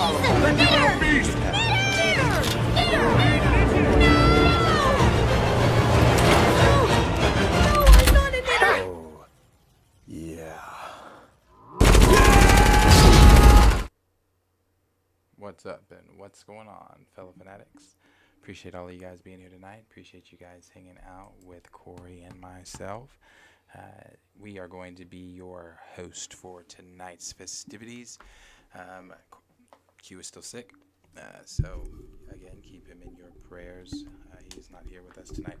The killer beast! Oh, yeah. What's up and what's going on, fellow fanatics? Appreciate all of you guys being here tonight. Appreciate you guys hanging out with Corey and myself. We are going to be your host for tonight's festivities. Q is still sick, so again, keep him in your prayers. He is not here with us tonight.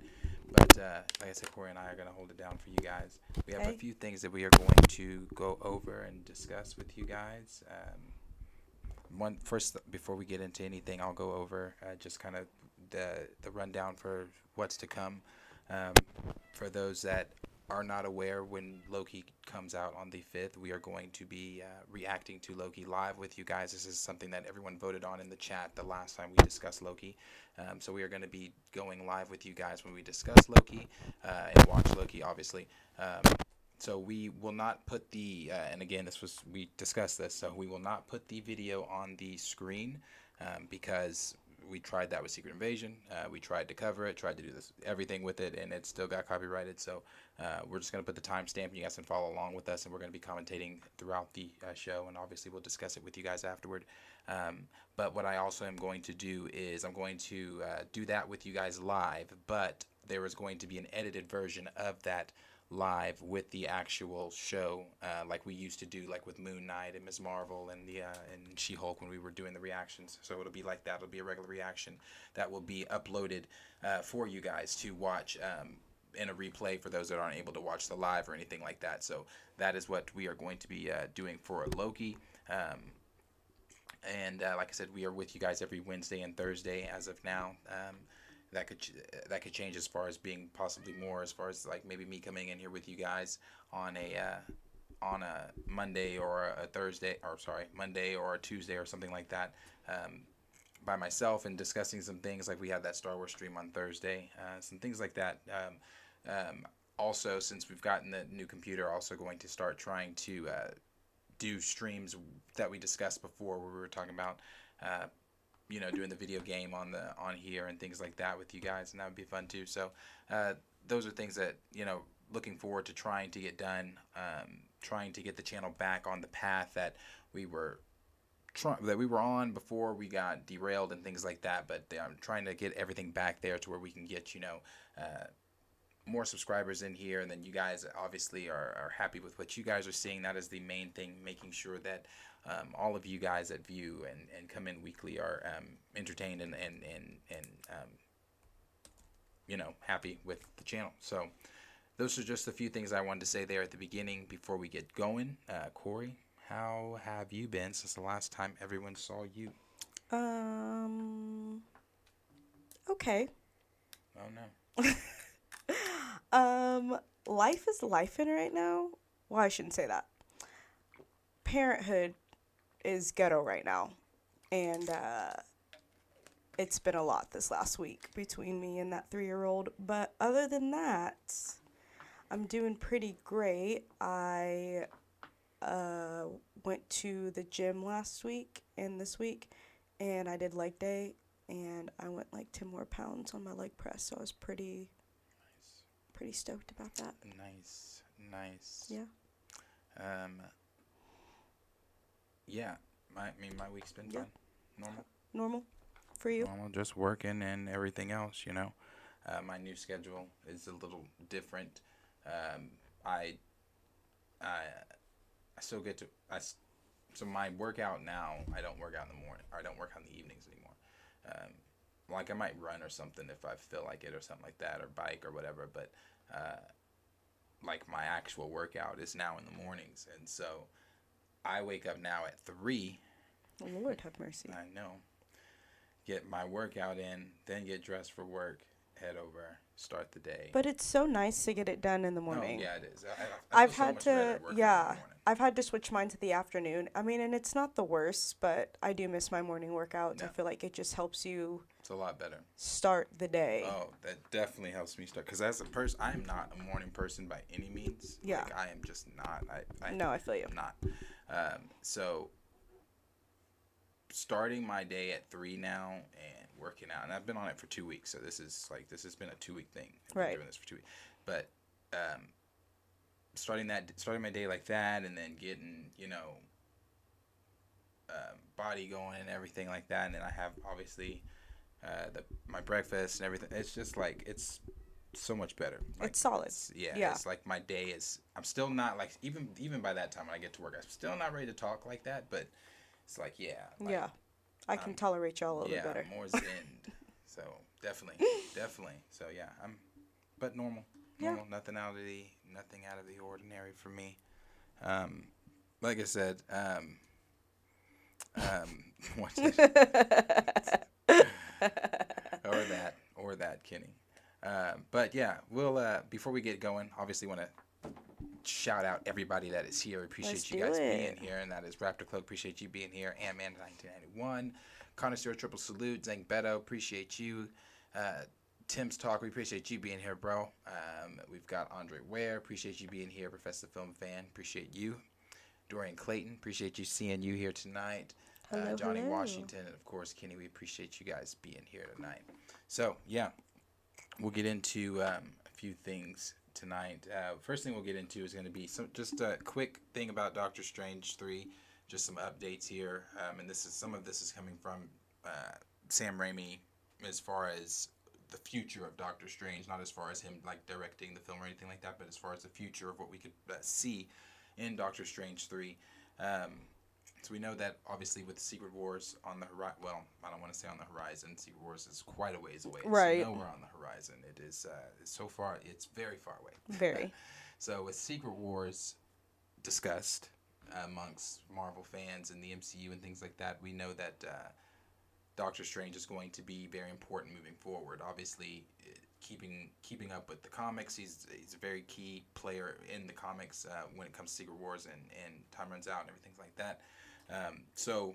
But like I said, Corey and I are going to hold it down for you guys. We have a few things that we are going to go over and discuss with you guys. First, before we get into anything, I'll go over just kind of the rundown for what's to come. For those that are not aware, when Loki comes out on the 5th, we are going to be reacting to Loki live with you guys. This is something that everyone voted on in the chat the last time we discussed Loki. So we are going to be going live with you guys when we discuss Loki and watch Loki, obviously. So we will not put the, and again, we discussed this, so we will not put the video on the screen because we tried that with Secret Invasion. We tried to cover it, tried to do everything with it, and it still got copyrighted. So we're just going to put the timestamp, and you guys can follow along with us, and we're going to be commentating throughout the show, and obviously we'll discuss it with you guys afterward. But what I also am going to do is I'm going to do that with you guys live, but there is going to be an edited version of that live with the actual show, like we used to do, like with Moon Knight and Ms. Marvel and and She-Hulk when we were doing the reactions. So it'll be like that. It'll be a regular reaction that will be uploaded for you guys to watch in a replay for those that aren't able to watch the live or anything like that. So that is what we are going to be doing for Loki. And like I said, we are with you guys every Wednesday and Thursday as of now. That could change as far as being possibly more, as far as like maybe me coming in here with you guys on a Monday or a Thursday, or sorry, Monday or a Tuesday or something like that, by myself and discussing some things, like we have that Star Wars stream on Thursday, some things like that. Also, since we've gotten the new computer, also going to start trying to do streams that we discussed before, where we were talking about doing the video game on here and things like that with you guys, and that would be fun too. So those are things that looking forward to trying to get done, trying to get the channel back on the path that we were on before we got derailed and things like that. But I'm trying to get everything back there to where we can get more subscribers in here, and then you guys obviously are happy with what you guys are seeing. That is the main thing, making sure that all of you guys that view and come in weekly are entertained and happy with the channel. So those are just a few things I wanted to say there at the beginning before we get going. Corey, how have you been since the last time everyone saw you? Okay. Oh no. Life is lifing right now. Well, I shouldn't say that. Parenthood is ghetto right now, and it's been a lot this last week between me and that 3-year-old. But other than that, I'm doing pretty great. I went to the gym last week and this week, and I did leg day, and I went like 10 more pounds on my leg press, so I was pretty stoked about that. Nice. Yeah. Yeah. My week's been fun. Normal for you? Normal, just working and everything else, My new schedule is a little different. I still get to so my workout now, I don't work out in the morning, or I don't work out in the evenings anymore. Like I might run or something if I feel like it or something like that, or bike or whatever, but like my actual workout is now in the mornings, and so I wake up now at 3. Oh, Lord have mercy. I know. Get my workout in, then get dressed for work, head over, start the day. But it's so nice to get it done in the morning. Oh, yeah, it is. I've had to, I've had to switch mine to the afternoon. I mean, and it's not the worst, but I do miss my morning workouts. Yeah. I feel like it just helps you. It's a lot better. Start the day. Oh, that definitely helps me start. Because as a person, I am not a morning person by any means. Yeah. Like, I am just not. No, I feel you. I'm not. So, starting my day at 3 now and working out, and I've been on it for 2 weeks. So this has been a 2 week thing. I've been Right. doing this for 2 weeks, but um, starting my day like that, and then getting body going and everything like that, and then I have obviously my breakfast and everything. It's just like it's so much better. Like, It's solid. Yeah. It's like my day is. I'm still not like even by that time when I get to work, I'm still not ready to talk like that. But it's like like, Yeah. I can tolerate y'all a little bit better. more zen. So definitely, definitely. So yeah, but normal, Yeah. nothing out of the ordinary for me. Like I said, what's it? or that, Kenny. But yeah, we'll before we get going, obviously want to shout out everybody that is here. We appreciate Let's you do guys it. being here, and that is Raptor Cloak. Appreciate you being here. Ant-Man 1991, Connoisseur Triple Salute, Zang Beto. Appreciate you. Tim's Talk. We appreciate you being here, bro. We've got Andre Ware. Appreciate you being here. Professor Film Fan. Appreciate you. Dorian Clayton. Appreciate you seeing you here tonight. Hello, Johnny hello. Washington, and of course Kenny. We appreciate you guys being here tonight. So yeah, we'll get into a few things tonight. First thing we'll get into is going to be just a quick thing about Doctor Strange 3, just some updates here, and some of this is coming from Sam Raimi as far as the future of Doctor Strange, not as far as him like directing the film or anything like that, but as far as the future of what we could see in Doctor Strange 3. So we know that obviously with Secret Wars on the horizon, well, I don't want to say on the horizon. Secret Wars is quite a ways away. Right. It's nowhere on the horizon. It is so far. It's very far away. Very. So with Secret Wars discussed amongst Marvel fans and the MCU and things like that, we know that Doctor Strange is going to be very important moving forward. Obviously, keeping up with the comics, he's a very key player in the comics when it comes to Secret Wars and Time Runs Out and everything like that. So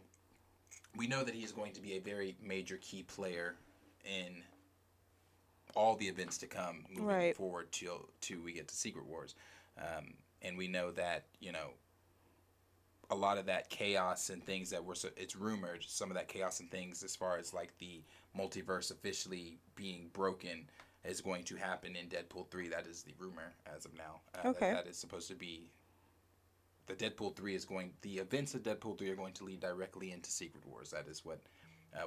we know that he is going to be a very major key player in all the events to come moving forward till we get to Secret Wars. And we know that, a lot of that chaos and things that it's rumored, some of that chaos and things as far as like the multiverse officially being broken is going to happen in Deadpool 3. That is the rumor as of now. Okay. That is supposed to be the events of Deadpool 3 are going to lead directly into Secret Wars. That is what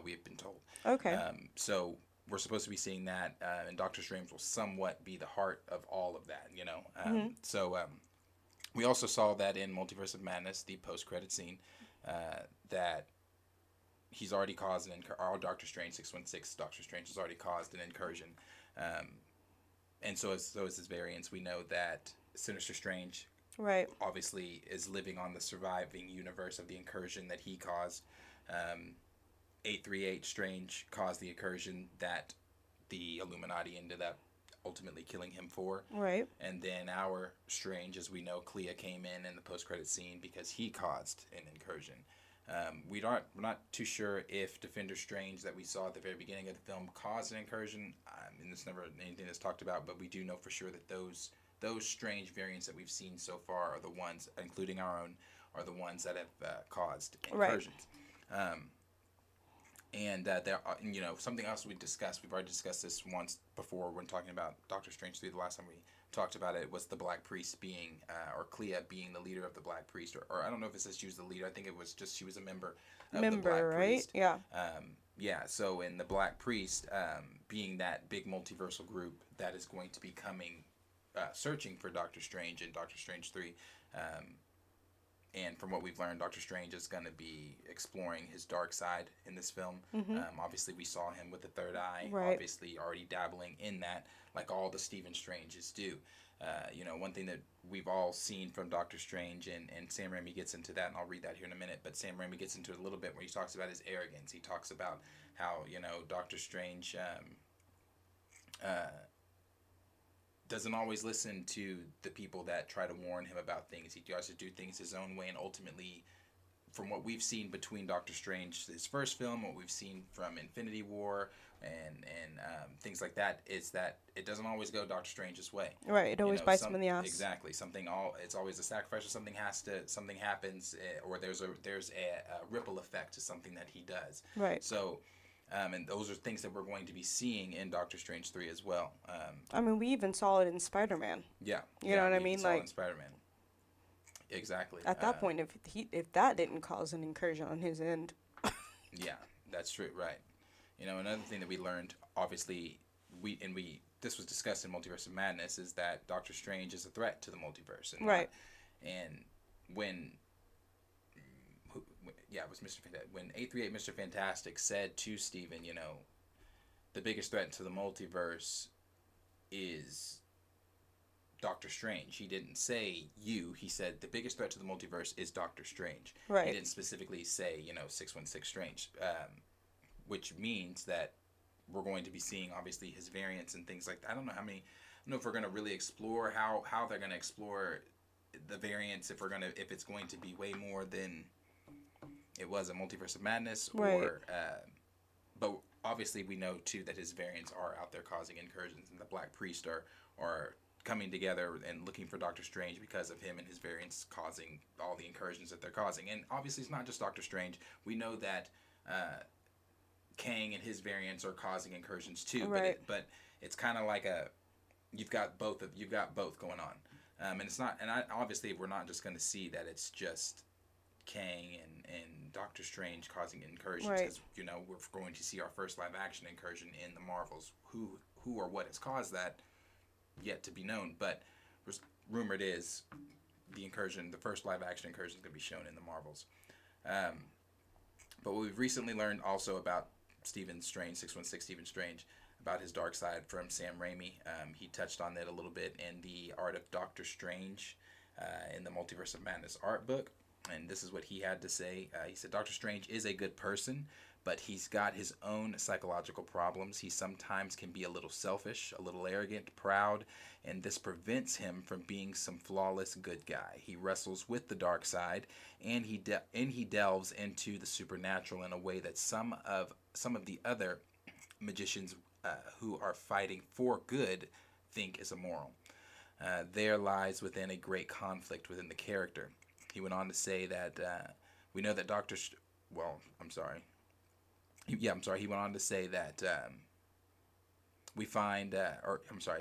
we have been told. Okay. So we're supposed to be seeing that, and Doctor Strange will somewhat be the heart of all of that, So we also saw that in Multiverse of Madness, the post-credit scene, that he's already caused Doctor Strange 616. Doctor Strange has already caused an incursion, and so is his variants. We know that Sinister Strange, obviously, is living on the surviving universe of the incursion that he caused. 838 Strange caused the incursion that the Illuminati ended up ultimately killing him for. Right. And then our Strange, as we know, Clea came in the post-credit scene because he caused an incursion. We're not too sure if Defender Strange that we saw at the very beginning of the film caused an incursion. And it's never anything that's talked about, but we do know for sure that those Strange variants that we've seen so far are the ones, including our own, are the ones that have caused incursions. Right. And there are, something else we've already discussed this once before when talking about Doctor Strange 3. The last time we talked about it was the Black Priest being, or Clea being the leader of the Black Priest, or I don't know if it says she was the leader. I think it was just she was a member of the Black Priest. Yeah. So in the Black Priest, being that big multiversal group that is going to be coming, searching for Doctor Strange in Doctor Strange 3, and from what we've learned, Doctor Strange is going to be exploring his dark side in this film. Mm-hmm. Obviously, we saw him with the third eye, obviously already dabbling in that, like all the Stephen Stranges do. One thing that we've all seen from Doctor Strange, and Sam Raimi gets into that, and I'll read that here in a minute, but Sam Raimi gets into it a little bit where he talks about his arrogance. He talks about how, Doctor Strange doesn't always listen to the people that try to warn him about things. He tries to do things his own way, and ultimately from what we've seen between Doctor Strange, his first film, what we've seen from Infinity War, and things like that, is that it doesn't always go Doctor Strange's way. Right. It You always know, bites him in the ass. exactly something all it's always a sacrifice, or something happens, or there's a ripple effect to something that he does. Right. So. And those are things that we're going to be seeing in Doctor Strange 3 as well. I mean, we even saw it in Spider-Man. Yeah. You know what I mean? Saw it Like in Spider-Man. Exactly. at that point, if that didn't cause an incursion on his end. Yeah, that's true. Right. You know, another thing that we learned, obviously, this was discussed in Multiverse of Madness, is that Doctor Strange is a threat to the multiverse. And right. And when it was Mr. Fantastic. When 838 Mr. Fantastic said to Steven, you know, the biggest threat to the multiverse is Doctor Strange. He didn't say you. He said the biggest threat to the multiverse is Doctor Strange. Right. He didn't specifically say, 616 Strange, which means that we're going to be seeing, obviously, his variants and things like that. I don't know if we're going to really explore how they're going to explore the variants, if it's going to be way more than it was a Multiverse of Madness, right. But obviously we know too that his variants are out there causing incursions, and the Black Priest are coming together and looking for Doctor Strange because of him and his variants causing all the incursions that they're causing. And obviously it's not just Doctor Strange. We know that Kang and his variants are causing incursions too. Right. But it's kind of like you've got both going on. And it's not, and obviously we're not just going to see that it's just Kang and Doctor Strange causing incursions, because we're going to see our first live action incursion in the Marvels. Who or what has caused that, yet to be known. But rumored is the first live action incursion is going to be shown in the Marvels. But what we've recently learned also about Stephen Strange, 616 Stephen Strange, about his dark side from Sam Raimi. He touched on it a little bit in the Art of Doctor Strange, in the Multiverse of Madness art book. And this is what he had to say. He said, Doctor Strange is a good person, but he's got his own psychological problems. He sometimes can be a little selfish, a little arrogant, proud, and this prevents him from being some flawless good guy. He wrestles with the dark side, and he delves into the supernatural in a way that some of the other magicians who are fighting for good think is immoral. There lies within a great conflict within the character. He went on to say that we know that He went on to say that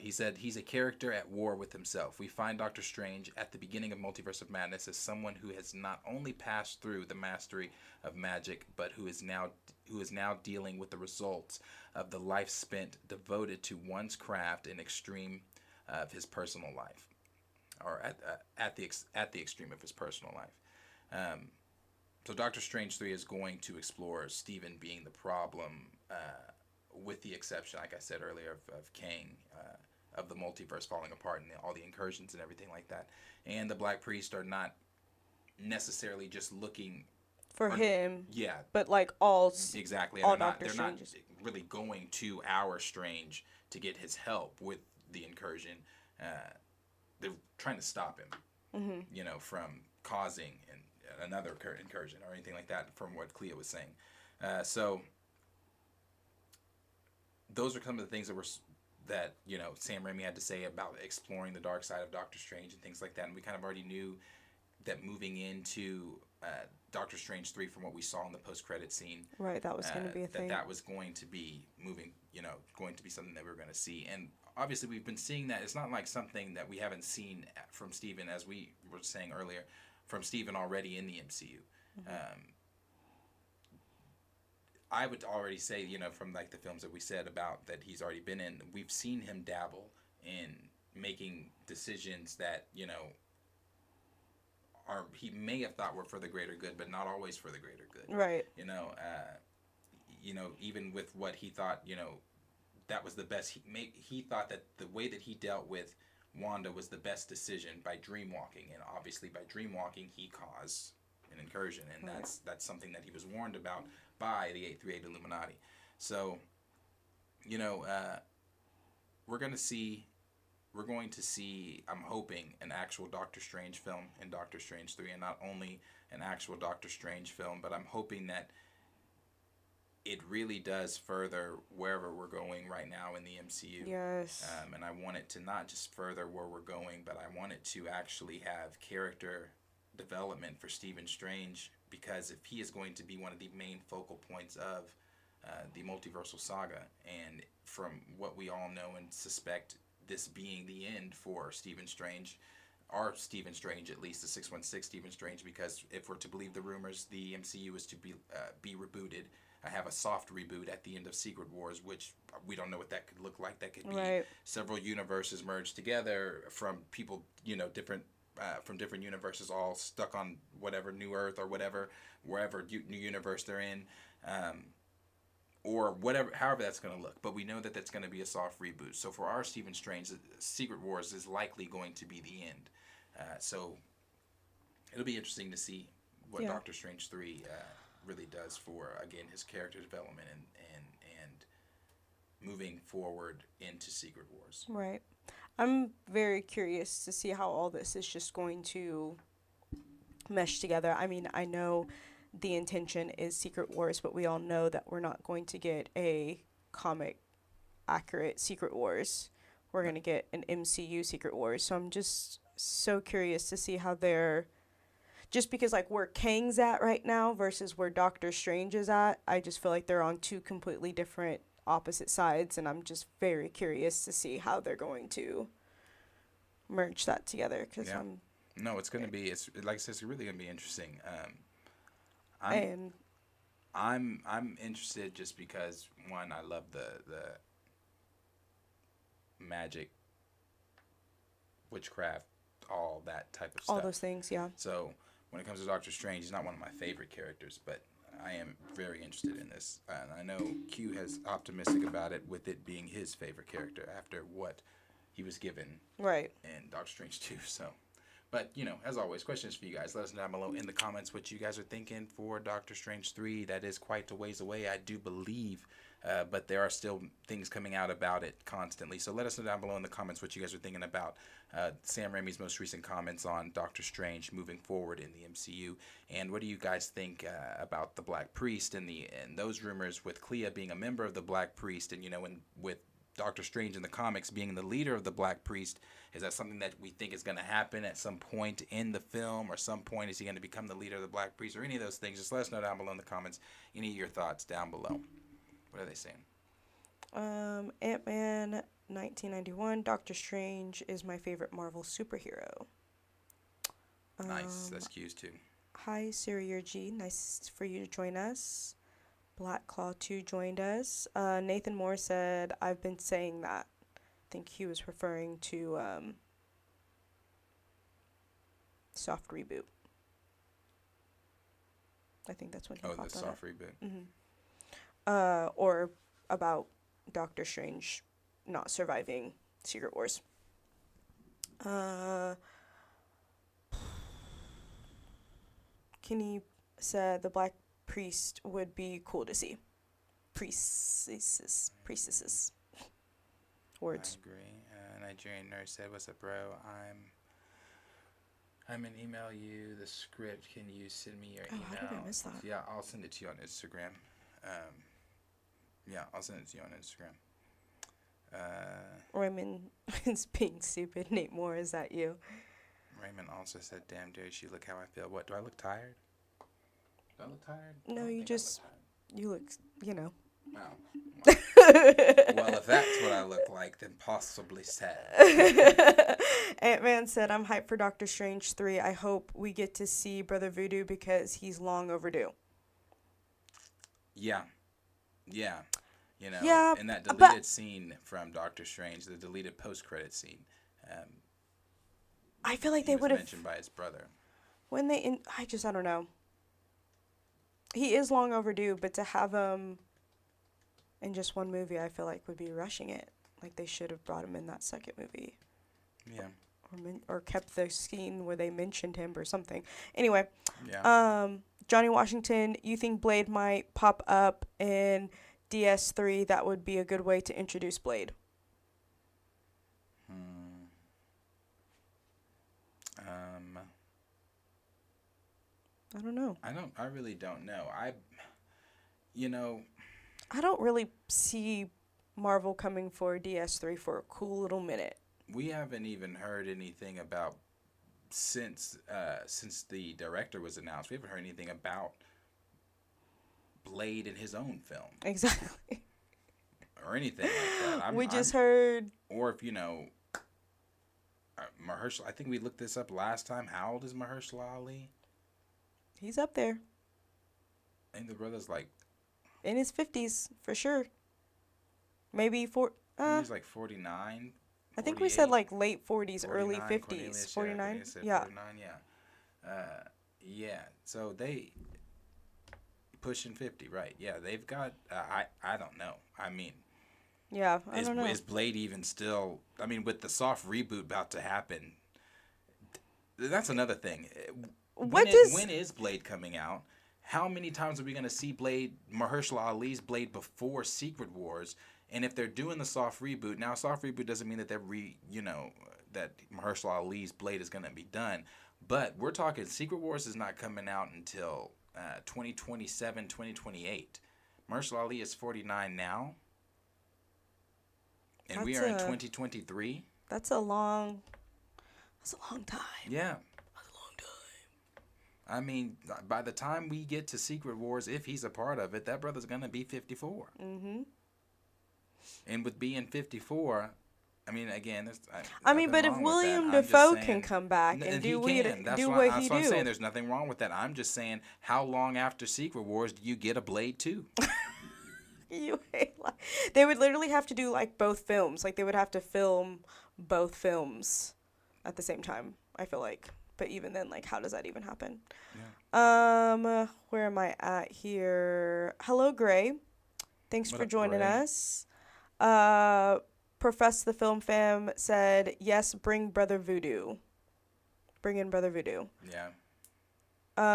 he said he's a character at war with himself. We find Doctor Strange at the beginning of Multiverse of Madness as someone who has not only passed through the mastery of magic, but who is now dealing with the results of the life spent devoted to one's craft in extreme of his personal life. Or at the extreme of his personal life. So Doctor Strange 3 is going to explore Stephen being the problem, with the exception, like I said earlier, of Kang, of the multiverse falling apart and all the incursions and everything like that. And the Black Priest are not necessarily just looking for him. Yeah. But exactly. All they're not really going to our Strange to get his help with the incursion. They're trying to stop him, from causing another incursion or anything like that, from what Clea was saying. So those are some of the things that Sam Raimi had to say about exploring the dark side of Doctor Strange and things like that. And we kind of already knew that moving into Doctor Strange 3, from what we saw in the post-credit scene. Right, that was going to be a thing. That was going to be moving, going to be something that we were going to see. And obviously we've been seeing that. It's not like something that we haven't seen from Steven, as we were saying earlier, from Steven already in the MCU. Mm-hmm. I would already say, from like the films that we said about that he's already been in, we've seen him dabble in making decisions that, he may have thought were for the greater good, but not always for the greater good. Right. Even with what he thought, that was the best. He thought that the way that he dealt with Wanda was the best decision by dreamwalking, and obviously by dreamwalking he caused an incursion, and right. that's something that he was warned about by the 838 Illuminati. So, we're gonna see we're going to see, I'm hoping, an actual Doctor Strange film in Doctor Strange 3, and not only an actual Doctor Strange film, but I'm hoping that it really does further wherever we're going right now in the MCU. Yes. And I want it to not just further where we're going, but I want it to actually have character development for Stephen Strange, because if he is going to be one of the main focal points of the multiversal saga, and from what we all know and suspect, this being the end for Stephen Strange, our Stephen Strange, at least the 616 Stephen Strange, because if we're to believe the rumors, the MCU is to be rebooted. I have a soft reboot at the end of Secret Wars, which we don't know what that could look like. That could be Right. several universes merged together from people, different from different universes, all stuck on whatever New Earth or whatever, wherever new universe they're in, or whatever, however that's going to look. But we know that that's going to be a soft reboot. So for our Stephen Strange, Secret Wars is likely going to be the end. So it'll be interesting to see what Doctor Strange 3 really does for, again, his character development and moving forward into Secret Wars. Right. I'm very curious to see how all this is just going to mesh together. I mean, I know the intention is Secret Wars, but we all know that we're not going to get a comic accurate Secret Wars. We're going to get an MCU Secret Wars. So I'm just so curious to see how they're, just because like where Kang's at right now versus where Doctor Strange is at, I just feel like they're on two completely different opposite sides, and I'm just very curious to see how they're going to merge that together, because No, it's going to be, it's like I said, it's really going to be interesting. I'm interested just because, one, I love the magic, witchcraft, all that type of stuff. all those things, yeah. So when it comes to Doctor Strange, he's not one of my favorite characters, but I am very interested in this. And I know Q has optimistic about it, with it being his favorite character after what he was given Right. in Doctor Strange 2. So, but, as always, questions for you guys. Let us know down below in the comments what you guys are thinking for Doctor Strange 3. That is quite a ways away, I do believe. But there are still things coming out about it constantly. So let us know down below in the comments what you guys are thinking about Sam Raimi's most recent comments on Doctor Strange moving forward in the MCU. And what do you guys think about the Black Priest and those rumors with Clea being a member of the Black Priest, and and with Doctor Strange in the comics being the leader of the Black Priest? Is that something that we think is going to happen at some point in the film, or some point is he going to become the leader of the Black Priest, or any of those things? Just let us know down below in the comments any of your thoughts down below. What are they saying? Ant-Man 1991, Doctor Strange is my favorite Marvel superhero. Nice. That's Q's too. Hi, Syrier G. Nice for you to join us. Black Claw 2 joined us. Nathan Moore said, I've been saying that. I think he was referring to soft reboot. I think that's when he popped on the soft reboot. Mm-hmm. Or about Doctor Strange not surviving Secret Wars. Kenny said the Black Priest would be cool to see. Priestesses. Words. I agree. Nigerian nurse said, "What's up, bro? I'm gonna email you the script. Can you send me your email?" How did I miss that? Yeah, I'll send it to you on Instagram. I'll send it to you on Instagram. Raymond is being stupid. Nate Moore, is that you? Raymond also said, "Damn, Darius, you look how I feel." What, do I look tired? Do I look tired? No, you just, you look, Wow. Well, if that's what I look like, then possibly sad. Ant-Man said, I'm hyped for Doctor Strange 3. I hope we get to see Brother Voodoo because he's long overdue. Yeah. Yeah, in that deleted scene from Doctor Strange, the deleted post-credit scene, I feel like they would have mentioned by his brother. I don't know. He is long overdue, but to have him in just one movie, I feel like would be rushing it. Like they should have brought him in that second movie. Yeah. Or kept the scene where they mentioned him or something. Anyway. Yeah. Johnny Washington, you think Blade might pop up in DS3? That would be a good way to introduce Blade. I don't know. I really don't know. You know, I don't really see Marvel coming for DS3 for a cool little minute. we haven't even heard anything about since the director was announced. We haven't heard anything about Blade in his own film Exactly. or anything like that. We just heard. Or if Mahershala. I think we looked this up last time. How old is Mahershala Ali? He's up there. I think the brother's like. In his 50s, for sure. Maybe He's like 49. I think we said like late 40s, 49, early 50s. Cornelius, 49? Yeah. Yeah. 49, yeah. Yeah. So they pushing 50, right? Yeah, they've got. I don't know. I mean, Yeah, I don't know. Is Blade even still? I mean, with the soft reboot about to happen, that's another thing. When is Blade coming out? How many times are we going to see Mahershala Ali's Blade before Secret Wars? And if they're doing the soft reboot, now soft reboot doesn't mean that that Mahershala Ali's Blade is going to be done. But we're talking Secret Wars is not coming out until 2027, 2028. Mahershala Ali is 49 now. And we are in 2023. That's a long time. Yeah. I mean, by the time we get to Secret Wars, if he's a part of it, that brother's going to be 54. Mm-hmm. And with being 54, I mean, again, there's but if William Dafoe can come back and do what he do. That's what I'm saying. There's nothing wrong with that. I'm just saying, how long after Secret Wars do you get a Blade 2? They would literally have to do like both films. Like they would have to film both films at the same time, I feel like. But even then, like, how does that even happen? Yeah. Where am I at here? Hello, Gray. Thanks for joining us. Profess the Film Fam said, yes, bring Brother Voodoo. Bring in Brother Voodoo. Yeah.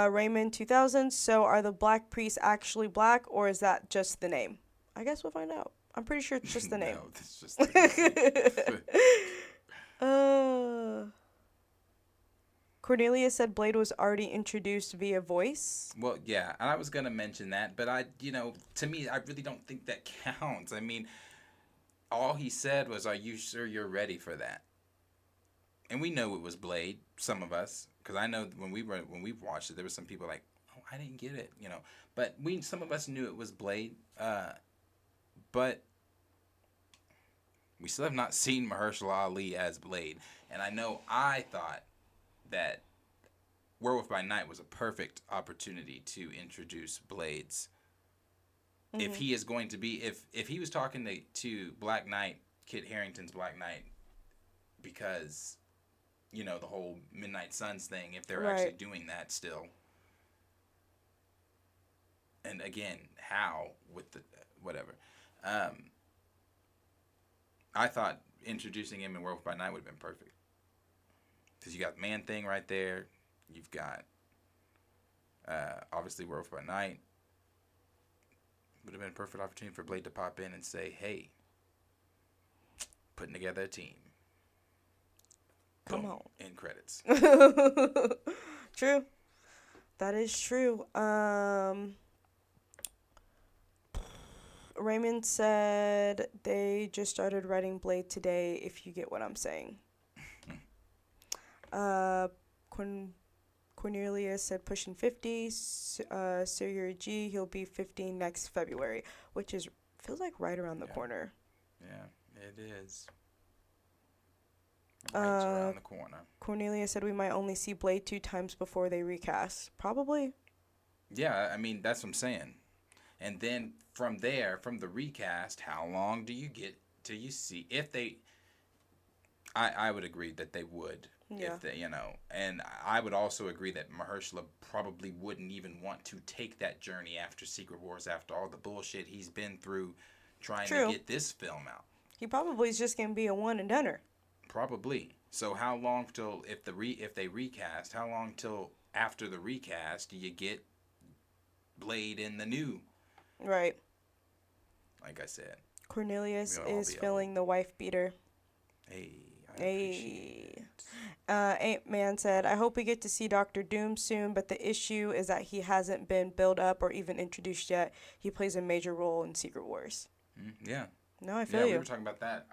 Raymond 2000. So are the black priests actually black, or is that just the name? I guess we'll find out. I'm pretty sure it's just the name. No, it's just the name. Cornelia said Blade was already introduced via voice. Well, yeah, and I was going to mention that, but to me, I really don't think that counts. I mean, all he said was, are you sure you're ready for that? And we know it was Blade, some of us, because I know when we watched it, there were some people like, oh, I didn't get it, But some of us knew it was Blade, but we still have not seen Mahershala Ali as Blade. And I know I thought that Werewolf by Night was a perfect opportunity to introduce Blades. Mm-hmm. If he is going to be, if he was talking to Black Knight, Kit Harington's Black Knight, because, the whole Midnight Suns thing, if they're actually doing that still. And again, how with the, whatever. I thought introducing him in Werewolf by Night would have been perfect. Because you got Man-Thing right there. You've got, obviously, Werewolf by Night. Would have been a perfect opportunity for Blade to pop in and say, hey, putting together a team. Come Boom. on. End credits. True. That is true. Raymond said they just started writing Blade today, if you get what I'm saying. Cornelia said pushing 50. Sirius G, he'll be 50 next February, which feels like right around the corner. Yeah, it is. Right around the corner. Cornelia said we might only see Blade 2 times before they recast. Probably. Yeah, I mean, that's what I'm saying. And then from there, from the recast, how long do you get till you see if they... I would agree that they would. Yeah. If they, and I would also agree that Mahershala probably wouldn't even want to take that journey after Secret Wars, after all the bullshit he's been through trying to get this film out. He probably is just gonna be a one and doneer. Probably. So how long till if they recast? How long till after the recast do you get Blade in the new? Right. Like I said. Cornelius is feeling the wife beater. Hey. I appreciate it. Ant-Man said, I hope we get to see Doctor Doom soon, but the issue is that he hasn't been built up or even introduced yet. He plays a major role in Secret Wars. Yeah. No, I Yeah, feel we you. were talking about that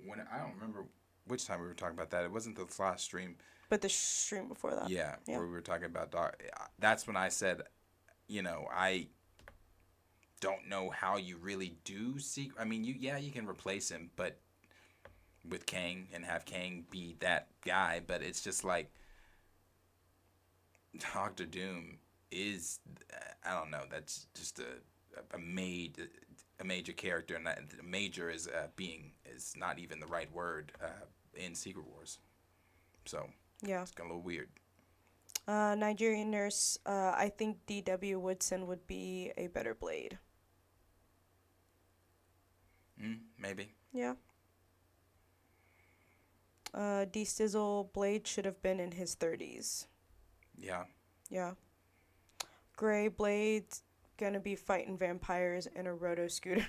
when I don't remember which time we were talking about that. It wasn't the last stream. But the stream before that. Yeah, Yeah. where we were talking about that's when I said, I don't know how you really do see. I mean, you can replace him, but with Kang and have Kang be that guy. But it's just like Doctor Doom is, I don't know. That's just a major character, and that major is is not even the right word in Secret Wars. So Yeah. it's a little weird. Nigerian nurse, I think D.W. Woodson would be a better Blade. Maybe. Yeah. D-Stizzle, Blade should have been in his 30s. Yeah. Yeah. Gray, Blade's gonna be fighting vampires in a roto scooter.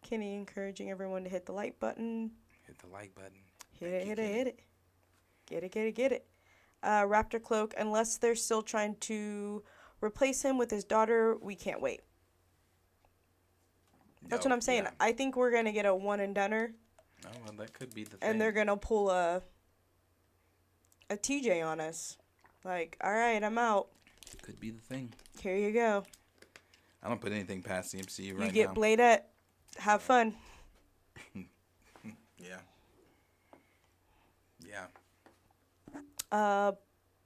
Kenny encouraging everyone to hit the like button. Hit the like button. Hit it. Get it. Raptor Cloak, unless they're still trying to replace him with his daughter, we can't wait. That's what I'm saying. Yeah. I think we're going to get a one and doneer. Oh, well, that could be the thing. And they're going to pull a TJ on us. Like, all right, I'm out. Could be the thing. Here you go. I don't put anything past the MCU right now. You get Bladette. Have fun. Yeah.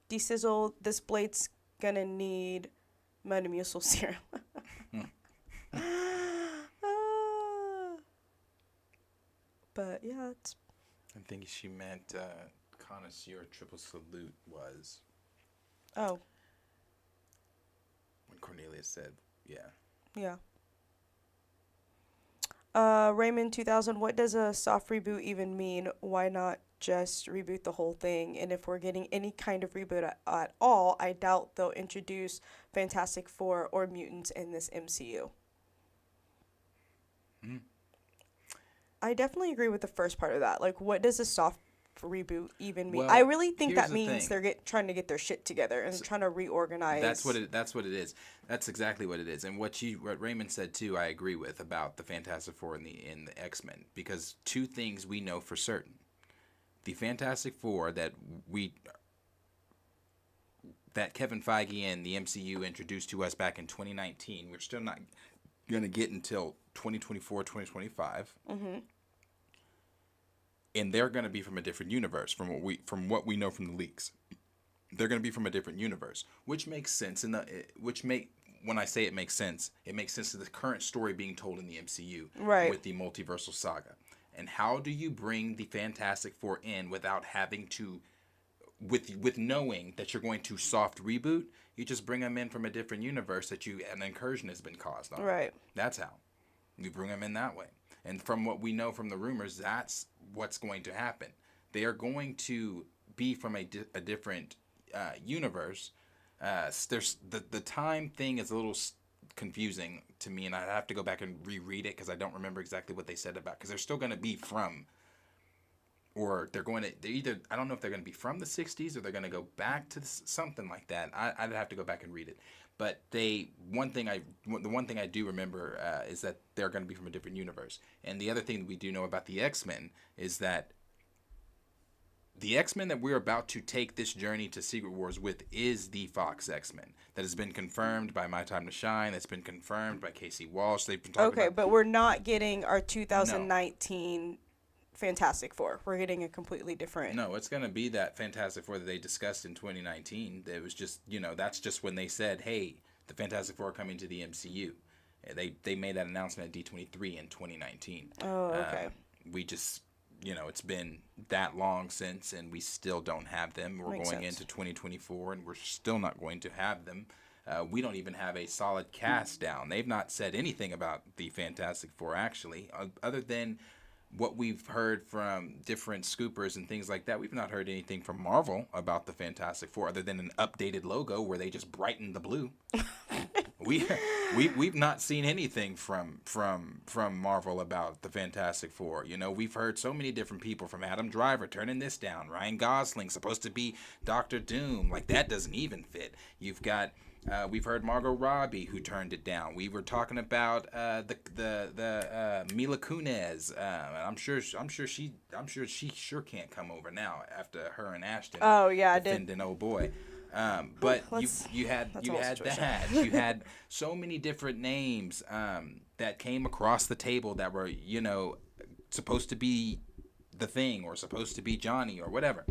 D-Sizzle, this Blade's going to need Metamucil serum. But, yeah, it's... I think she meant connoisseur triple salute was Oh, when Cornelia said, yeah. yeah. Raymond 2000, what does a soft reboot even mean? Why not just reboot the whole thing? And if we're getting any kind of reboot at all, I doubt they'll introduce Fantastic Four or mutants in this MCU. I definitely agree with the first part of that. Like, what does a soft reboot even mean? Well, I really think here's that the means thing. they're trying to get their shit together and trying to reorganize. That's what it is. That's exactly what it is. And what Raymond said too, I agree with about the Fantastic Four and the X-Men, because two things we know for certain: the Fantastic Four that Kevin Feige and the MCU introduced to us back in 2019, we're still not going to get until 2024, 2025. Mm-hmm. And they're going to be from a different universe from what we know from the leaks. They're going to be from a different universe, which makes sense. When I say it makes sense to the current story being told in the MCU, Right. with the multiversal saga. And how do you bring the Fantastic Four in without having to, with knowing that you're going to soft reboot? You just bring them in from a different universe that an incursion has been caused on. Right. That's how you bring them in that way. And from what we know from the rumors, that's what's going to happen. They are going to be from a different universe. There's the time thing is a little confusing to me, and I have to go back and reread it because I don't remember exactly what they said about. Because they're still going to be from, or they're either, I don't know if they're going to be from the 60s or they're going to go back to something like that. I'd have to go back and read it. But the one thing I do remember is that they're going to be from a different universe. And the other thing that we do know about the X-Men is that the X-Men that we're about to take this journey to Secret Wars with is the Fox X-Men. That has been confirmed by My Time to Shine. That's been confirmed by Casey Walsh. They've been talking about... but we're not getting our 2019 Fantastic Four. We're getting a completely different... No, it's going to be that Fantastic Four that they discussed in 2019. It was just, that's just when they said, hey, the Fantastic Four are coming to the MCU. They made that announcement at D23 in 2019. Oh, okay. We just... it's been that long since, and we still don't have them. We're Makes going sense. into 2024, and we're still not going to have them. We don't even have a solid cast down. They've not said anything about the Fantastic Four, actually, other than what we've heard from different scoopers and things like that. We've not heard anything from Marvel about the Fantastic Four, other than an updated logo where they just brightened the blue. We we've not seen anything from Marvel about the Fantastic Four. You know, we've heard so many different people, from Adam Driver turning this down, Ryan Gosling supposed to be Doctor Doom, like that doesn't even fit. You've got we've heard Margot Robbie who turned it down. We were talking about the Mila Kunis. I'm sure she sure can't come over now after her and Ashton. Oh yeah, I did. defending old boy. But you had that. You had so many different names that came across the table that were, you know, supposed to be the Thing or supposed to be Johnny or whatever.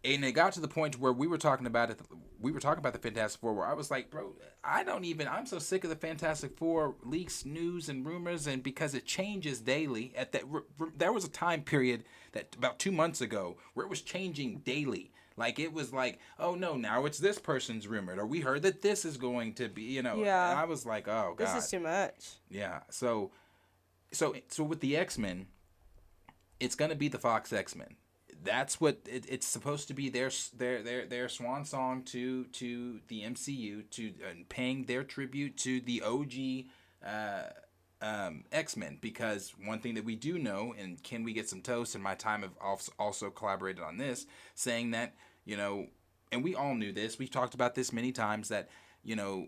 And it got to the point where we were talking about it. We were talking about the Fantastic Four, where I was like, bro, I'm so sick of the Fantastic Four leaks, news, and rumors, and because it changes daily. There was a time period that about 2 months ago where it was changing daily. Like, it was like, oh, no, now it's this person's rumored. Or we heard that this is going to be, you know. Yeah. And I was like, oh, God. This is too much. Yeah. So with the X-Men, it's going to be the Fox X-Men. That's what it's supposed to be. Their swan song to the MCU, to paying their tribute to the OG X-Men. Because one thing that we do know, and Can We Get Some Toast and my time have also collaborated on this, saying that, you know, and we all knew this, we've talked about this many times, that, you know,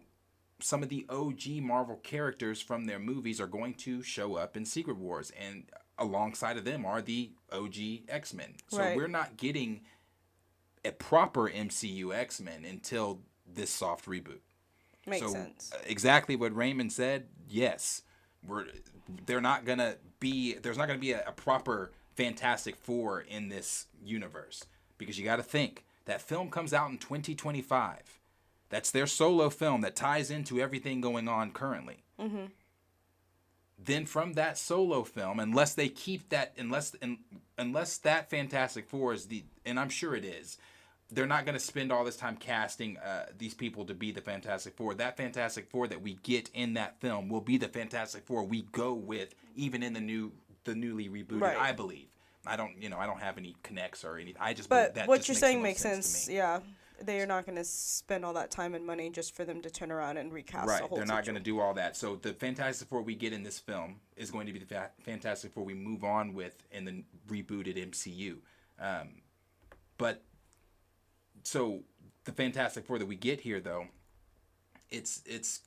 some of the OG Marvel characters from their movies are going to show up in Secret Wars, and alongside of them are the OG X-Men. So Right. we're not getting a proper MCU X-Men until this soft reboot. Makes sense. Exactly what Raymond said. Yes, there's not gonna be a proper Fantastic Four in this universe, because you got to think that film comes out in 2025. That's their solo film that ties into everything going on currently. Mm-hmm. Then from that solo film, unless they keep that, unless that Fantastic Four is and I'm sure it is, they're not going to spend all this time casting these people to be the Fantastic Four. That Fantastic Four that we get in that film will be the Fantastic Four we go with, even in the newly rebooted. Right. I believe. I don't have any connects or anything. I just. But that what just you're makes saying the most makes sense. to me. Yeah. They are not going to spend all that time and money just for them to turn around and recast the Right, whole they're not going to situation. do all that. So the Fantastic Four we get in this film is going to be the Fantastic Four we move on with in the rebooted MCU. But so the Fantastic Four that we get here, though, it's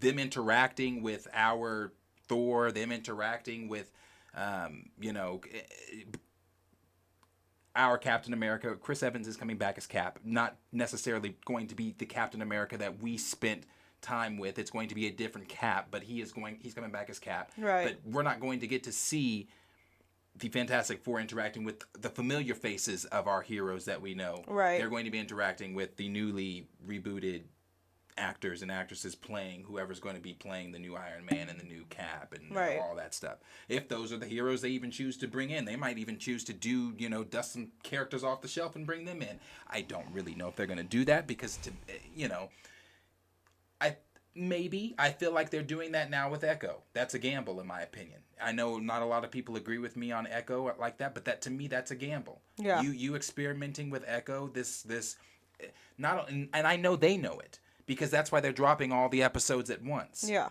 them interacting with our Thor, them interacting with, our Captain America. Chris Evans is coming back as Cap. Not necessarily going to be the Captain America that we spent time with. It's going to be a different Cap, but he's coming back as Cap. Right. But we're not going to get to see the Fantastic Four interacting with the familiar faces of our heroes that we know. Right. They're going to be interacting with the newly rebooted actors and actresses playing whoever's going to be playing the new Iron Man and the new Cap and Right. all that stuff. If those are the heroes they even choose to bring in, they might even choose to do, dust some characters off the shelf and bring them in. I don't really know if they're going to do that, because I feel like they're doing that now with Echo. That's a gamble, in my opinion. I know not a lot of people agree with me on Echo like that, but to me that's a gamble. Yeah. You experimenting with Echo, this not, and I know they know it, because that's why they're dropping all the episodes at once. Yeah.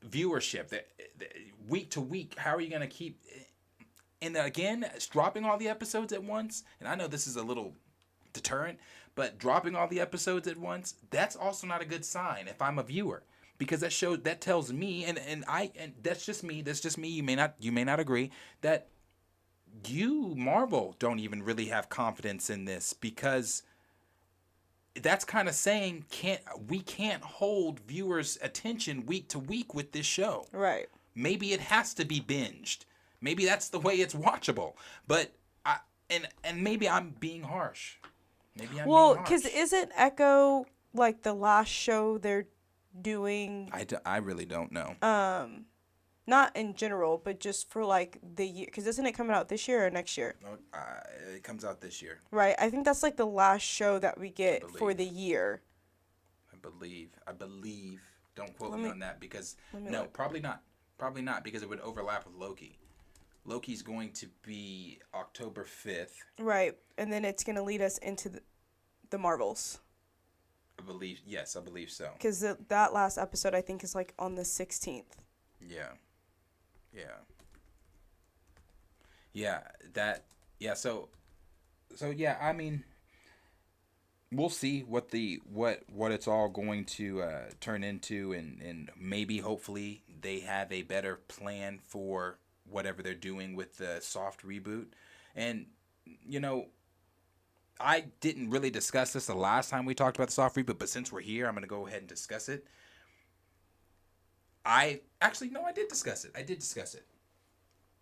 Viewership, week to week, how are you going to keep, and again, dropping all the episodes at once, and I know this is a little deterrent, but dropping all the episodes at once, that's also not a good sign if I'm a viewer, because that tells me, and that's just me, you may not agree, that you, Marvel, don't even really have confidence in this, because that's kind of saying we can't hold viewers' attention week to week with this show. Right. Maybe it has to be binged. Maybe that's the way it's watchable. But and maybe I'm being harsh. Well, because isn't Echo like the last show they're doing? I really don't know. Not in general, but just for like the year. Because isn't it coming out this year or next year? It comes out this year. Right. I think that's like the last show that we get for believe. the year. I believe. Don't quote Let me me- on that, because me look. probably not. Probably not, because it would overlap with Loki. Loki's going to be October 5th. Right. And then it's going to lead us into the Marvels. I believe so. Because that last episode, I think, is like on the 16th. Yeah, yeah, yeah. That yeah. So yeah. I mean, we'll see what it's all going to turn into, and maybe hopefully they have a better plan for whatever they're doing with the soft reboot. And you know, I didn't really discuss this the last time we talked about the soft reboot, but since we're here, I'm going to go ahead and discuss it. I actually no, I did discuss it. I did discuss it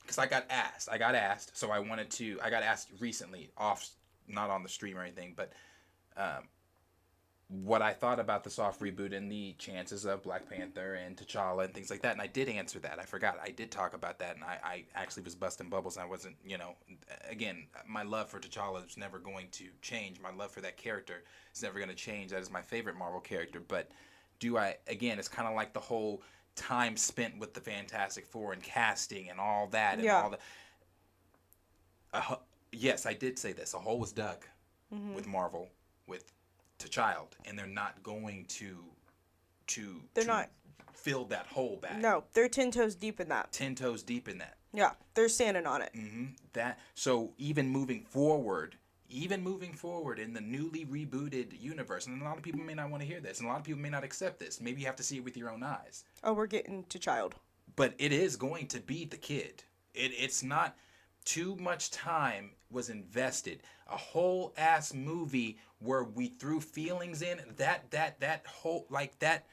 because I got asked. So I wanted to. I got asked recently, off, not on the stream or anything, but what I thought about the soft reboot and the chances of Black Panther and T'Challa and things like that. And I did answer that. I forgot. I did talk about that, and I actually was busting bubbles. And I wasn't, again, my love for T'Challa is never going to change. My love for that character is never going to change. That is my favorite Marvel character. But again, it's kind of like the whole time spent with the Fantastic Four and casting and all that. And all that. Yes, I did say this. A hole was dug with Marvel, with T'Challa, and they're not going to not fill that hole back. No, they're 10 toes deep in that. 10 toes deep in that. Yeah, they're standing on it. So even moving forward in the newly rebooted universe, and a lot of people may not want to hear this, and a lot of people may not accept this. Maybe you have to see it with your own eyes. Oh, we're getting T'Challa. But it is going to be the kid. It's not too much time was invested. A whole ass movie where we threw feelings in that whole like that.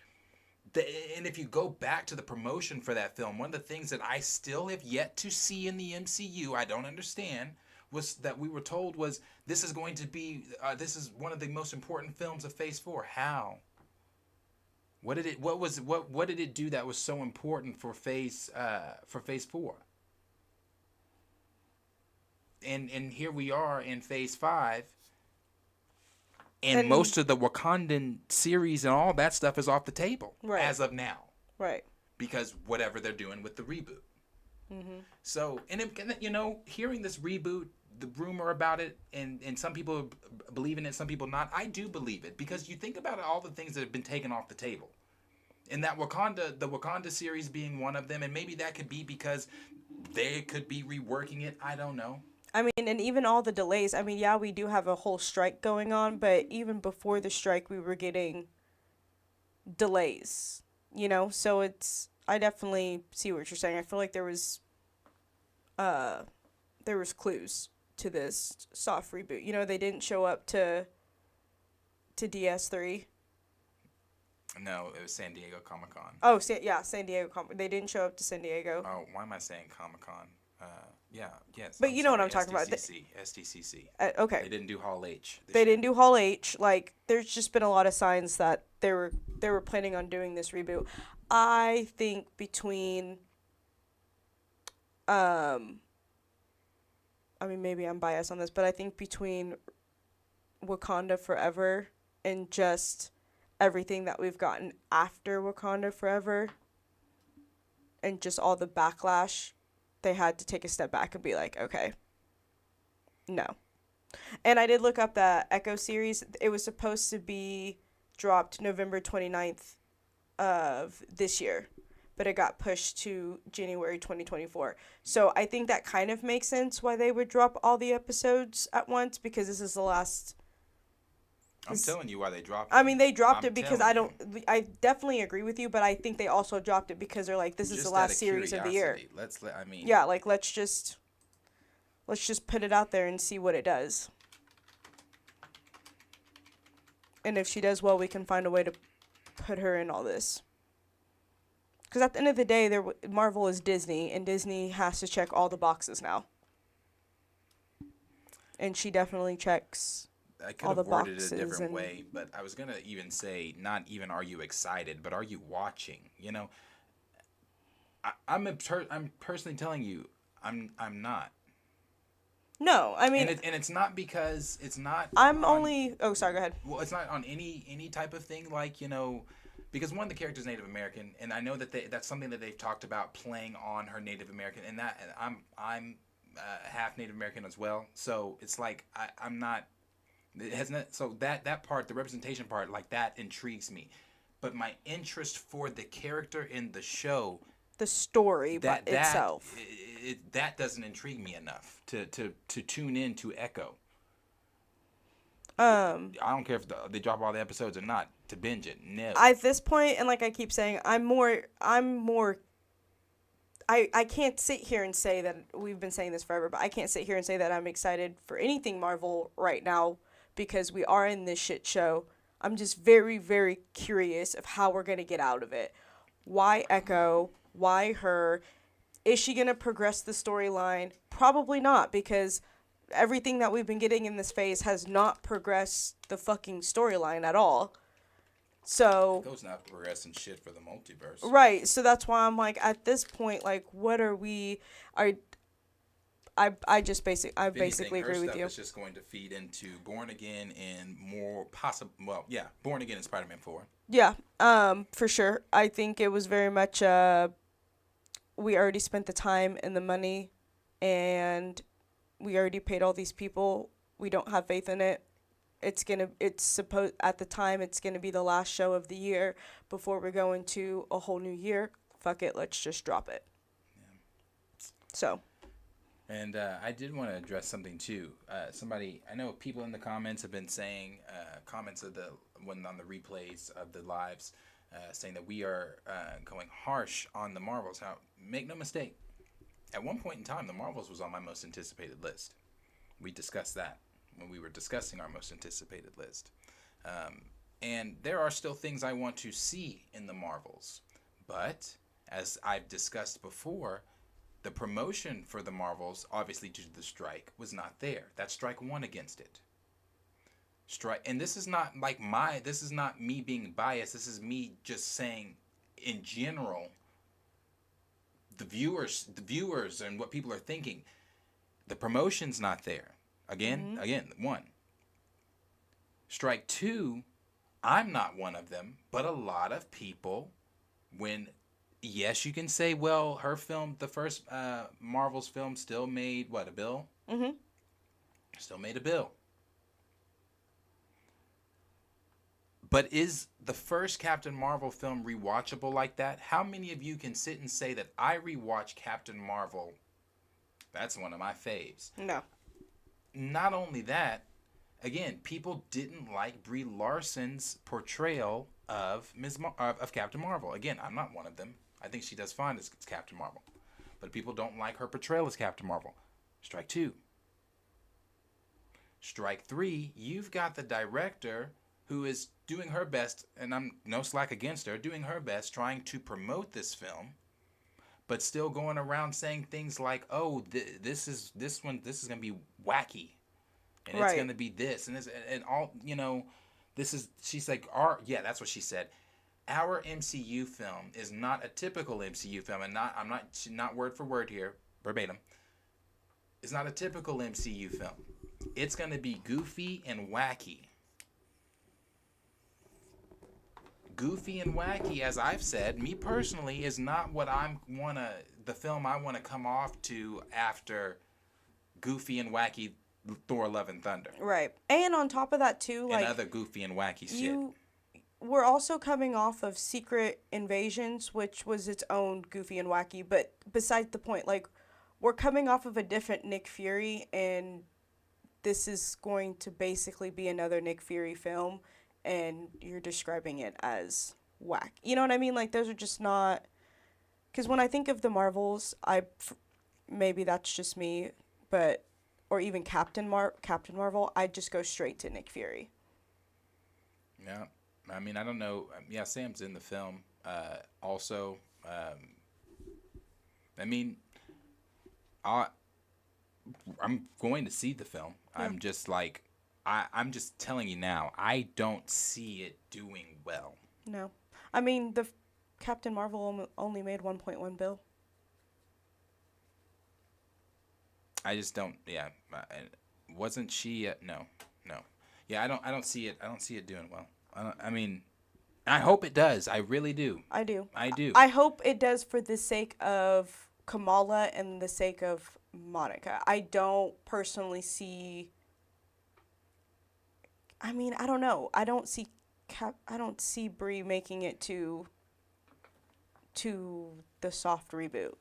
And if you go back to the promotion for that film, one of the things that I still have yet to see in the MCU, I don't understand, was that we were told was this is going to be this is one of the most important films of Phase 4. How? What did it do that was so important for Phase 4? And here we are in Phase 5, and most of the Wakandan series and all that stuff is off the table as of now. Right. Because whatever they're doing with the reboot. So, and hearing this reboot, the rumor about it, and some people believe in it, some people not. I do believe it, because you think about all the things that have been taken off the table. And that the Wakanda series being one of them, and maybe that could be because they could be reworking it. I don't know. I mean, and even all the delays. I mean, yeah, we do have a whole strike going on, but even before the strike, we were getting delays, So I definitely see what you're saying. I feel like there was clues to this soft reboot. They didn't show up to DS3. No, it was San Diego Comic-Con. Oh, San Diego Comic. They didn't show up to San Diego. Oh, why am I saying Comic-Con? Yes. But you know what I'm talking about. SDCC. Okay. They didn't do Hall H. They didn't do Hall H. Like, there's just been a lot of signs that they were planning on doing this reboot. I think between, I mean, maybe I'm biased on this, but I think between Wakanda Forever and just everything that we've gotten after Wakanda Forever and just all the backlash, they had to take a step back and be like, okay, no. And I did look up the Echo series. It was supposed to be dropped November 29th of this year, but it got pushed to January 2024. So I think that kind of makes sense why they would drop all the episodes at once, because this is the last. I'm telling you why they dropped it. I mean, they dropped it because I definitely agree with you, but I think they also dropped it because they're like, this is the last series of the year. Yeah, like let's just put it out there and see what it does. And if she does well, we can find a way to put her in all this. Because at the end of the day, Marvel is Disney, and Disney has to check all the boxes now. And she definitely checks. I could have worded it a different way, but I was gonna even say, not even are you excited, but are you watching? I'm personally telling you, I'm not. No, I mean, and it's not because it's not. Oh, sorry. Go ahead. Well, it's not on any type of thing like because one of the characters is Native American, and I know that that's something that they've talked about, playing on her Native American, and I'm half Native American as well, so it's like I'm not It has not. So that part, the representation part, like that intrigues me. But my interest for the character in the show, The story by that that itself. that doesn't intrigue me enough to tune in to Echo. Um, I don't care if they drop all the episodes or not to binge it. No. at this point, and like I keep saying, I can't sit here and say that we've been saying this forever, but I can't sit here and say that I'm excited for anything Marvel right now because we are in this shit show. I'm just very, very curious of how we're gonna get out of it. Why Echo? Why her? Is she gonna progress the storyline? Probably not, because everything that we've been getting in this phase has not progressed the fucking storyline at all. So Echo's not progressing shit for the multiverse. right, so that's why I'm like, at this point, like, what are we? I just I If basically anything, her agree with stuff you. is just going to feed into Born Again and more possible. Well, yeah, Born Again and Spider-Man 4. Yeah, for sure. I think it was very much we already spent the time and the money, and we already paid all these people. We don't have faith in it. It's supposed at the time it's gonna be the last show of the year before we go into a whole new year. Fuck it, let's just drop it. So And I did want to address something too. Somebody, I know people in the comments have been saying, comments of the when on the replays of the lives, saying that we are going harsh on the Marvels. Now, make no mistake, at one point in time, the Marvels was on my most anticipated list. We discussed that when we were discussing our most anticipated list. And there are still things I want to see in the Marvels. But, as I've discussed before, the promotion for the Marvels, obviously due to the strike, was not there. That strike won against it. And this is not like this is not me being biased. This is me just saying, in general, the viewers and what people are thinking. The promotion's not there. Again, one. Strike two, I'm not one of them, but a lot of people, yes, you can say, well, her film, the first Marvel's film, still made, what, a bill? mm-hmm. Still made a bill. But is the first Captain Marvel film rewatchable like that? How many of you can sit and say that I rewatch Captain Marvel? That's one of my faves. No. Not only that, again, people didn't like Brie Larson's portrayal of of Captain Marvel. Again, I'm not one of them. I think she does fine as Captain Marvel. But people don't like her portrayal as Captain Marvel. Strike two. Strike three, you've got the director who is doing her best, and I'm no slack against her, doing her best trying to promote this film, but still going around saying things like, "Oh, this is going to be wacky, and it's going to be this and all, this is." She's like, that's what she said. Our MCU film is not a typical MCU film, and I'm not word for word here, verbatim. It's not a typical MCU film. It's going to be goofy and wacky. Goofy and wacky, as I've said, me personally, is not what the film I want to come off to after goofy and wacky Thor: Love and Thunder. Right. And on top of that too, like, and other goofy and wacky shit. We're also coming off of Secret Invasions, which was its own goofy and wacky, but besides the point, like, we're coming off of a different Nick Fury, and this is going to basically be another Nick Fury film, and you're describing it as whack. You know what I mean? Like, those are just not... Because when I think of the Marvels, maybe that's just me, but... Or even Captain Marvel, I just go straight to Nick Fury. Yeah. I mean, I don't know. Yeah, Sam's in the film. Also, I mean, I'm going to see the film. Yeah. I'm just like... I'm just telling you now, I don't see it doing well. No. I mean, the Captain Marvel only made 1.1 bill. I just don't, yeah. Wasn't she, no. Yeah, I don't see it doing well. I mean, I hope it does. I really do. I do. I hope it does for the sake of Kamala and the sake of Monica. I don't personally see I mean, I don't know. I don't see Brie making it to the soft reboot.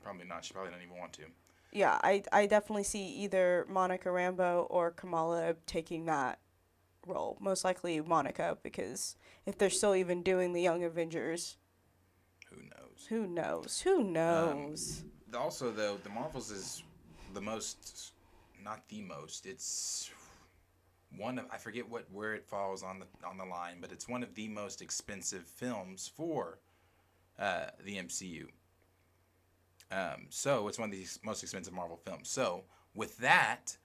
Probably not. She probably doesn't even want to. Yeah, I definitely see either Monica Rambeau or Kamala taking that role. Most likely Monica, because if they're still even doing the Young Avengers, Who knows? who knows? Who knows? Also, though, the Marvels is the most, not the most. It's one of, I forget where it falls on the line, but it's one of the most expensive films for the MCU. So it's one of the most expensive Marvel films. So with that,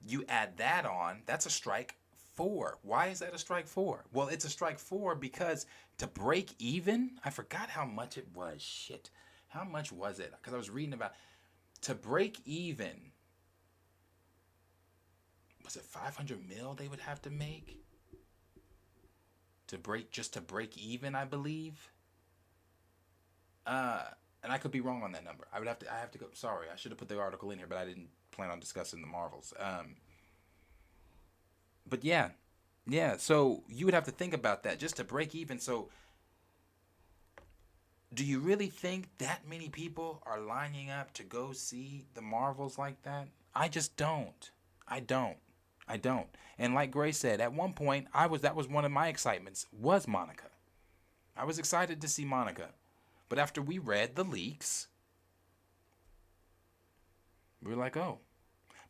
you add that on, that's a strike four. Why is that a strike four? Well, it's a strike four because to break even, I forgot how much it was. Shit. How much was it? Because I was reading about, to break even, was it 500 mil they would have to make? Just to break even, I believe. And I could be wrong on that number. I have to go. Sorry, I should have put the article in here, but I didn't plan on discussing the Marvels. But yeah. So you would have to think about that just to break even. So, do you really think that many people are lining up to go see the Marvels like that? I just don't. I don't. And like Grace said, at one point, that was one of my excitements was Monica. I was excited to see Monica. But after we read the leaks, we were like, oh.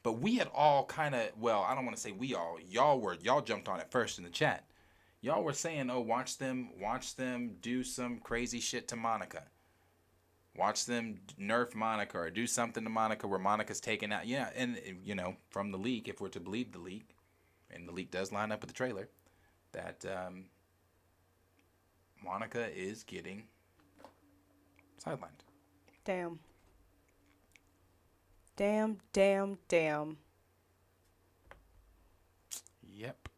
But we had all kind of, well, I don't want to say we all. Y'all jumped on it first in the chat. Y'all were saying, oh, watch them do some crazy shit to Monica. Watch them nerf Monica or do something to Monica where Monica's taken out. Yeah, and, from the leak, if we're to believe the leak, and the leak does line up with the trailer, that Monica is getting sidelined. Damn. Damn. Yep.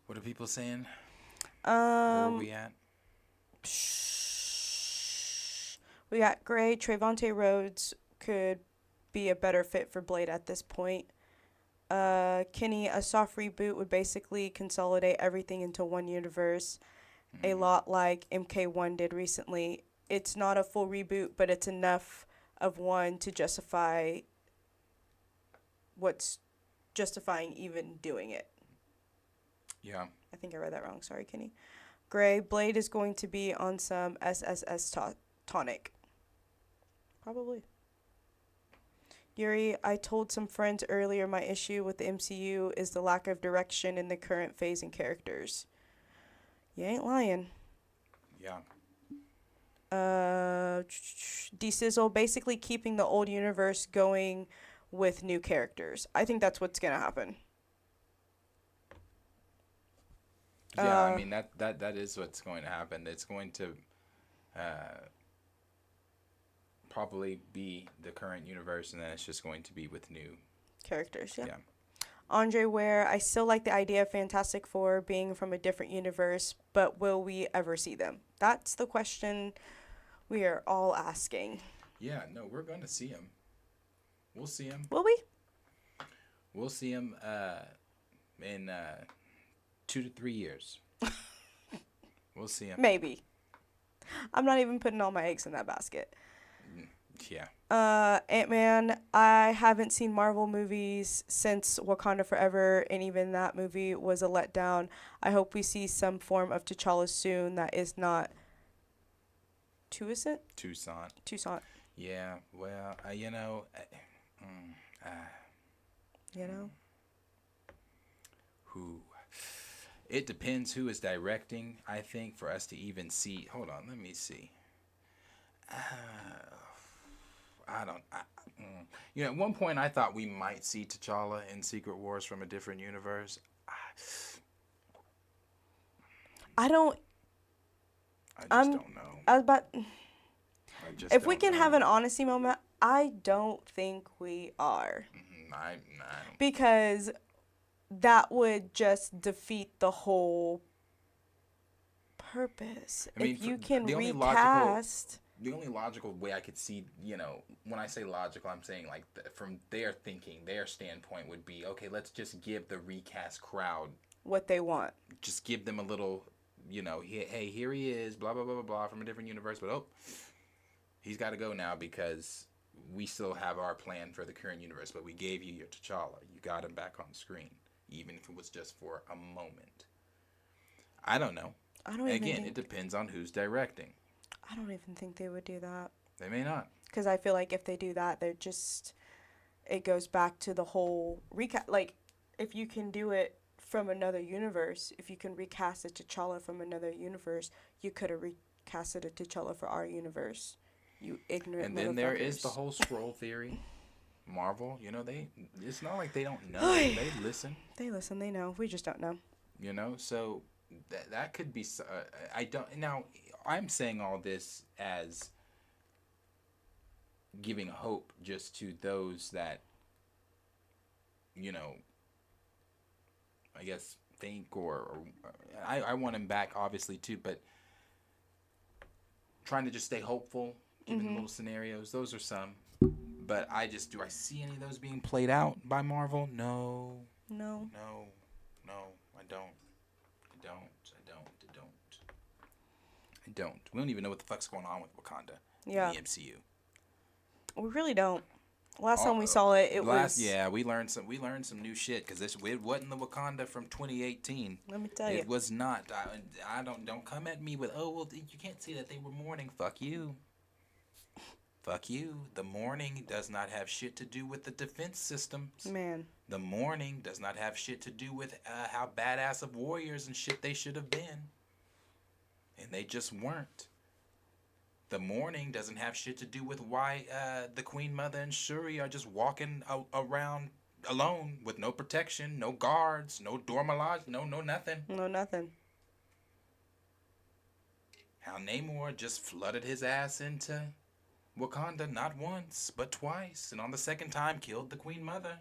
What are people saying? Where are we at? We got Gray. Trayvon Rhodes could be a better fit for Blade at this point. Kenny, a soft reboot would basically consolidate everything into one universe, a lot like MK1 did recently. It's not a full reboot, but it's enough of one to justify what's justifying even doing it. Yeah. I think I read that wrong. Sorry, Kenny. Gray, Blade is going to be on some SSS tonic. Probably. Yuri, I told some friends earlier my issue with the MCU is the lack of direction in the current phase and characters. You ain't lying. Yeah. D-Sizzle, basically keeping the old universe going with new characters. I think that's what's going to happen. Yeah, I mean, that is what's going to happen. It's going to probably be the current universe, and then it's just going to be with new characters. Yeah. Andre Ware, I still like the idea of Fantastic Four being from a different universe, but will we ever see them? That's the question we are all asking. Yeah, no, we're going to see him. We'll see him. Will we? We'll see him in 2 to 3 years. We'll see him. Maybe. I'm not even putting all my eggs in that basket. Yeah. Ant-Man, I haven't seen Marvel movies since Wakanda Forever, and even that movie was a letdown. I hope we see some form of T'Challa soon that is not Toussaint? Toussaint. Yeah, well, You know? Who? It depends who is directing, I think, for us to even see. Hold on, let me see. At one point I thought we might see T'Challa in Secret Wars from a different universe. I don't know. If we can have an honesty moment, I don't think we are. I because that would just defeat the whole purpose. I mean, if you can recast. the only logical way I could see, when I say logical, I'm saying like from their thinking, their standpoint would be, okay, let's just give the recast crowd what they want. Just give them a little, hey, here he is, blah, blah, blah, blah, blah, from a different universe, but he's got to go now because we still have our plan for the current universe, but we gave you your T'Challa. You got him back on screen, even if it was just for a moment. I don't know. Again, it depends on who's directing. I don't even think they would do that. They may not. Because I feel like if they do that, it goes back to the whole recast. Like, if you can do it from another universe, if you can recast a T'Challa from another universe, you could have recasted a T'Challa for our universe. You ignorant And then there is the whole scroll theory. Marvel, it's not like they don't know. They listen. They listen, they know. We just don't know. So that could be, I don't, now, I'm saying all this as giving hope just to those that, I guess think or I want him back obviously too, but trying to just stay hopeful, giving little scenarios. Those are some, but do I see any of those being played out by Marvel? No. I don't. We don't even know what the fuck's going on with Wakanda in the MCU. We really don't. Last time we saw it was... Yeah, we learned some new shit because it wasn't the Wakanda from 2018. Let me tell you. It was not. Don't come at me with, you can't see that they were mourning. Fuck you. Fuck you. The mourning does not have shit to do with the defense systems. Man. The mourning does not have shit to do with how badass of warriors and shit they should have been. And they just weren't. The mourning doesn't have shit to do with why the Queen Mother and Shuri are just walking around alone with no protection, no guards, no Dormalage, no nothing. No nothing. How Namor just flooded his ass into Wakanda not once, but twice, and on the second time killed the Queen Mother.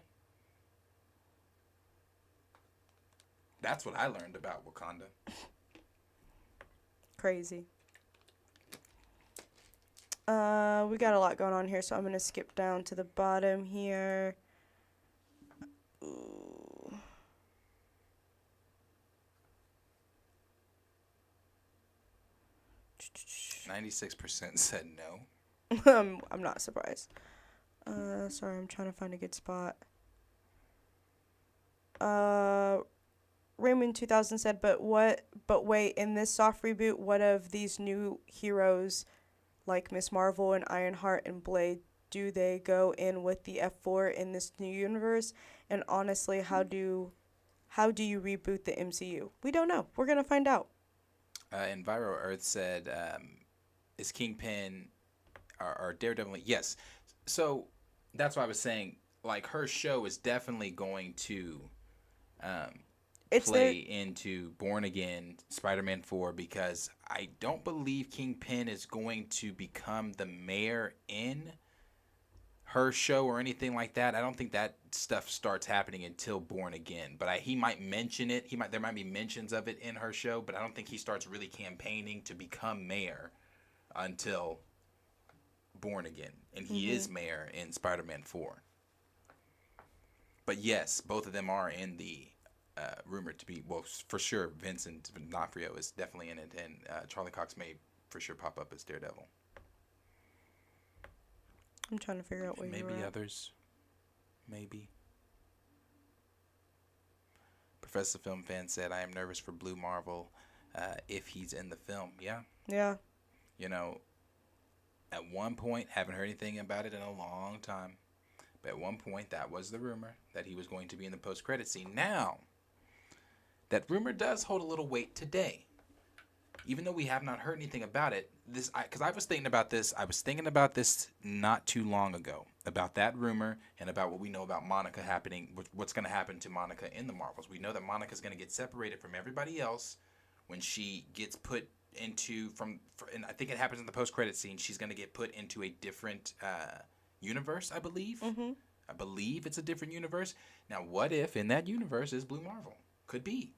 That's what I learned about Wakanda. Crazy. We got a lot going on here, so I'm going to skip down to the bottom here. Ooh. %96 said no. I'm not surprised. Sorry, I'm trying to find a good spot. Raymond 2000 said, but wait, in this soft reboot, what of these new heroes like Miss Marvel and Ironheart and Blade, do they go in with the F4 in this new universe? And honestly, how do you reboot the MCU? We don't know. We're gonna find out. Enviro Earth said, is Kingpin or Daredevil? Yes. So that's why I was saying, like, her show is definitely going to play into Born Again, Spider-Man 4, because I don't believe Kingpin is going to become the mayor in her show or anything like that. I don't think that stuff starts happening until Born Again, but he might mention it. There might be mentions of it in her show, but I don't think he starts really campaigning to become mayor until Born Again, and he is mayor in Spider-Man 4. But yes, both of them are in the rumored to be, well, for sure, Vincent D'Onofrio is definitely in it, and Charlie Cox may for sure pop up as Daredevil. I'm trying to figure out where maybe you're others. Maybe. Professor Film Fan said, I am nervous for Blue Marvel if he's in the film. Yeah. Yeah. At one point, haven't heard anything about it in a long time, but at one point, that was the rumor that he was going to be in the post-credit scene. Now, that rumor does hold a little weight today. Even though we have not heard anything about it, because I was thinking about this not too long ago, about that rumor and about what we know about Monica happening, what's going to happen to Monica in the Marvels. We know that Monica's going to get separated from everybody else when she gets put into, and I think it happens in the post-credit scene, she's going to get put into a different universe, I believe. Mm-hmm. I believe it's a different universe. Now, what if in that universe is Blue Marvel? Could be.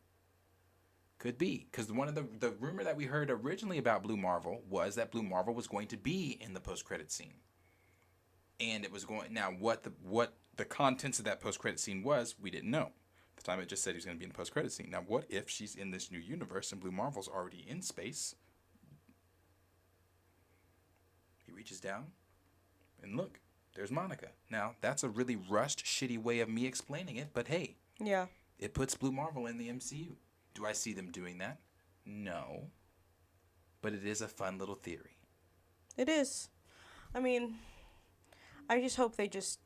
Could be, because one of the rumor that we heard originally about Blue Marvel was that Blue Marvel was going to be in the post credit scene, and it was going. Now, what the contents of that post credit scene was, we didn't know. At the time, it just said he was going to be in the post credit scene. Now, what if she's in this new universe and Blue Marvel's already in space? He reaches down, and look, there's Monica. Now, that's a really rushed, shitty way of me explaining it, but hey, Yeah. it puts Blue Marvel in the MCU. Do I see them doing that? No. But it is a fun little theory. It is. I mean, I just hope they just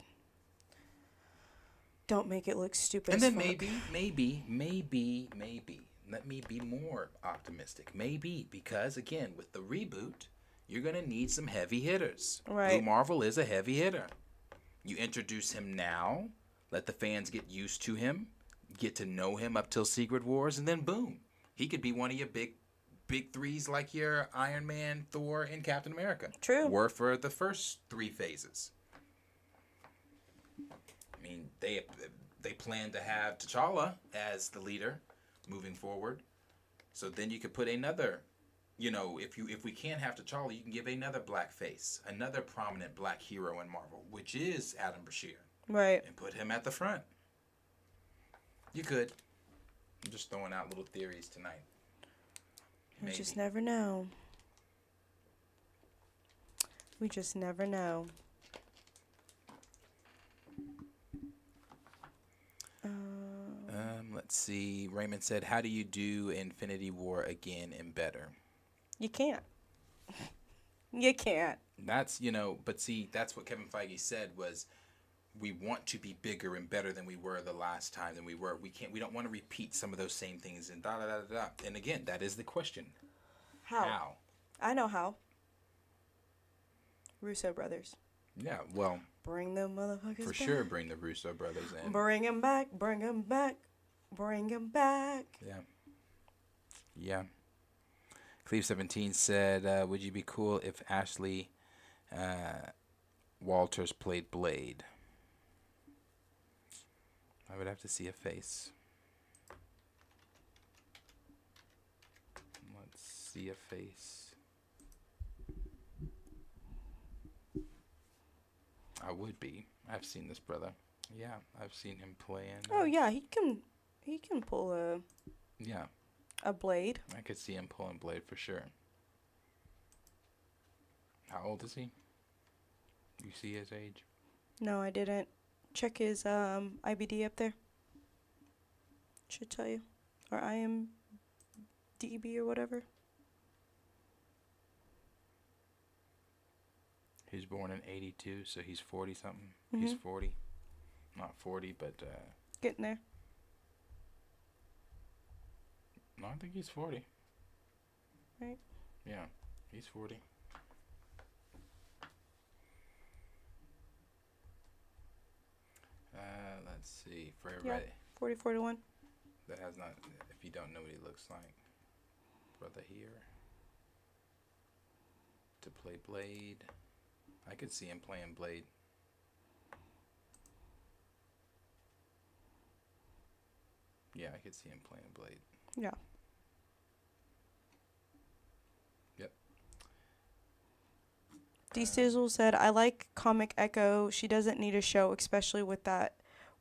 don't make it look stupid And as then fuck. maybe, let me be more optimistic. Maybe, because again, with the reboot, you're going to need some heavy hitters. Right. Blue Marvel is a heavy hitter. You introduce him now, let the fans get used to him, get to know him up till Secret Wars, and then boom, he could be one of your big threes like your Iron Man, Thor, and Captain America. True. Were for the first 3 phases. I mean, they plan to have T'Challa as the leader moving forward. So then you could put another, if we can't have T'Challa, you can give another black face, another prominent black hero in Marvel, which is Adam Brashear. Right. And put him at the front. You could. I'm just throwing out little theories tonight. We Maybe. just never know. We just never know. Let's see. Raymond said, "How do you do Infinity War again and better?" You can't. You can't. That's but see, that's what Kevin Feige said was, we want to be bigger and better than we were the last time than we were. We don't want to repeat some of those same things and da da da da. And again, that is the question. How? I know how. Russo brothers. Yeah, well, Bring them motherfuckers for back. sure, bring the Russo brothers in. Bring them back. Bring them back. Bring them back. Yeah. Cleve17 said, "Would you be cool if Ashley Walters played Blade?" I would have to see a face. Let's see a face. I would be. I've seen this brother. Yeah, I've seen him play in. Oh yeah, he can pull Yeah, a Blade. I could see him pulling Blade for sure. How old is he? You see his age? No, I didn't. Check his IBD up there. Should tell you. Or IMDb or whatever. He's born in 82, so he's 40 something. Mhm. He's 40. Not 40, but Getting there. no, I think he's 40. Right. Yeah, he's 40. Let's see. For everybody 40-41. that has not, if you don't know what he looks like, brother here to play Blade. I could see him playing Blade. Yeah, I could see him playing Blade. Yeah. Yep. D Sizzle said, I like Comic Echo. She doesn't need a show, especially with that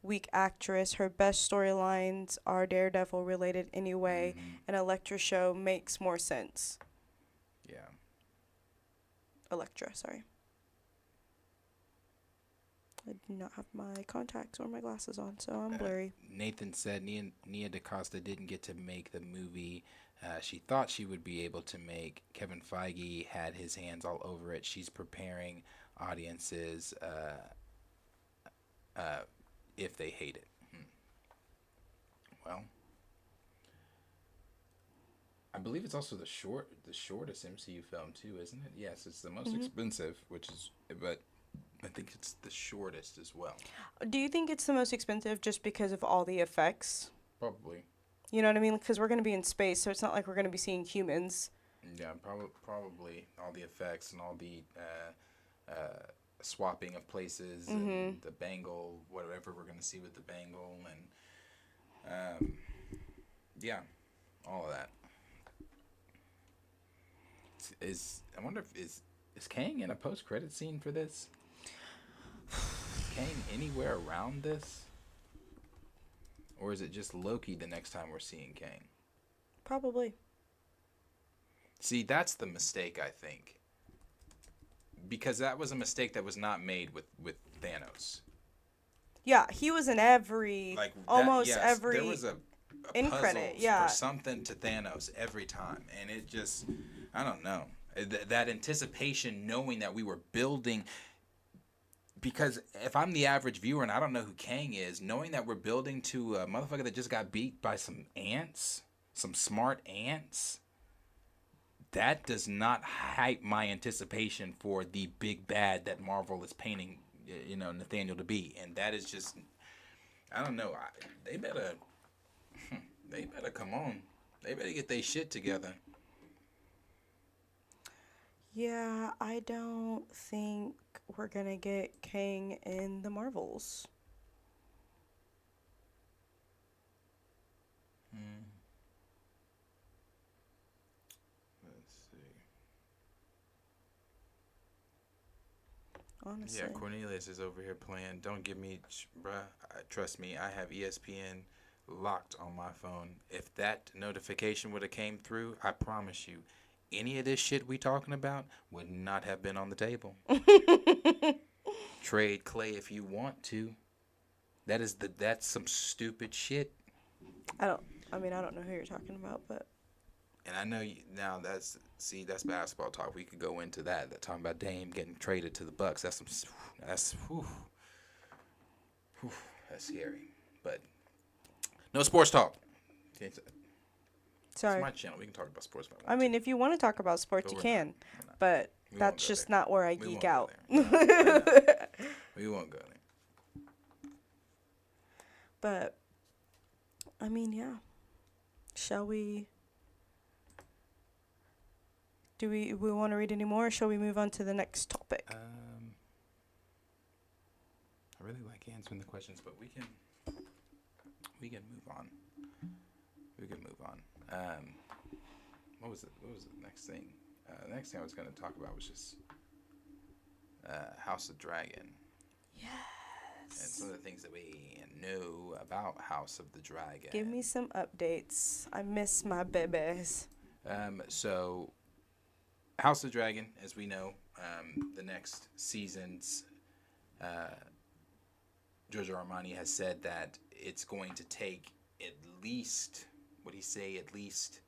weak actress. Her best storylines are Daredevil related anyway. An Elektra show makes more sense. Yeah. Elektra, sorry. I do not have my contacts or my glasses on, so I'm blurry. Nathan said Nia DaCosta didn't get to make the movie she thought she would be able to make. Kevin Feige had his hands all over it. She's preparing audiences if they hate it. Well, I believe it's also the shortest MCU film too, isn't it? Yes, it's the most expensive, but I think it's the shortest as well. Do you think it's the most expensive just because of all the effects? Probably. You know what I mean? Because we're going to be in space, so it's not like we're going to be seeing humans. Yeah, probably all the effects and all the swapping of places and the bangle, whatever we're going to see with the bangle, and yeah, all of that. I wonder if is Kang in a post credit scene for this? Is Kang anywhere around this? Or is it just Loki the next time we're seeing Kang? Probably. See, that's the mistake, I think. Because that was a mistake that was not made with Thanos. Yeah, he was in every, Like almost yes, every there was a end puzzle credit. Yeah. for something to Thanos every time, and it just, I don't know, that anticipation, knowing that we were building. Because if I'm the average viewer and I don't know who Kang is, knowing that we're building to a motherfucker that just got beat by some ants, some smart ants, that does not hype my anticipation for the big bad that Marvel is painting, Nathaniel to be. And that is just, I don't know. They better come on. They better get their shit together. Yeah, I don't think we're gonna get Kang in the Marvels. Let's see. Honestly. Yeah, Cornelius is over here playing. Don't give me, bruh. Trust me, I have ESPN locked on my phone. If that notification would have came through, I promise you, any of this shit we talking about would not have been on the table. Trade Clay if you want to. That's some stupid shit. I don't know who you're talking about, but And I know now that's basketball talk. We could go into that. That talking about Dame getting traded to the Bucks. That's scary. But no sports talk. sorry. It's my channel. We can talk about sports. I mean, if you want to talk about sports, you can. But that's just not where I geek out. We won't go there. But I mean, yeah. Shall we? Do we want to read any more, or shall we move on to the next topic? I really like answering the questions, but we can move on. What was the next thing? The next thing I was going to talk about was just House of Dragon. Yes. And some of the things that we know about House of the Dragon. Give me some updates. I miss my babies. So, House of Dragon, as we know, the next seasons, Giorgio Armani has said that it's going to take at least, at least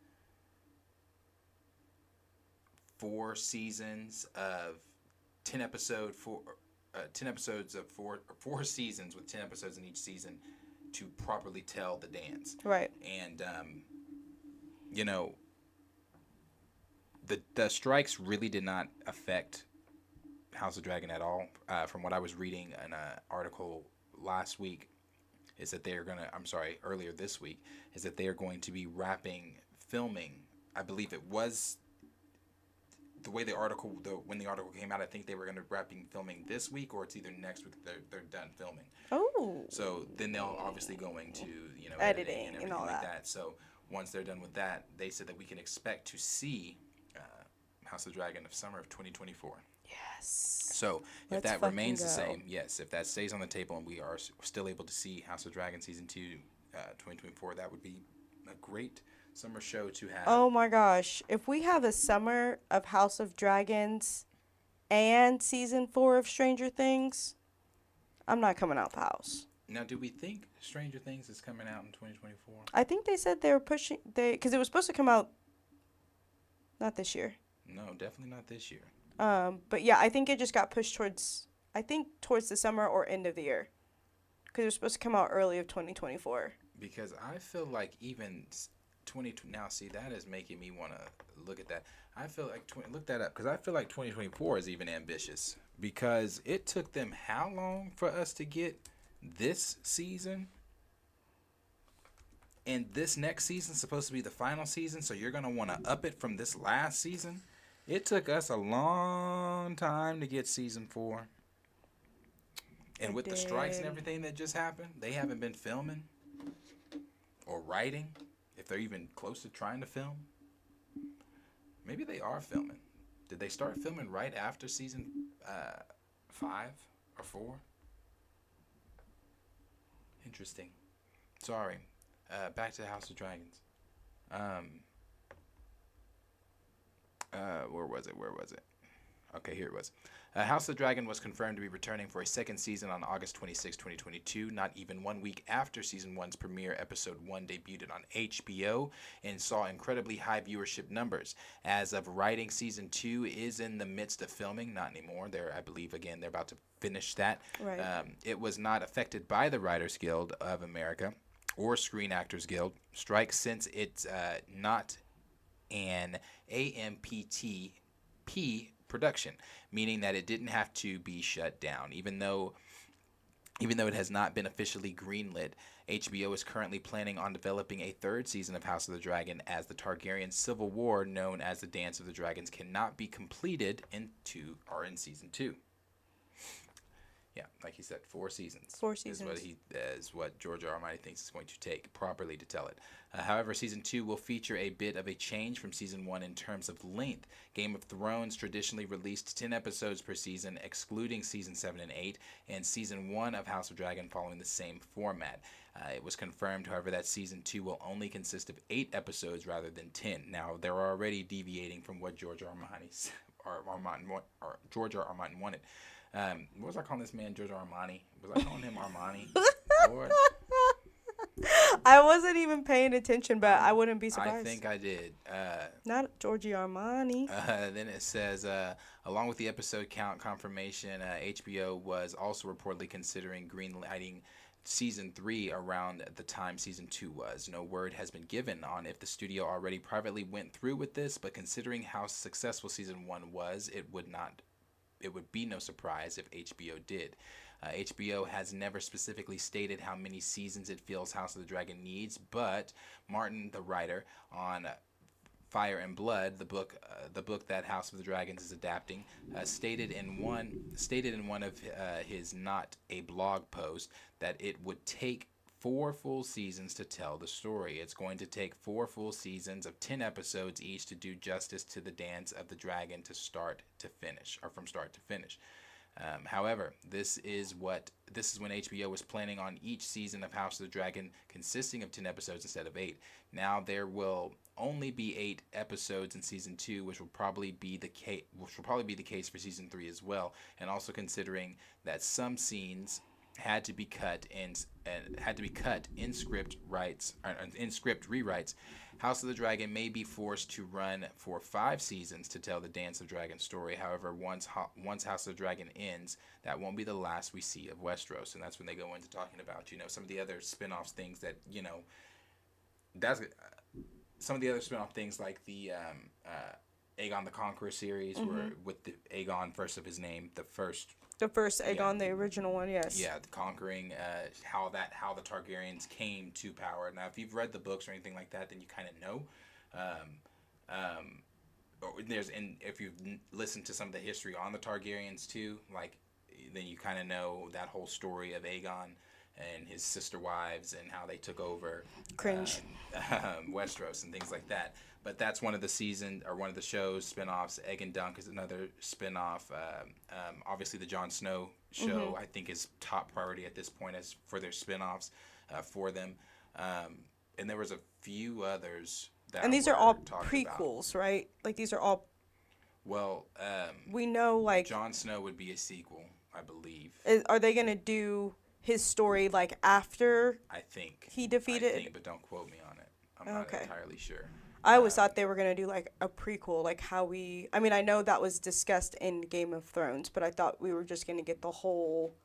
4 seasons of 10 episodes of 4 seasons with 10 episodes in each season to properly tell the dance. Right. And the strikes really did not affect House of Dragon at all. From what I was reading in an article last week, earlier this week, is that they are going to be wrapping filming. I believe it was the way when the article came out, I think they were going to wrapping filming this week, or it's either next week they're done filming. Oh. So then they'll obviously go into editing and and all like that. So once they're done with that, they said that we can expect to see House of Dragon of summer of 2024. Yes. So if Let's that remains the fucking go. same, yes, if that stays on the table and we are still able to see House of Dragon season 2, 2024, that would be a great summer show to have. Oh my gosh. If we have a summer of House of Dragons and season 4 of Stranger Things, I'm not coming out the house. Now, do we think Stranger Things is coming out in 2024? I think they said they were pushing, because it was supposed to come out not this year. No, definitely not this year. But yeah, I think it just got pushed towards the summer or end of the year. Because it was supposed to come out early of 2024. Because I feel like even now, see, that is making me want to look at that. I feel like, look that up, because I feel like 2024 is even ambitious. Because it took them how long for us to get this season? And this next season is supposed to be the final season, so you're going to want to up it from this last season? It took us a long time to get season 4. And with the strikes and everything that just happened, they haven't been filming or writing. if they're even close to trying to film. Maybe they are filming. Did they start filming right after season 5 or 4? Interesting. Sorry. Back to House of Dragons. Where was it? Okay, here it was. House of the Dragon was confirmed to be returning for a second season on August 26, 2022, not even 1 week after Season 1's premiere. Episode 1 debuted on HBO and saw incredibly high viewership numbers. As of writing, Season 2 is in the midst of filming. Not anymore. I believe, again, they're about to finish that. Right. It was not affected by the Writers Guild of America or Screen Actors Guild strike, since it's not an AMPTP production, meaning that it didn't have to be shut down. Even though it has not been officially greenlit, HBO is currently planning on developing a third season of House of the Dragon, as the Targaryen civil war, known as the Dance of the Dragons, cannot be completed in season 2. Yeah, like he said, 4 seasons. 4 seasons. Is what George R. R. Martin thinks it's going to take properly to tell it. However, season 2 will feature a bit of a change from season 1 in terms of length. Game of Thrones traditionally released 10 episodes per season, excluding season 7 and 8, and season 1 of House of Dragon following the same format. It was confirmed, however, that season 2 will only consist of 8 episodes rather than 10. Now, they're already deviating from what George R. R. Martin wanted. What was I calling this man, Giorgio Armani? Was I calling him Armani? Lord. I wasn't even paying attention, but I wouldn't be surprised. I think I did. Not Giorgio Armani. Then it says, along with the episode count confirmation, HBO was also reportedly considering greenlighting season 3 around the time season 2 was. No word has been given on if the studio already privately went through with this, but considering how successful season 1 was, it would be no surprise if HBO did. HBO has never specifically stated how many seasons it feels House of the Dragon needs, but Martin, the writer on Fire and Blood, the book that House of the Dragons is adapting, stated in one of his not a blog post that it would take 4 full seasons to tell the story. It's going to take 4 full seasons of 10 episodes each to do justice to the Dance of the Dragon from start to finish. However, this is when HBO was planning on each season of House of the Dragon consisting of 10 episodes instead of 8. Now there will only be 8 episodes in season 2, which will probably be the case for season 3 as well. And also considering that some scenes had to be cut in script rewrites, House of the Dragon may be forced to run for 5 seasons to tell the Dance of Dragon story. However, once House of the Dragon ends, that won't be the last we see of Westeros, and that's when they go into talking about some of the other spin-offs, things that that's some of the other spin-off things like the Aegon the Conqueror series, where with the Aegon first of his name, the first Aegon, the original one, yes. Yeah, the conquering, how the Targaryens came to power. Now, if you've read the books or anything like that, then you kind of know. If you've listened to some of the history on the Targaryens too, then you kind of know that whole story of Aegon and his sister wives and how they took over Westeros and things like that. But that's one of the shows spin-offs. Egg and Dunk is another spin-off. Obviously, the Jon Snow show, I think, is top priority at this point as for their spin-offs for them. And there was a few others that and these are all prequels, about. Right? Like, these are all... Well, we know, like... Jon Snow would be a sequel, I believe. Are they going to do his story, like, after I think he defeated... but don't quote me on it. I'm not entirely sure. I always thought they were going to do, like, a prequel, like how we... I mean, I know that was discussed in Game of Thrones, but I thought we were just going to get the whole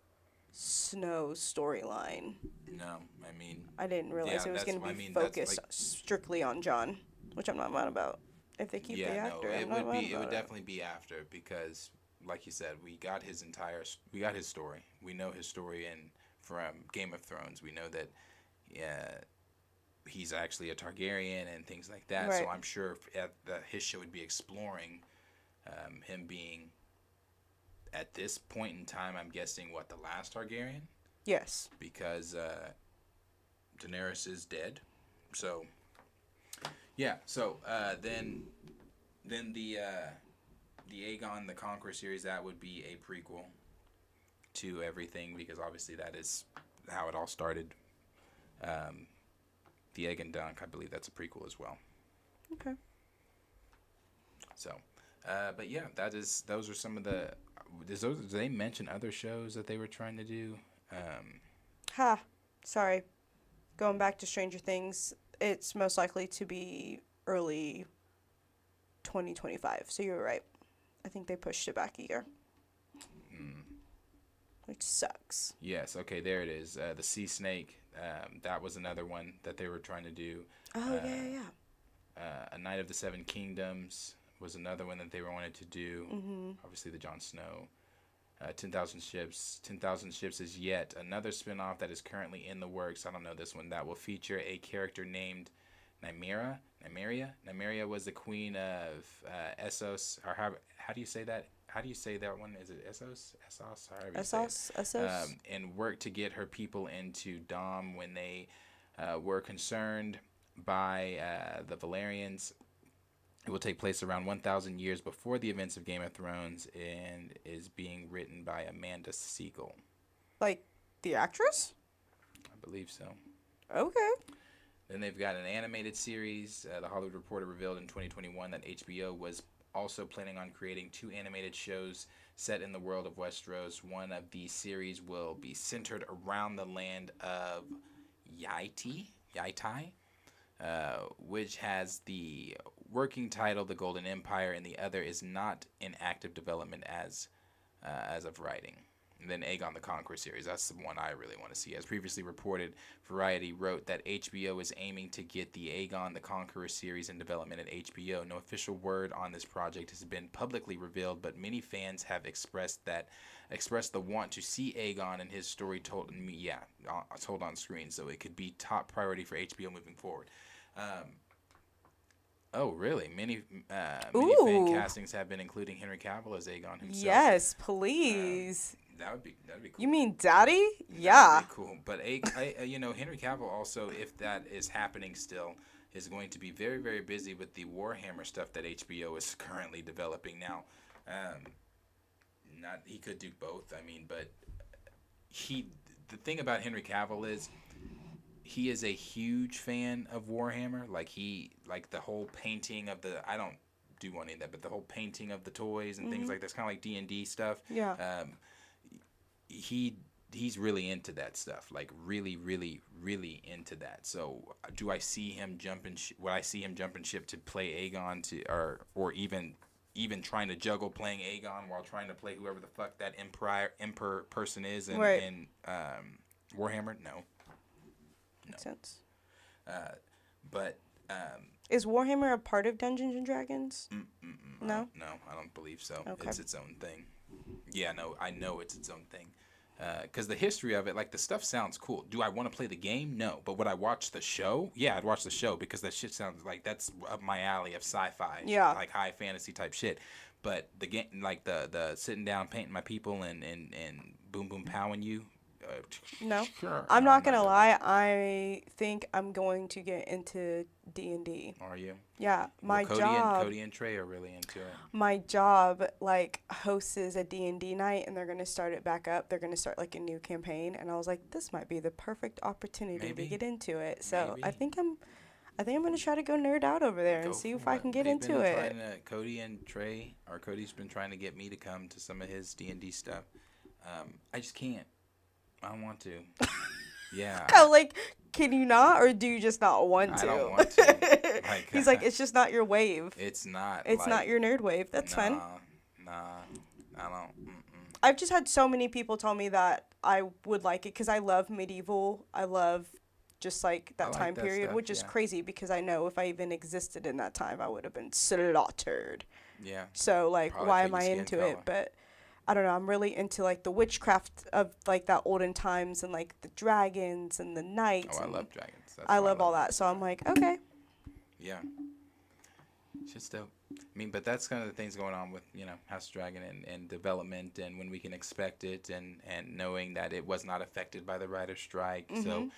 Snow storyline. No, I mean... I didn't realize it was going to be focused strictly on Jon, which I'm not mad about. If they keep the actor, it would definitely be after, because, like you said, we got his story. We know his story from Game of Thrones. We know that... he's actually a Targaryen and things like that. Right. So I'm sure his show would be exploring him being, at this point in time, I'm guessing, the last Targaryen? Yes. Because Daenerys is dead. So Yeah. So then the Aegon the Conqueror series, that would be a prequel to everything, because obviously that is how it all started. The Egg and Dunk, I believe that's a prequel as well. Okay. So, but yeah, those are some of the. Did they mention other shows that they were trying to do? Ha. Sorry. Going back to Stranger Things, it's most likely to be early 2025. So you were right. I think they pushed it back a year. Which sucks. Yes. Okay. There it is. The Sea Snake. That was another one that they were trying to do. Oh, yeah. A Night of the Seven Kingdoms was another one that they wanted to do. Mm-hmm. Obviously, the Jon Snow. 10,000 Ships. 10,000 Ships is yet another spinoff that is currently in the works. I don't know this one. That will feature a character named Nymeria. Nymeria was the queen of Essos. Or how do you say that? How do you say that one? Is it Essos? Essos. And worked to get her people into Dom when they were concerned by the Valerians. It will take place around 1,000 years before the events of Game of Thrones and is being written by Amanda Siegel. Like the actress? I believe so. Okay. Then they've got an animated series. The Hollywood Reporter revealed in 2021 that HBO was also planning on creating 2 animated shows set in the world of Westeros. One of these series will be centered around the land of Yaitai, which has the working title The Golden Empire, and the other is not in active development as of writing. And then Aegon the Conqueror series, that's the one I really want to see. As previously reported, Variety wrote that HBO is aiming to get the Aegon the Conqueror series in development at HBO. No official word on this project has been publicly revealed, but many fans have expressed the want to see Aegon and his story told on screen, so it could be top priority for HBO moving forward. Oh, really? Many fan castings have been including Henry Cavill as Aegon himself. Yes, please. That'd be cool. You mean Daddy? Yeah. That'd be cool. But Henry Cavill also, if that is happening still, is going to be very, very busy with the Warhammer stuff that HBO is currently developing now. He could do both. I mean, but the thing about Henry Cavill is he is a huge fan of Warhammer. Like the whole painting of I don't do any of that, but the whole painting of the toys and things like that's kind of like D&D stuff. Yeah. He's really into that stuff, like really, really, really into that. So do I see him jumping? Would I see him jumping ship to play Aegon or even trying to juggle playing Aegon while trying to play whoever the fuck that emperor person is in Warhammer? No. Makes sense. But is Warhammer a part of Dungeons and Dragons? No? No, I don't believe so. Okay. It's its own thing. Yeah, no, I know it's its own thing. Because the history of it, like, the stuff sounds cool. Do I want to play the game? No. But would I watch the show? Yeah, I'd watch the show because that shit sounds like that's up my alley of sci-fi. Yeah. Like high fantasy type shit. But the game, like the sitting down, painting my people and boom boom powing you. No. Sure. I'm not going to lie. I think I'm going to get into D&D. Are you? Yeah. Cody and Trey are really into it. My job, hosts a D&D night, and they're going to start it back up. They're going to start, a new campaign. And I was like, this might be the perfect opportunity to get into it. So I think I'm going to try to go nerd out over there and see if I can get into it. Cody and Trey, or Cody's been trying to get me to come to some of his D&D stuff. I just can't. I don't want to. Yeah. Can you not, or do you just not want to? I don't want to. He's like, it's just not your wave. It's not. It's not your nerd wave. That's fine. Nah, I don't. I've just had so many people tell me that I would like it because I love medieval. I love just that time period, stuff, which is crazy because I know if I even existed in that time, I would have been slaughtered. Yeah. So why am I into it? But I don't know. I'm really into the witchcraft of that olden times and the dragons and the knights. Oh, I love dragons. I love all that. So I'm like, okay. Yeah. Just dope. I mean, but that's kind of the things going on with House of Dragon and development and when we can expect it and knowing that it was not affected by the writer's strike. Mm-hmm. So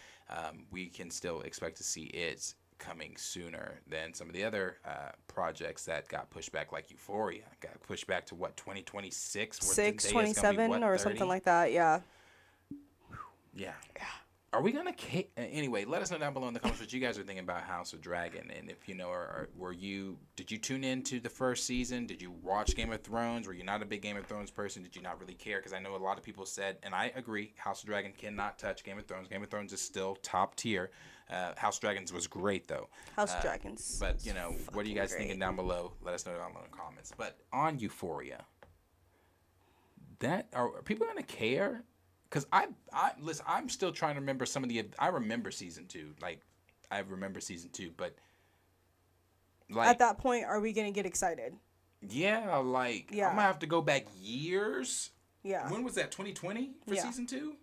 we can still expect to see it coming sooner than some of the other projects that got pushed back, like Euphoria. Got pushed back to what, 2026? 27 or something like that. Yeah. Yeah. Are we gonna anyway? Let us know down below in the comments what you guys are thinking about House of Dragon, and if you know, did you tune into the first season? Did you watch Game of Thrones? Were you not a big Game of Thrones person? Did you not really care? Because I know a lot of people said, and I agree, House of Dragon cannot touch Game of Thrones. Game of Thrones is still top tier. House of Dragons was great though. House of Dragons. But you know, what are you guys great. thinking down below? Let us know down below in the comments. But on Euphoria, are people gonna care? Because listen, I'm still trying to remember some of I remember season 2. Like, I remember season 2, but like at that point, are we gonna get excited? Yeah, like I'm gonna have to go back years. Yeah. When was that? 2020 for season 2?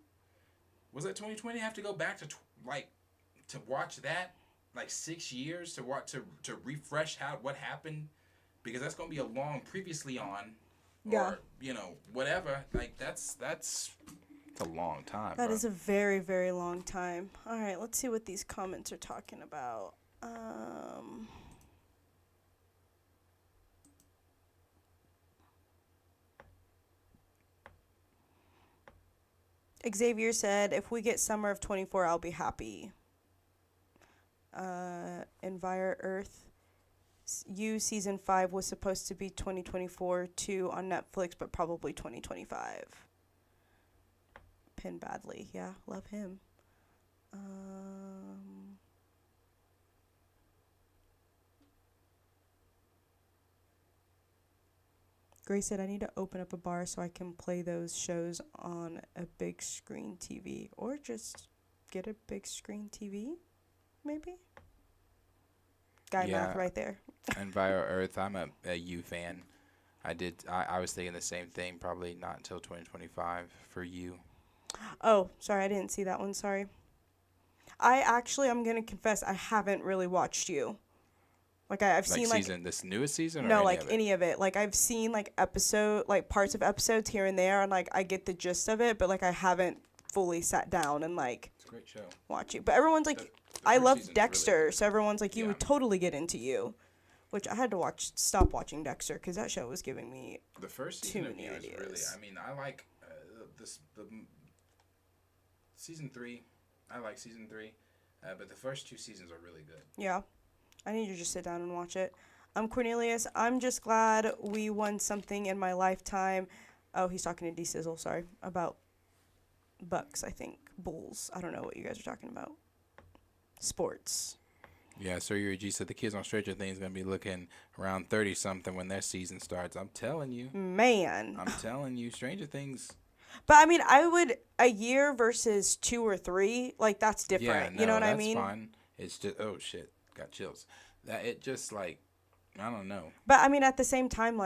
Was that 2020? I have to go back to to watch that, like 6 years to refresh what happened, because that's gonna be a long previously on, or whatever. Like that's a long time. That is a very, very long time. All right, let's see what these comments are talking about. Xavier said, if we get summer of 24, I'll be happy. Envire Earth. Season 5 was supposed to be 2024 too on Netflix, but probably 2025. Pin Badly. Yeah, love him. Grace said, I need to open up a bar so I can play those shows on a big screen TV. Or just get a big screen TV, maybe? Guy math right there. Enviro Earth, I'm a U fan. I was thinking the same thing, probably not until 2025 for you. Oh, sorry, I didn't see that one, sorry. I'm going to confess, I haven't really watched you. Like, I've seen, this newest season? No, any of it. Like, I've seen, parts of episodes here and there, and, I get the gist of it, but, I haven't fully sat down and, It's a great show. Watch it. But everyone's I love Dexter, really, so everyone's you would totally get into you. Which I had to stop watching Dexter, because that show was giving me the first season of you is really, I mean, I like season 3. I like season 3, but the first 2 seasons are really good. Yeah. I need to just sit down and watch it. Cornelius. I'm just glad we won something in my lifetime. Oh, he's talking to D-Sizzle, sorry. About Bucks, I think. Bulls. I don't know what you guys are talking about. Sports. Yeah, Sir Yuri G said the kids on Stranger Things going to be looking around 30-something when their season starts. I'm telling you. Man. I'm telling you, Stranger Things. But, I mean, a year versus 2 or 3, that's different. Yeah, no, you know what I mean? that's fine. It's just, oh, shit. Got chills. It just, I don't know. But, I mean, at the same time,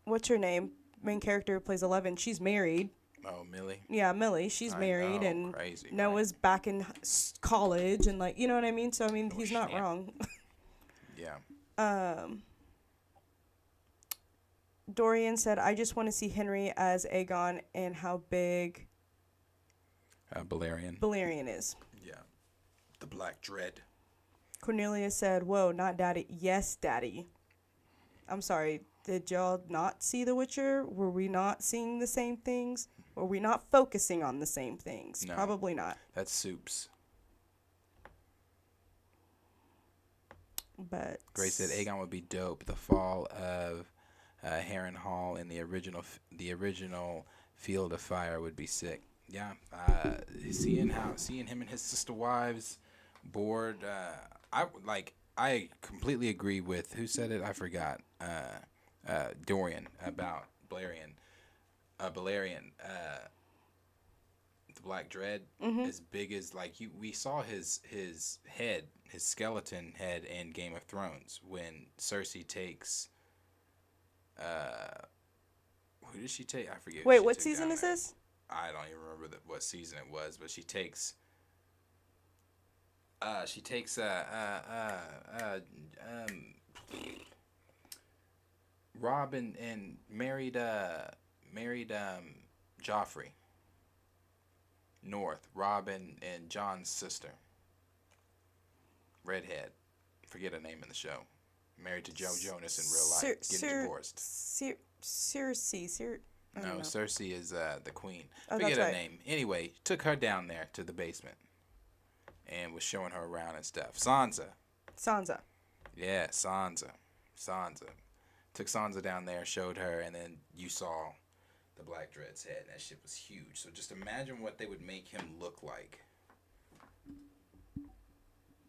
what's her name? Main character who plays 11. She's married. Oh, Millie? Yeah, Millie. She's married. And crazy, Noah's back in college. And, you know what I mean? So, I mean, he's not wrong. Yeah. Dorian said, I just want to see Henry as Aegon and how big Balerion is. Yeah. The Black Dread. Cornelia said, whoa, not daddy. Yes, daddy. I'm sorry. Did y'all not see The Witcher? Were we not seeing the same things? Were we not focusing on the same things? No, probably not. That's Soups. But Grace said Aegon would be dope. The fall of Harrenhal in the original Field of Fire would be sick. Yeah, seeing him and his sister wives board. I completely agree with who said it. I forgot. Dorian about Balerion. The Black Dread, as big as we saw his head, his skeleton head in Game of Thrones when Cersei takes. Who did she take? I forget. Wait, what season is this? I don't even remember what season it was, but she takes. Robin and married Joffrey. North, Robin and Jon's sister. redhead. Forget her name in the show. Married to Joe Jonas in real Sir, life, getting divorced. I don't No, know. Cersei is the queen. Oh, Forget that's her right. name. Anyway, took her down there to the basement and was showing her around and stuff. Sansa. Sansa. Yeah, Sansa. Sansa. Took Sansa down there, showed her, and then you saw the Black Dread's head, and that shit was huge. So just imagine what they would make him look like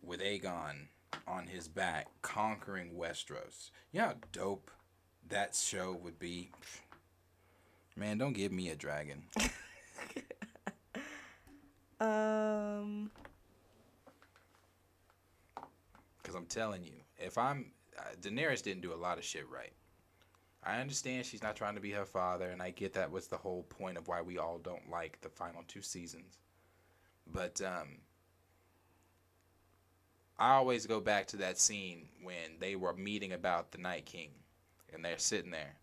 with Aegon on his back conquering Westeros. You know how dope that show would be? Man, don't give me a dragon. Because I'm telling you, if I'm. Daenerys didn't do a lot of shit right. I understand she's not trying to be her father, and I get that was the whole point of why we all don't like the final 2 seasons. But I always go back to that scene when they were meeting about the Night King, and they're sitting there.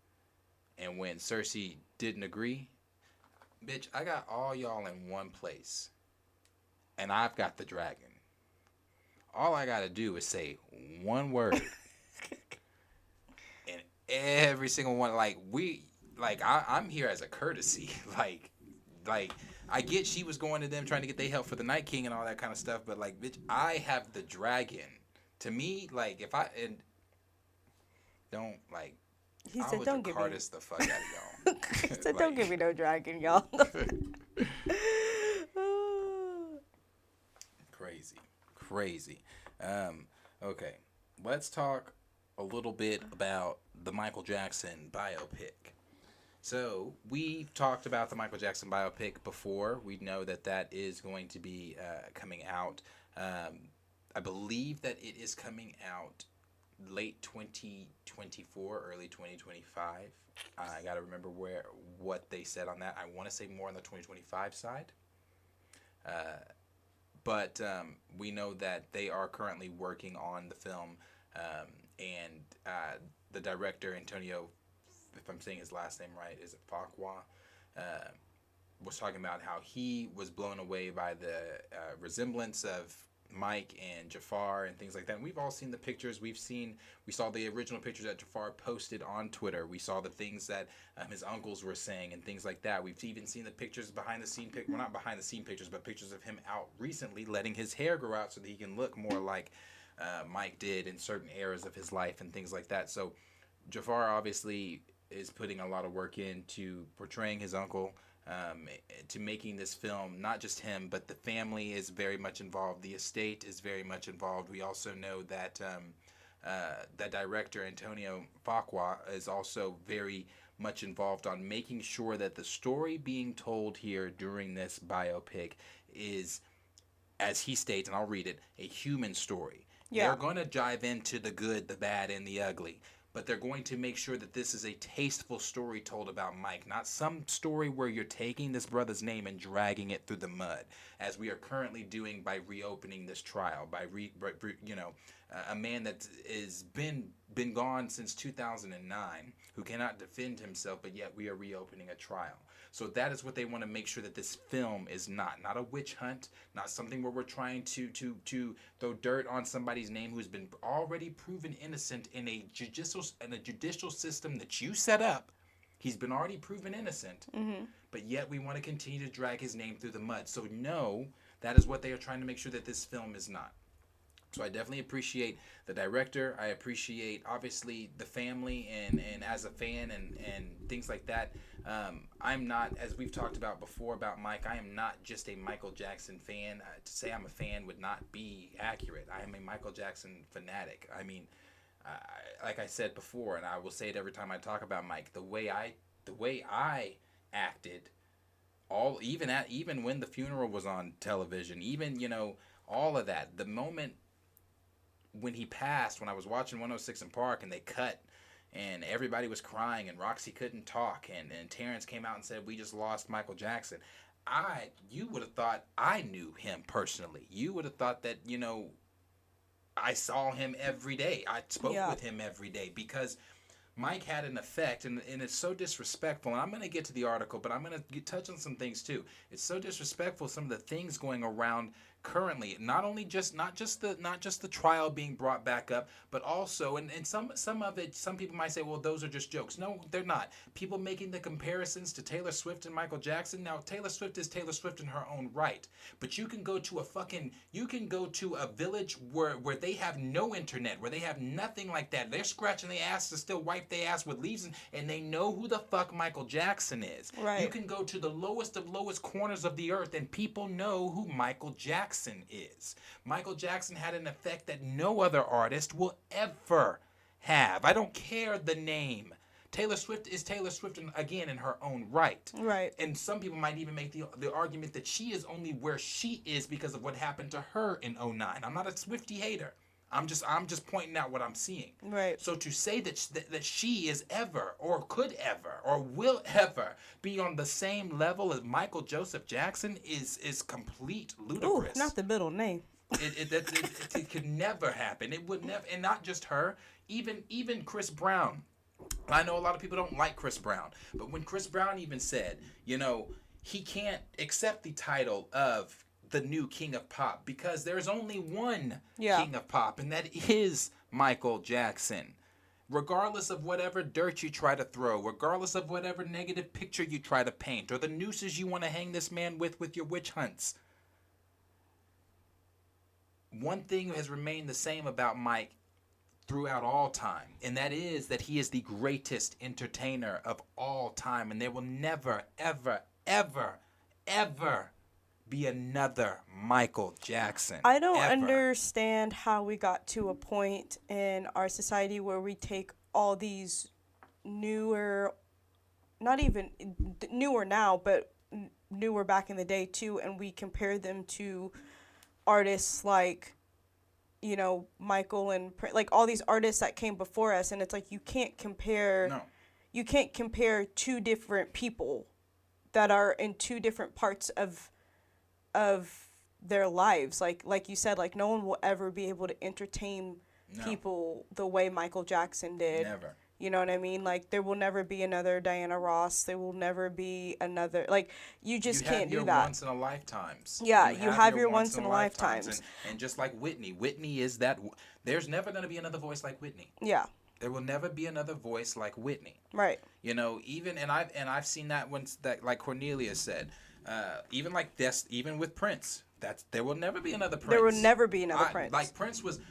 And when Cersei didn't agree, bitch, I got all y'all in one place, and I've got the dragon. All I gotta do is say one word, and every single one, I'm here as a courtesy, like, I get she was going to them trying to get their help for the Night King and all that kind of stuff, but like, bitch, I have the dragon. To me, like, if I and don't like. He I said, would "Don't give me." Jakarta's the fuck out of y'all. He said, "Don't give me no dragon, y'all." Crazy. Okay, let's talk a little bit about the Michael Jackson biopic. So we've talked about the Michael Jackson biopic before. We know that that is going to be coming out. I believe that it is coming out late 2024, early 2025. I got to remember what they said on that. I want to say more on the 2025 side. But we know that they are currently working on the film, and the director, Antonio, if I'm saying his last name right, is it Fakwa, was talking about how he was blown away by the resemblance of Mike and Jafar and things like that. And we've all seen the pictures. We saw the original pictures that Jafar posted on Twitter. We saw the things that his uncles were saying and things like that. We've even seen the pictures behind the scene, well, not behind the scene pictures, but pictures of him out recently letting his hair grow out so that he can look more like Mike did in certain eras of his life and things like that. So Jafar obviously is putting a lot of work into portraying his uncle, to making this film. Not just him, but the family is very much involved. The estate is very much involved. We also know that that director, Antonio Fakwa, is also very much involved on making sure that the story being told here during this biopic is, as he states, and I'll read it, a human story. Yeah. They're going to dive into the good, the bad, and the ugly, but they're going to make sure that this is a tasteful story told about Mike, not some story where you're taking this brother's name and dragging it through the mud, as we are currently doing by reopening this trial, by a man that is been gone since 2009, who cannot defend himself, but yet we are reopening a trial. So that is what they want to make sure that this film is not a witch hunt, not something where we're trying to throw dirt on somebody's name who's been already proven innocent in a judicial system that you set up. He's been already proven innocent, but yet we want to continue to drag his name through the mud. So no, that is what they are trying to make sure that this film is not. So I definitely appreciate the director. I appreciate, obviously, the family and as a fan and things like that. I'm not, as we've talked about before about Mike, I am not just a Michael Jackson fan. To say I'm a fan would not be accurate. I am a Michael Jackson fanatic. I mean, like I said before, and I will say it every time I talk about Mike, the way I acted, even when the funeral was on television, even, all of that, the moment when he passed, when I was watching 106 in Park and they cut and everybody was crying and Roxy couldn't talk and Terrence came out and said, "We just lost Michael Jackson." You would have thought I knew him personally. You would have thought that, I saw him every day. I spoke with him every day, because Mike had an effect, and it's so disrespectful. And I'm going to get to the article, but I'm going to touch on some things too. It's so disrespectful, some of the things going around currently, not just the trial being brought back up, but also and some of it, some people might say, well, those are just jokes. No, they're not. People making the comparisons to Taylor Swift and Michael Jackson. Now, Taylor Swift is Taylor Swift in her own right, but you can go to a village where they have no internet, where they have nothing like that. They're scratching their ass to still wipe their ass with leaves, and they know who the fuck Michael Jackson is. Right. You can go to the lowest of lowest corners of the earth, and people know who Michael Jackson is. Michael Jackson had an effect that no other artist will ever have. I don't care the name. Taylor Swift is Taylor Swift, again, in her own right. Right. And some people might even make the argument that she is only where she is because of what happened to her in 2009. I'm not a Swiftie hater. I'm just pointing out what I'm seeing. Right. So to say that she is ever or could ever or will ever be on the same level as Michael Joseph Jackson is complete ludicrous. Ooh, not the middle name. It could never happen. It would never, and not just her. Even Chris Brown. I know a lot of people don't like Chris Brown, but when Chris Brown even said, he can't accept the title of the new King of Pop because there's only one King of Pop, and that is Michael Jackson. Regardless of whatever dirt you try to throw, regardless of whatever negative picture you try to paint, or the nooses you want to hang this man with your witch hunts, one thing has remained the same about Mike throughout all time, and that is that he is the greatest entertainer of all time, and there will never, ever, ever, ever be another Michael Jackson. I don't ever. understand how we got to a point in our society where we take all these newer, not even newer now, but newer back in the day too, and we compare them to artists like, Michael and like all these artists that came before us, and it's like you can't compare two different people that are in two different parts of their lives. Like you said, like no one will ever be able to entertain people the way Michael Jackson did. Never. You know what I mean? Like there will never be another Diana Ross. There will never be another, like you just can't do that. You have your once in a lifetimes. Yeah, you have your once in a lifetimes. And just like Whitney is that. There's never going to be another voice like Whitney. Yeah. There will never be another voice like Whitney. Right. Even I've seen that once, that like Cornelia said, even with Prince, there will never be another Prince. There will never be another Prince. Like Prince was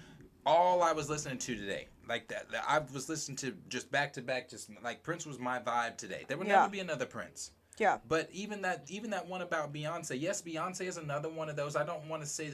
all I was listening to today. Like that I was listening to just back to back, just like Prince was my vibe today. There will never be another Prince. Yeah. But even that one about Beyonce, yes, Beyonce is another one of those. I don't want to say,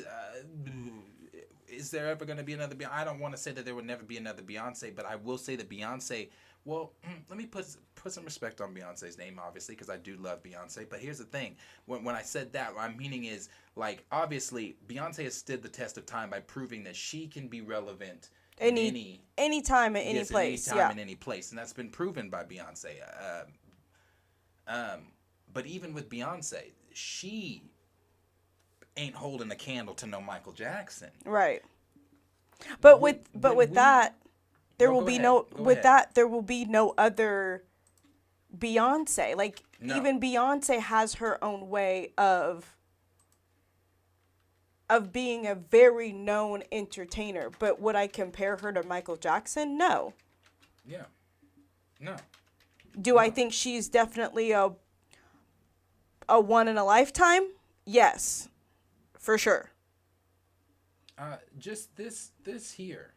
is there ever going to be another Beyonce? I don't want to say that there will never be another Beyonce, but I will say that Beyonce, well, let me put some respect on Beyonce's name, obviously, because I do love Beyonce. But here's the thing. When I said that, what I'm meaning is, like, obviously, Beyonce has stood the test of time by proving that she can be relevant any time at any place. Any time in any place. And that's been proven by Beyonce. But even with Beyonce, she ain't holding a candle to no Michael Jackson. Right. But with that, there will be no other Beyonce. Like even Beyonce has her own way of being a very known entertainer. But would I compare her to Michael Jackson? No. Yeah. No. Do I think she's definitely a one in a lifetime? Yes. For sure. Just this here.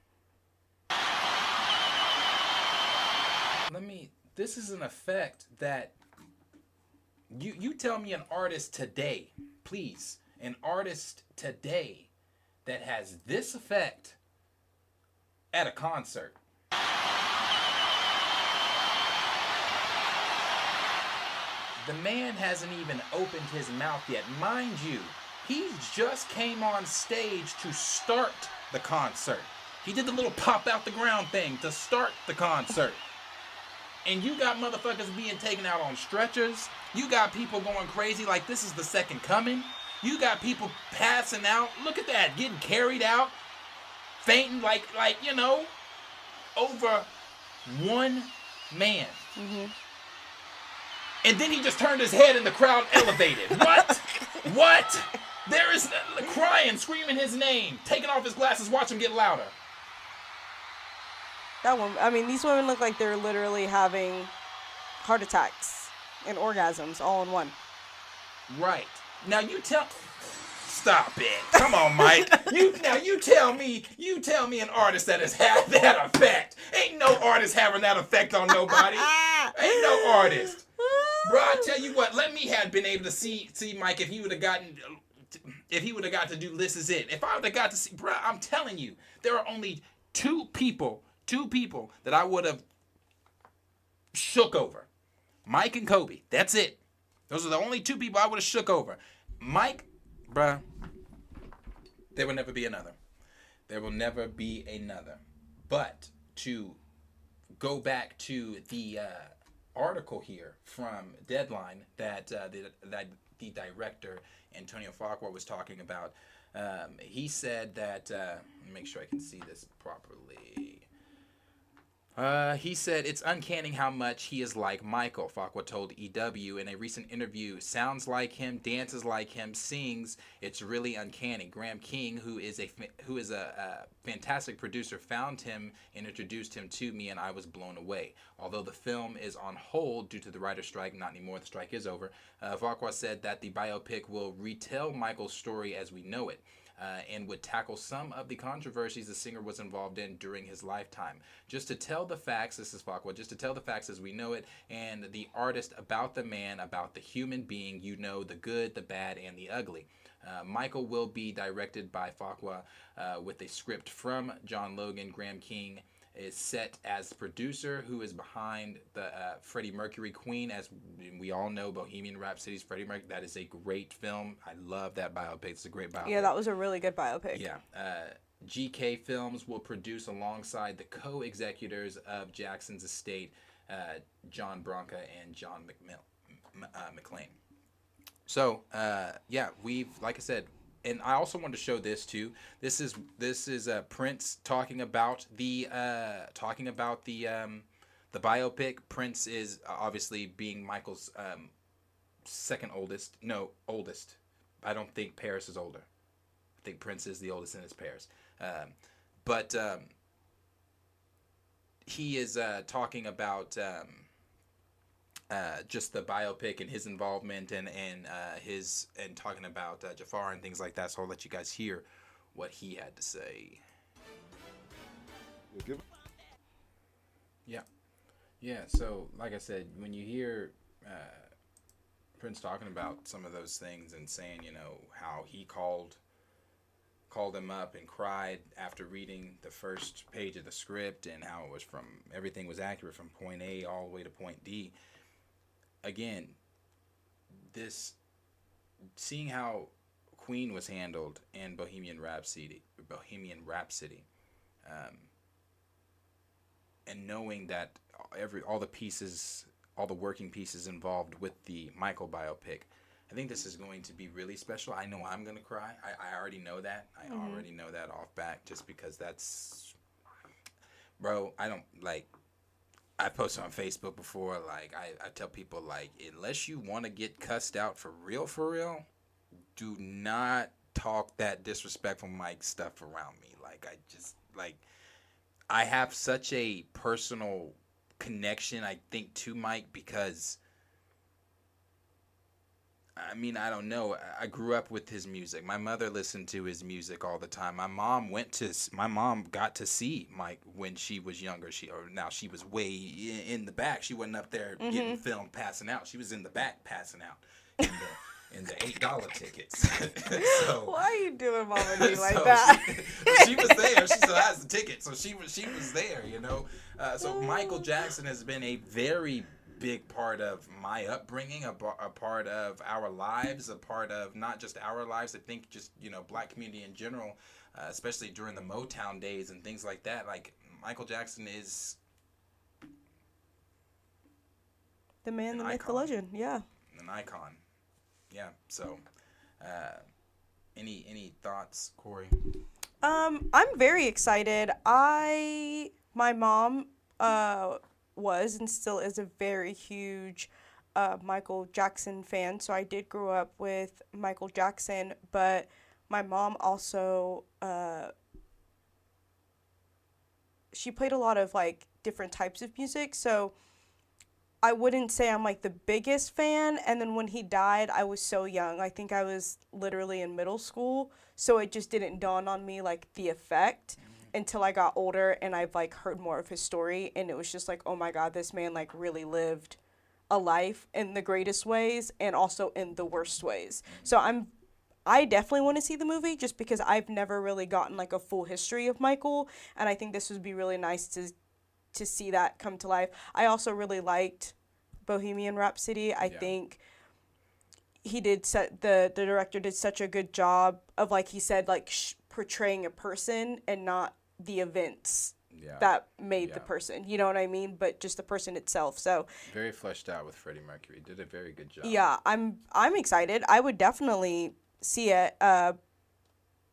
This is an effect that you tell me an artist today, please, an artist today that has this effect at a concert. The man hasn't even opened his mouth yet. Mind you, he just came on stage to start the concert. He did the little pop out the ground thing to start the concert. And you got motherfuckers being taken out on stretchers. You got people going crazy like this is the second coming. You got people passing out. Look at that, getting carried out, fainting like over one man. Mm-hmm. And then he just turned his head and the crowd elevated. What? There is crying, screaming his name, taking off his glasses, watch him get louder. That one. I mean, these women look like they're literally having heart attacks and orgasms all in one. Right. Now you tell. Stop it. Come on, Mike. You tell me an artist that has had that effect. Ain't no artist having that effect on nobody. Ain't no artist. Bro, I tell you what, let me have been able to see Mike if he would have got to do This Is It. If I would have got to see, bro, I'm telling you, there are only two people that I would have shook over. Mike and Kobe. That's it. Those are the only two people I would have shook over. Mike, bruh, there will never be another. There will never be another. But to go back to the article here from Deadline that the director Antonio Farquhar was talking about, he said that, let me make sure I can see this properly. He said, it's uncanny how much he is like Michael, Farquhar told EW in a recent interview. Sounds like him, dances like him, sings. It's really uncanny. Graham King, who is a fantastic producer, found him and introduced him to me, and I was blown away. Although the film is on hold due to the writer's strike, not anymore, the strike is over, Farquhar said that the biopic will retell Michael's story as we know it. And would tackle some of the controversies the singer was involved in during his lifetime. Just to tell the facts, this is Farquhar, just to tell the facts as we know it, and the artist about the man, about the human being, you know, the good, the bad, and the ugly. Michael will be directed by Farquhar with a script from John Logan. Graham King is set as producer, who is behind the Freddie Mercury Queen. As we all know, Bohemian Rhapsody's Freddie Mercury. That is a great film. I love that biopic. It's a great biopic. Yeah, that was a really good biopic. Yeah. GK Films will produce alongside the co-executors of Jackson's estate, John Branca and John McLean. So, yeah, like I said, and I also wanted to show this too. This is Prince talking about the biopic. Prince is obviously being Michael's oldest. I don't think Paris is older. I think Prince is the oldest and it's Paris. But he is talking about just the biopic and his involvement and talking about Jafar and things like that. So I'll let you guys hear what he had to say. Yeah. So like I said, when you hear Prince talking about some of those things and saying, you know, how he called him up and cried after reading the first page of the script and how it was everything was accurate from point A all the way to point D. Again, seeing how Queen was handled in Bohemian Rhapsody, and knowing that all the working pieces involved with the Michael biopic, I think this is going to be really special. I know I'm going to cry. I already know that. I already know that off back just because that's... Bro, I don't, like... I posted on Facebook before, like, I tell people, like, unless you want to get cussed out for real, do not talk that disrespectful Mike stuff around me. Like, I have such a personal connection, I think, to Mike because... I mean, I don't know. I grew up with his music. My mother listened to his music all the time. My mom got to see Mike when she was younger. Now she was way in the back. She wasn't up there getting filmed passing out. She was in the back passing out in the $8 tickets. So, why are you doing Mama D like that? She was there. She still has the ticket, so she was there. You know. So Michael Jackson has been a very big part of my upbringing, a part of our lives, a part of not just our lives, I think just, you know, black community in general, especially during the Motown days and things like that. Like, Michael Jackson is the man, the myth, the legend. Yeah. An icon. Yeah. So, any thoughts, Corey? I'm very excited. My mom was and still is a very huge a Michael Jackson fan, so I did grow up with Michael Jackson, but my mom also she played a lot of like different types of music, so I wouldn't say I'm like the biggest fan. And then when he died, I was so young. I think I was literally in middle school, so it just didn't dawn on me like the effect until I got older and I've like heard more of his story, and it was just like, oh my god, this man like really lived a life in the greatest ways and also in the worst ways. So I definitely want to see the movie just because I've never really gotten like a full history of Michael, and I think this would be really nice to see that come to life. I also really liked Bohemian Rhapsody. I think he did the director did such a good job of, like he said, like portraying a person and not the events that made the person. You know what I mean? But just the person itself. So very fleshed out with Freddie Mercury. Did a very good job. Yeah, I'm excited. I would definitely see it. But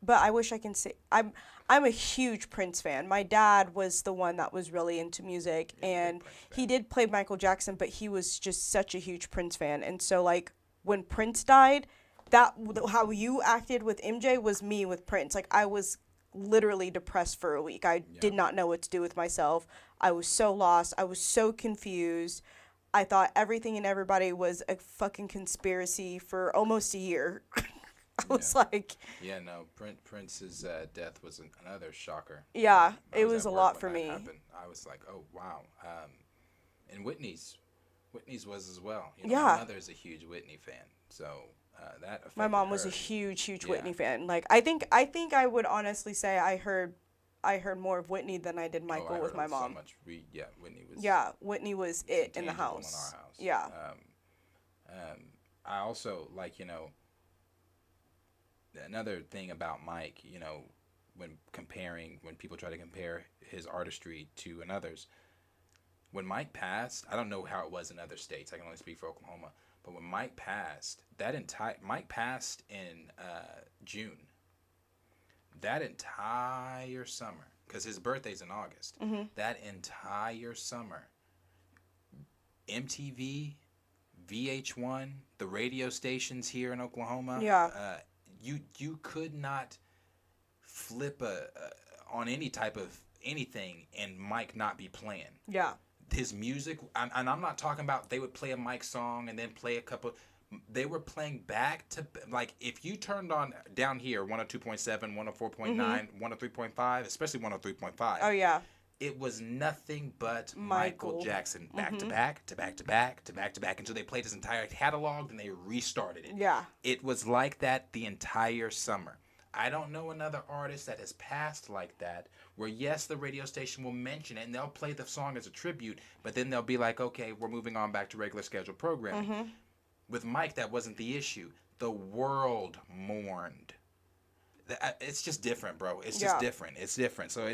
I wish I can say I'm a huge Prince fan. My dad was the one that was really into music, and he did play Michael Jackson, but he was just such a huge Prince fan. And so like when Prince died, that how you acted with MJ was me with Prince. Like I was literally depressed for a week. I did not know what to do with myself. I was so lost. I was so confused. I thought everything and everybody was a fucking conspiracy for almost a year. I was like... Yeah, no, Prince's death was another shocker. Yeah, it was a lot for me. Happened. I was like, oh, wow. And Whitney's was as well. You know, yeah. My mother is a huge Whitney fan, so that affected my mom was her. a huge Whitney fan. Like I think I would honestly say I heard more of Whitney than I did Michael with my mom. So much. Whitney was. Yeah, Whitney was it in the house. In our house. Yeah. I also like, you know, another thing about Mike, you know, when people try to compare his artistry to another's, when Mike passed, I don't know how it was in other states. I can only speak for Oklahoma. But when Mike passed, Mike passed in June. That entire summer, because his birthday's in August, that entire summer, MTV, VH1, the radio stations here in Oklahoma, you could not flip on any type of anything and Mike not be playing. Yeah. His music, and I'm not talking about they would play a Mike song and then play a couple. They were playing back to, like, if you turned on down here 102.7, 104.9, 103.5, especially 103.5. Oh yeah. It was nothing but Michael Jackson back to back to back to back to back to back until they played his entire catalog and they restarted it. Yeah. It was like that the entire summer. I don't know another artist that has passed like that, where yes, the radio station will mention it and they'll play the song as a tribute, but then they'll be like, okay, we're moving on back to regular scheduled programming. With Mike, that wasn't the issue. The world mourned. It's just different, bro. It's just different. It's different. So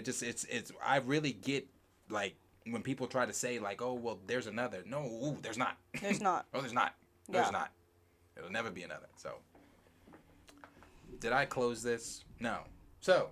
I really get, like, when people try to say, like, oh, well, there's another. No, there's not. There's not. Oh, there's not. There's not. It'll never be another. So, did I close this? No. So,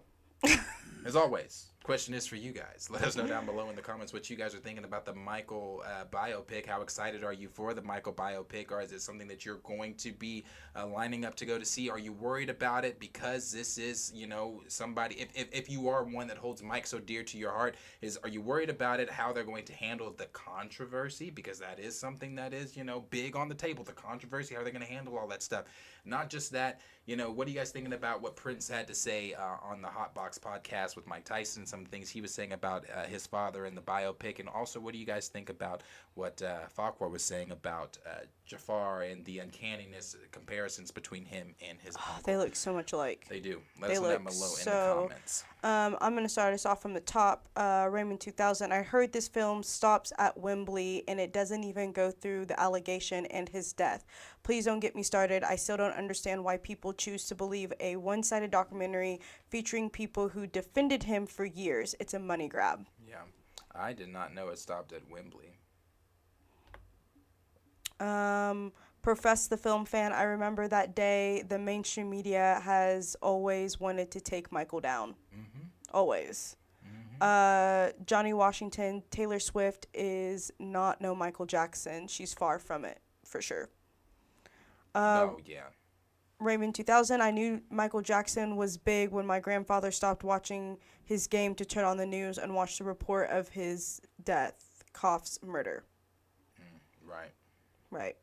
as always, question is for you guys. Let us know down below in the comments what you guys are thinking about the Michael biopic. How excited are you for the Michael biopic, or is it something that you're going to be lining up to go to see? Are you worried about it because this is, you know, somebody, if you are one that holds Mike so dear to your heart, are you worried about it, how they're going to handle the controversy? Because that is something that is, you know, big on the table, the controversy, how they're going to handle all that stuff. Not just that, you know, what are you guys thinking about what Prince had to say on the Hot Box podcast with Mike Tyson, some things he was saying about his father in the biopic, and also what do you guys think about what Farquhar was saying about Jafar and the uncanniness comparisons between him and his uncle? They look so much alike. They do. Let us know down below in the comments. I'm going to start us off from the top. Raymond 2000, I heard this film stops at Wembley and it doesn't even go through the allegation and his death. Please don't get me started. I still don't understand why people choose to believe a one-sided documentary featuring people who defended him for years. It's a money grab. Yeah. I did not know it stopped at Wembley. Profess the film fan, I remember that day. The mainstream media has always wanted to take Michael down. Always. Johnny Washington, Taylor Swift is not no Michael Jackson. She's far from it. for sure. Oh yeah. Raymond 2000, I knew Michael Jackson was big when my grandfather stopped watching his game to turn on the news and watch the report of his death, coughs, murder. Right. Right.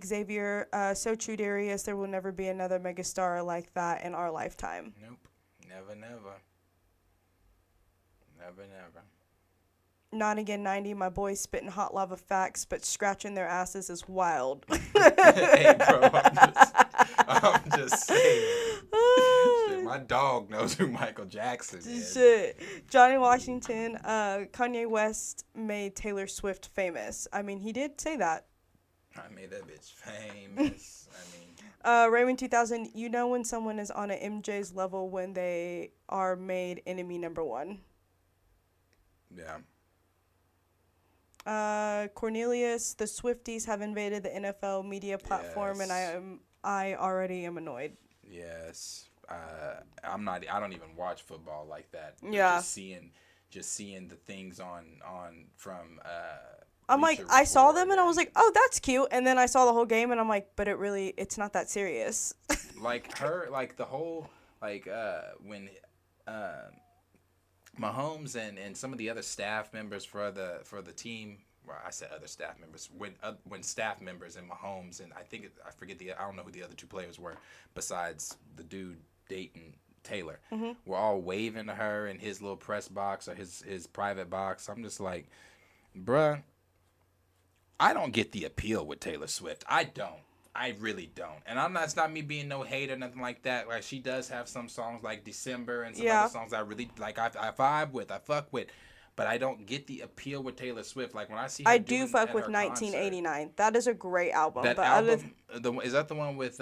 Xavier, so true, Darius. There will never be another megastar like that in our lifetime. Nope. Never, never. Never, never. Not again 90, my boys spitting hot lava facts, but scratching their asses is wild. Hey, bro, I'm just saying. Shit, my dog knows who Michael Jackson is. Shit. Johnny Washington, Kanye West made Taylor Swift famous. I mean, he did say that. I made that bitch famous. I mean, Raymond 2000, you know when someone is on an MJ's level when they are made enemy number one. yeah. Cornelius, the Swifties have invaded the NFL media platform, and I already am annoyed. Yes. I'm not. I don't even watch football like that. But Yeah. Just seeing the things on from. I'm like, Bleacher I saw Report them and I was like, oh, that's cute. And then I saw the whole game and I'm like, but it's not that serious. like the whole when Mahomes and some of the other staff members for the team. Well, I said other staff members. When staff members and Mahomes and I don't know who the other two players were besides the dude Dayton Taylor. Mm-hmm. Were all waving to her in his little press box or his private box. I'm just like, bruh, I don't get the appeal with Taylor Swift. I don't. I really don't. And it's not me being no hater or nothing like that. Like, she does have some songs like December and some other songs I really like. I vibe with. I fuck with. But I don't get the appeal with Taylor Swift. Like, when I see her I do fuck at with her 1989. Concert, that is a great album. that but album, is that the one with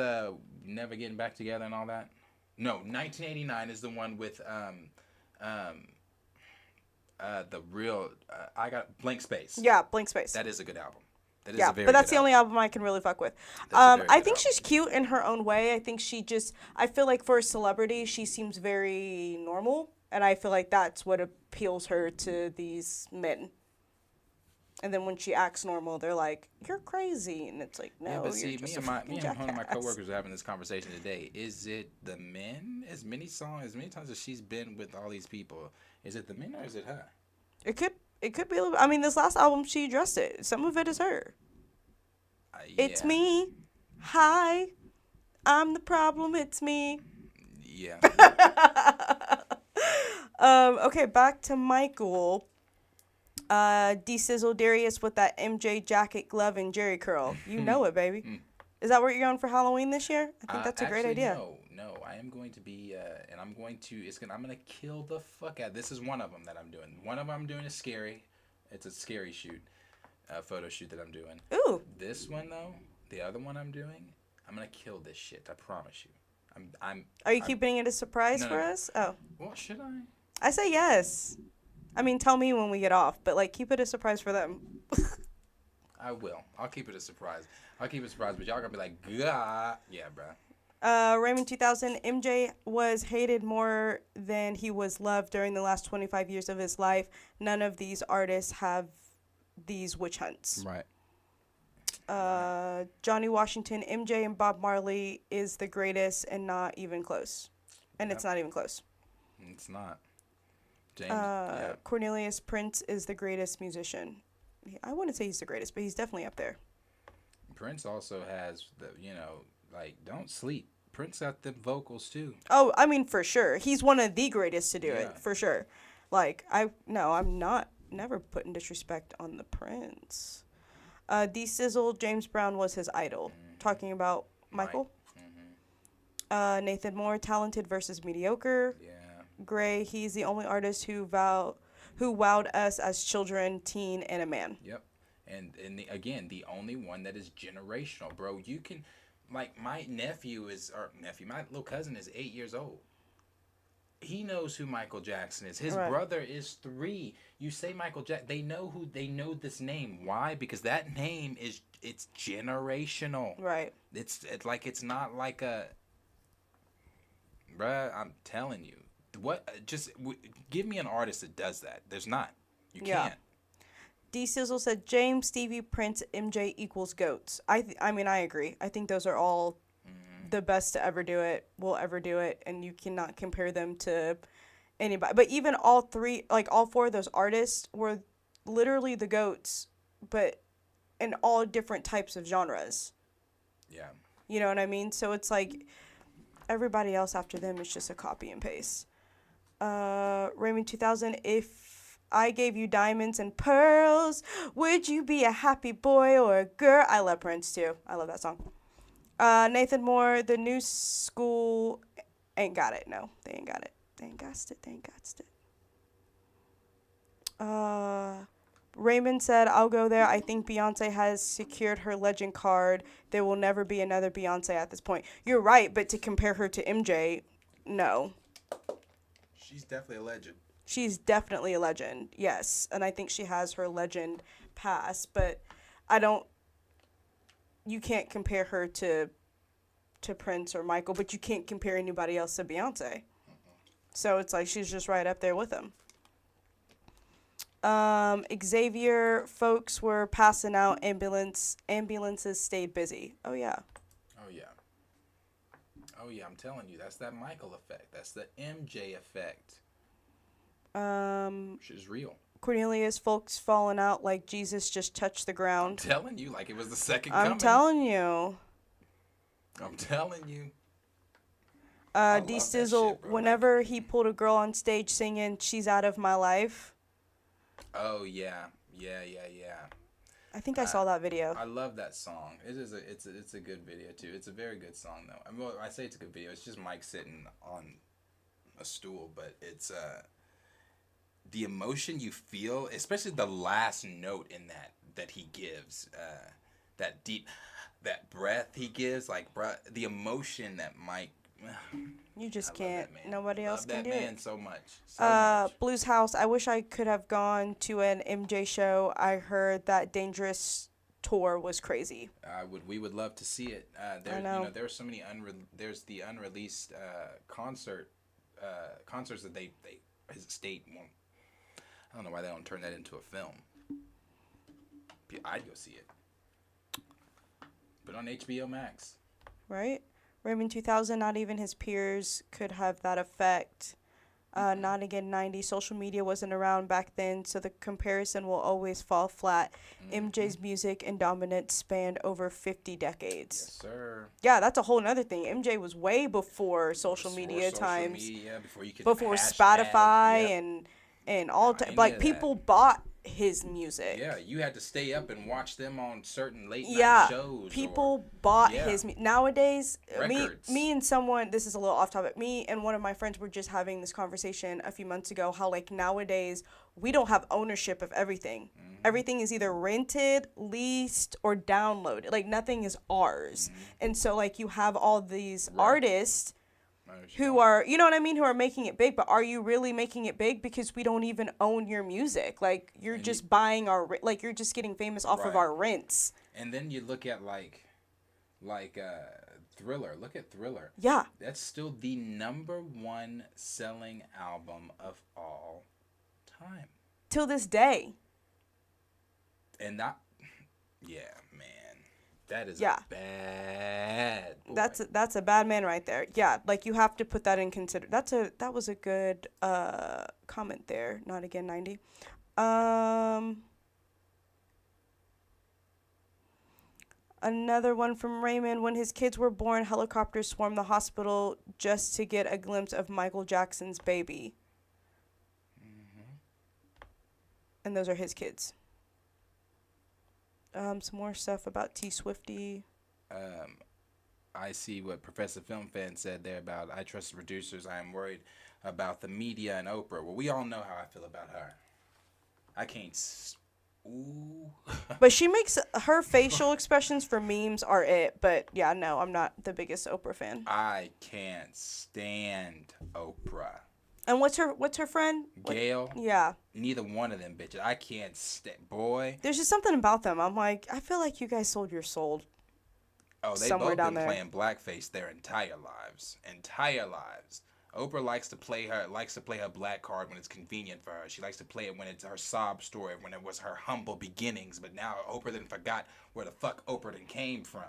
Never Getting Back Together and all that? No, 1989 is the one with the real I got Blank Space. Yeah, Blank Space. That is a good album. That is yeah, a very but that's good the only album. album I can really fuck with. That's a very I good think album. she's cute in her own way. I think I feel like for a celebrity, she seems very normal. And I feel like that's what appeals her to these men. And then when she acts normal, they're like, you're crazy. And it's like, no, Yeah, but you're see, just me and one of my jackass. coworkers were having this conversation today. Is it the men? As many times as she's been with all these people, is it the men or is it her? It could be a little. I mean, this last album she addressed it. Some of it is her. Yeah. It's me. Hi, I'm the problem. It's me. Yeah. Okay, back to Michael. D-Sizzle Darius with that MJ jacket, glove, and Jerry curl. You know it, baby. Is that what you're going for Halloween this year? I think that's a great idea. No. I am going to be, and I'm going to kill the fuck out. This is one of them that I'm doing. One of them I'm doing is scary. It's a scary shoot, photo shoot that I'm doing. Ooh. This one though, the other one I'm doing, I'm gonna kill this shit. I promise you. Are you keeping it a surprise for No. us? Oh. Well, should I? I say yes. I mean, tell me when we get off, but like, keep it a surprise for them. I will. I'll keep it a surprise. But y'all gonna be like, gah. Yeah, bruh. Raymond 2000, MJ was hated more than he was loved during the last 25 years of his life. None of these artists have these witch hunts. Right. Johnny Washington, MJ and Bob Marley is the greatest and not even close. And it's not even close. It's not. James. Cornelius Prince is the greatest musician. I wouldn't say he's the greatest, but he's definitely up there. Prince also has don't sleep. Prince got the vocals too. Oh, I mean, for sure. He's one of the greatest to do Yeah. it, for sure. Like, I'm never putting disrespect on the Prince. D-Sizzle, James Brown was his idol. Talking about Michael. Nathan Moore, talented versus mediocre. Yeah. Gray, he's the only artist who wowed us as children, teen, and a man. Yep. And the only one that is generational, bro. You can, like, my my little cousin is 8 years old. He knows who Michael Jackson is. His brother is 3. You say Michael Jackson, they know this name. Why? Because that name it's generational. Right. It's not like a, bruh, I'm telling you. Give me an artist that does that. There's not. You can't. D Sizzle said James, Stevie, Prince, MJ equals goats. I mean, I agree. I think those are all the best to ever do it, will ever do it, and you cannot compare them to anybody. But even all three, like all four of those artists were literally the goats, but in all different types of genres. Yeah. You know what I mean? So it's like everybody else after them is just a copy and paste. Raymond 2000, if I gave you diamonds and pearls, would you be a happy boy or a girl? I love Prince too. I love that song. Nathan Moore, the new school ain't got it. No, they ain't got it. They ain't got it. They ain't got it. Raymond said, I'll go there. I think Beyonce has secured her legend card. There will never be another Beyonce at this point. You're right, but to compare her to MJ, no. She's definitely a legend. She's definitely a legend, yes. And I think she has her legend pass, but you can't compare her to Prince or Michael, but you can't compare anybody else to Beyonce. So it's like she's just right up there with them. Xavier, folks were passing out. Ambulances stayed busy. Oh yeah. Oh yeah. Oh yeah. I'm telling you, that's that Michael effect. That's the MJ effect. Which is real. Cornelius, folks falling out like Jesus just touched the ground. I'm telling you, like it was the second coming. I'm telling you. I'm telling you. D Sizzle, whenever he pulled a girl on stage singing "She's Out of My Life." Oh yeah. I think I saw that video. I love that song. It's a good video too. It's a very good song though. I mean, well, I say it's a good video. It's just Mike sitting on a stool, but it's the emotion you feel, especially the last note in that he gives, that deep, that breath he gives, like the emotion that Mike. You just can't. Nobody else can do it. Love that man so much. So much. Blues House. I wish I could have gone to an MJ show. I heard that Dangerous tour was crazy. We would love to see it. I know. There's so many there's the unreleased concerts that his estate won't. I don't know why they don't turn that into a film. I'd go see it. But on HBO Max. Right? Raymond 2000, not even his peers could have that effect. Not again 90. Social media wasn't around back then, so the comparison will always fall flat. MJ's music and dominance spanned over 50 decades. Yes, sir. Yeah, that's a whole other thing. MJ was way before social media times. Before Spotify and all people bought his music. Yeah, you had to stay up and watch them on certain late night shows. People bought his nowadays. Records. Me and someone. This is a little off topic. Me and one of my friends were just having this conversation a few months ago. How like nowadays we don't have ownership of everything. Mm-hmm. Everything is either rented, leased, or downloaded. Like nothing is ours. Mm-hmm. And so like you have all these artists who are, you know what I mean, who are making it big, but are you really making it big because we don't even own your music? Like, you're just buying you're just getting famous off of our rents. And then you look at, like Thriller. Look at Thriller. Yeah. That's still the #1 selling album of all time. Till this day. And that, yeah, man. That is a bad boy. That's a bad man right there. Yeah, like you have to put that in consider. That was a good comment there. Not again 90. Another one from Raymond. When his kids were born, helicopters swarmed the hospital just to get a glimpse of Michael Jackson's baby. Mm-hmm. And those are his kids. Some more stuff about T Swifty. I see what Professor Film Fan said there about I trust the producers. I am worried about the media and Oprah. Well, we all know how I feel about her. I can't. Ooh. But she makes her facial expressions for memes are it. But yeah, no, I'm not the biggest Oprah fan. I can't stand Oprah. And what's her friend? Gail? Yeah. Neither one of them bitches. I can't stand. Boy. There's just something about them. I'm like, I feel like you guys sold your soul. Oh, they've both been playing blackface their entire lives. Oprah likes to play her black card when it's convenient for her. She likes to play it when it's her sob story, when it was her humble beginnings. But now Oprah then forgot where the fuck Oprah then came from.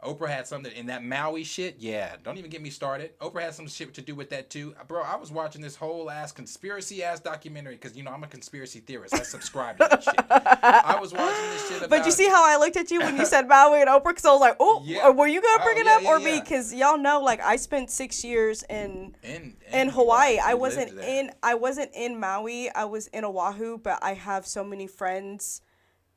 Oprah had something in that Maui shit. Yeah, don't even get me started. Oprah had some shit to do with that too. Bro, I was watching this whole conspiracy documentary because, you know, I'm a conspiracy theorist. I subscribe to that shit. I was watching this shit about... But you see how I looked at you when you said Maui and Oprah? Because I was like, oh, Yeah. were you going to bring it up or me? Yeah. Because y'all know, like, I spent 6 years in Hawaii. I wasn't in Maui. I was in Oahu, but I have so many friends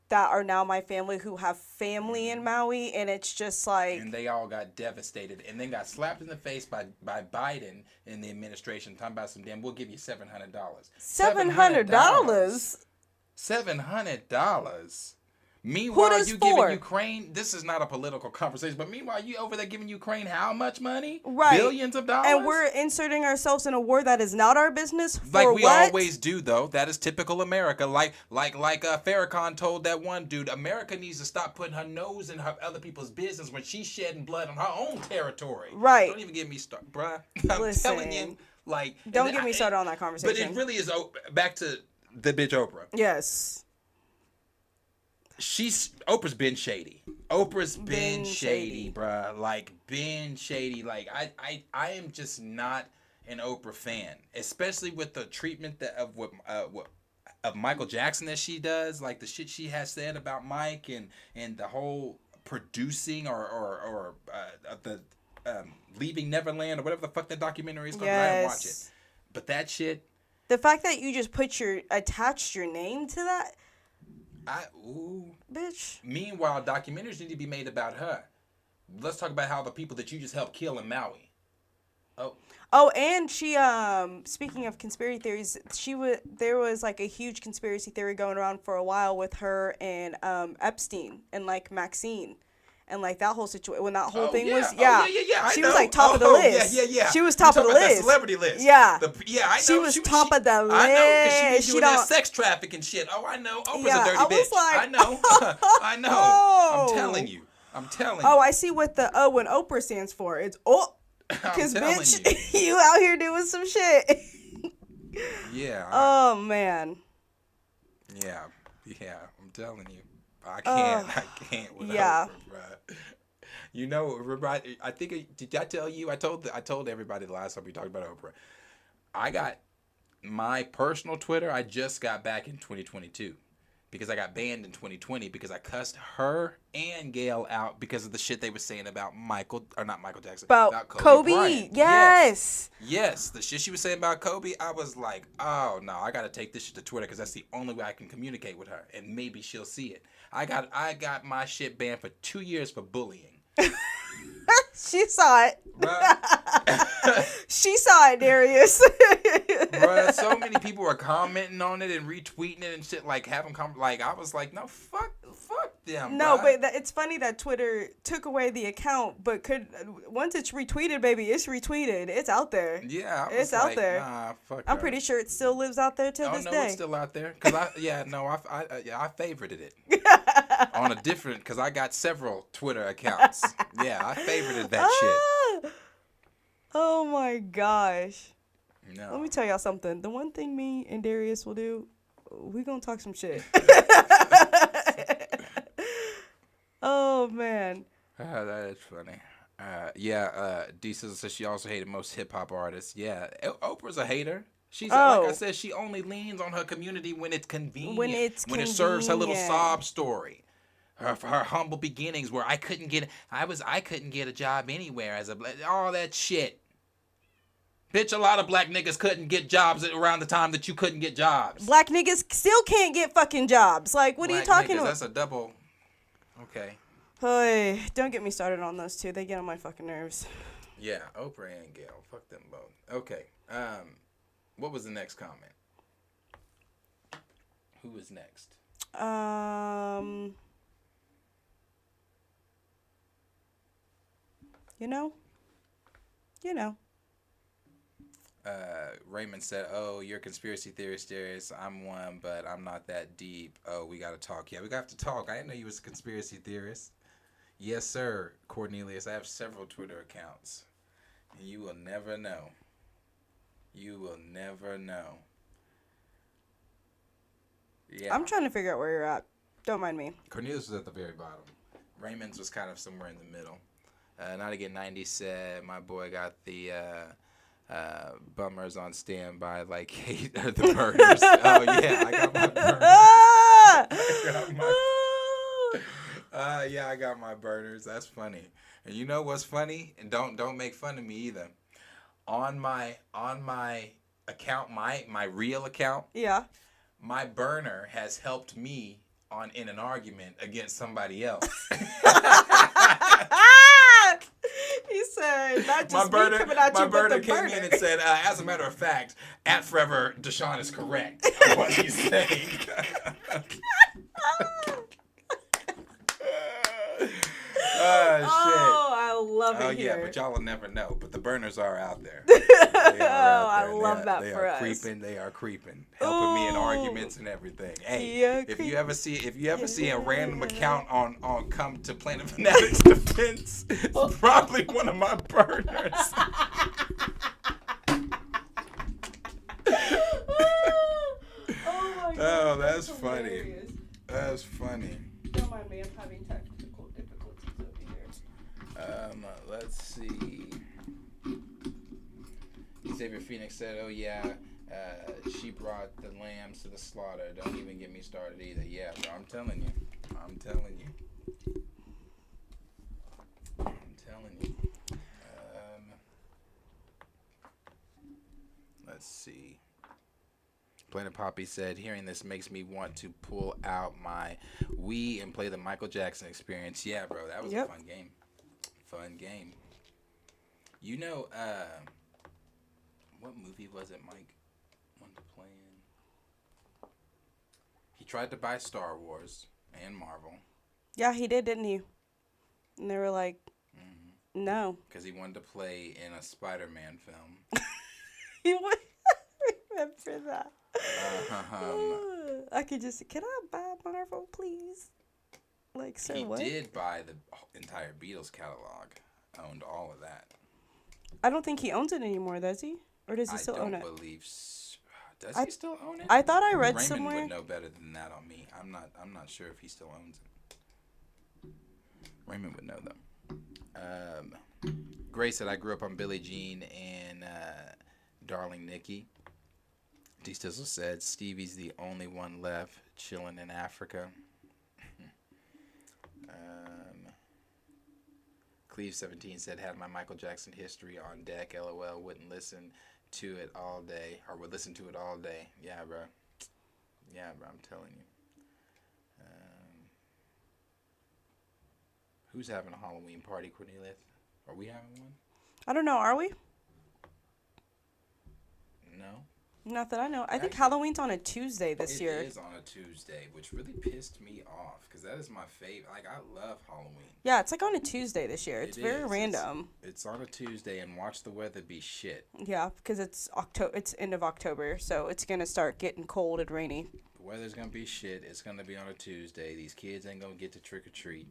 that are now my family who have family in Maui, and it's just like... And they all got devastated and then got slapped in the face by Biden in the administration talking about some damn, we'll give you $700. $700? $700? Meanwhile, this you for? giving Ukraine, this is not a political conversation, but meanwhile, you over there giving Ukraine how much money? Right. Billions of dollars? And we're inserting ourselves in a war that is not our business for like we what? always do, though. That is typical America. Like Farrakhan told that one dude, America needs to stop putting her nose in her other people's business when she's shedding blood on her own territory. Right. Don't even get me started, bruh. I'm Listen, telling you, like... Don't get me started on that conversation. But it really is back to the bitch Oprah. Yes. Oprah's been shady. Oprah's been shady, bruh. Like, been shady. Like, I am just not an Oprah fan, especially with the treatment of Michael Jackson that she does, like the shit she has said about Mike and the whole producing or the Leaving Neverland or whatever the fuck that documentary is called. Yes. I didn't watch it, but that shit. The fact that you just attached your name to that. Bitch. Meanwhile, documentaries need to be made about her. Let's talk about how the people that you just helped kill in Maui. Oh, and she speaking of conspiracy theories, there was like a huge conspiracy theory going around for a while with her and Epstein and like Maxine. And like that whole situation, when that whole thing was, she was like top of the list. Yeah. She was top of the list. That celebrity list. Yeah. I know. She was top of the list. I know, because she be doing that sex trafficking shit. Oh, I know. Oprah's a dirty bitch. Like, I know. Oh. I'm telling you. Oh, I see what the O in Oprah stands for. It's because bitch, you out here doing some shit. Yeah. Oh man. Yeah. I'm telling you. I can't without Oprah, bro. You know, I think, did I tell you? I told everybody the last time we talked about Oprah. I got my personal Twitter. I just got back in 2022 because I got banned in 2020 because I cussed her and Gail out because of the shit they were saying about not Michael Jackson. About Kobe Bryant. Yes. Yes. The shit she was saying about Kobe, I was like, oh, no, I got to take this shit to Twitter because that's the only way I can communicate with her. And maybe she'll see it. I got my shit banned for 2 years for bullying. She saw it. She saw it, Darius. Bruh, so many people were commenting on it and retweeting it and shit, like having like I was like, no, fuck them. No, bruh. but it's funny that Twitter took away the account, but once it's retweeted, baby, it's retweeted. It's out there. Yeah, it's out there. Nah, fuck I'm her. pretty sure it still lives out there till this day. It's still out there. Cause I favorited it on a different, because I got several Twitter accounts. Yeah, I favorited that shit. Oh my gosh. No. Let me tell y'all something. The one thing me and Darius will do, we gonna talk some shit. Oh man. That is funny. D Sizzle says she also hated most hip hop artists. Yeah, Oprah's a hater. She's like I said, she only leans on her community when it's convenient. When it serves her little sob story. Her humble beginnings where I couldn't get a job anywhere as all that shit. Bitch, a lot of black niggas couldn't get jobs around the time that you couldn't get jobs. Black niggas still can't get fucking jobs. Like, what are you talking about? That's a double. Okay. Hey, don't get me started on those two. They get on my fucking nerves. Yeah, Oprah and Gail. Fuck them both. Okay. What was the next comment? Who was next? You know. Raymond said, "Oh, you're a conspiracy theorist, Darius. I'm one, but I'm not that deep. Oh, we gotta talk. Yeah, we got to talk. I didn't know you was a conspiracy theorist. Yes, sir, Cornelius. I have several Twitter accounts. You will never know. You will never know. Yeah. I'm trying to figure out where you're at. Don't mind me. Cornelius was at the very bottom. Raymond's was kind of somewhere in the middle. Not to get 90 said, my boy got the bummers on standby like hate the burners. Oh yeah, I got my burners. I got my burners. That's funny. And you know what's funny? And don't make fun of me either. On my account, my real account. Yeah. My burner has helped me in an argument against somebody else. He said, not just my burner, me coming at you, but the came burner. in and said, as a matter of fact, at Forever, Deshaun is correct on what he's saying. Oh, I love it yeah, here. but y'all will never know. But the burners are out there. I love that for us. They are creeping, helping me in arguments and everything. Hey, Yeah, if you ever see a random account on come to Planet Fanatics defense, it's probably one of my burners. Oh, that's funny. That's funny. Don't mind me, I'm having technical difficulties over here. Let's see. Xavier Phoenix said, "Oh yeah, she brought the lambs to the slaughter. Don't even get me started either." Yeah, bro, I'm telling you. Let's see. Planet Poppy said, "Hearing this makes me want to pull out my Wii and play the Michael Jackson Experience." Yeah, bro, that was a fun game. You know, what movie was it Mike wanted to play in? He tried to buy Star Wars and Marvel. Yeah, he did, didn't he? And they were like, no. Because he wanted to play in a Spider-Man film. He would remember that. I could just, can I buy Marvel, please? Like, sir, he what? did buy the entire Beatles catalog. Owned all of that. I don't think he owns it anymore, does he? Or does he still own it? I don't believe does he still own it? I thought I read Raymond somewhere. would know better than that on me. I'm not sure if he still owns it. Raymond would know though. Grace said, "I grew up on Billie Jean and Darling Nikki." D. Stizzle said, "Stevie's the only one left chilling in Africa." Cleve 17 said, "Had my Michael Jackson history on deck. LOL. Wouldn't listen to it all day, or would listen to it all day." Yeah, bro. I'm telling you. Who's having a Halloween party, Cornelius? Are we having one? I don't know, are we? No. Not that I know. I think Halloween's on a Tuesday this year. It is on a Tuesday, which really pissed me off because that is my favorite. Like, I love Halloween. Yeah, it's like on a Tuesday this year. It's very random. It's on a Tuesday, and watch the weather be shit. Yeah, because it's end of October, so it's gonna start getting cold and rainy. The weather's gonna be shit. It's gonna be on a Tuesday. These kids ain't gonna get to trick or treat.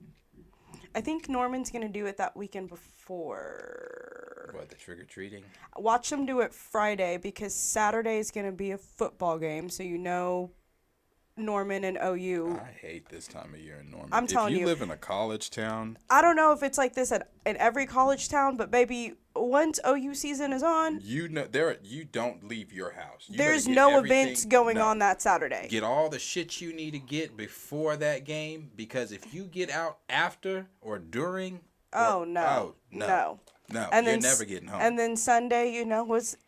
I think Norman's gonna do it that weekend before. What, the trick or treating? Watch them do it Friday because Saturday is gonna be a football game, so you know Norman and OU. I hate this time of year in Norman. I'm telling you. If you live in a college town. I don't know if it's like this in every college town, but baby, once OU season is on, you don't leave your house. There's no events going on that Saturday. Get all the shit you need to get before that game, because if you get out after or during, no. And you're then, never getting home. And then Sunday,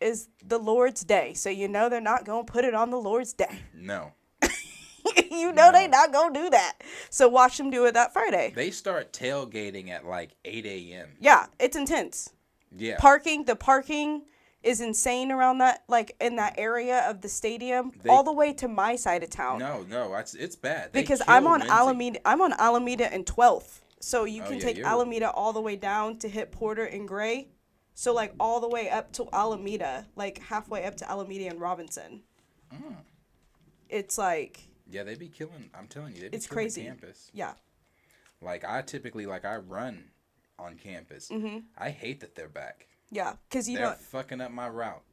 is the Lord's Day, so they're not gonna put it on the Lord's Day. No. They're not gonna do that. So watch them do it that Friday. They start tailgating at like 8 a.m. Yeah, it's intense. Yeah. The parking is insane around that, like in that area of the stadium, all the way to my side of town. No, it's bad. Because I'm on Alameda. I'm on Alameda and 12th, so you can take Alameda all the way down to hit Porter and Gray, so like all the way up to Alameda, like halfway up to Alameda and Robinson. It's like. Yeah, they be killing. I'm telling you, they be it's killing crazy. Campus. Yeah. Like I typically I run on campus. I hate that they're back. Yeah, because you They're know, fucking up my route.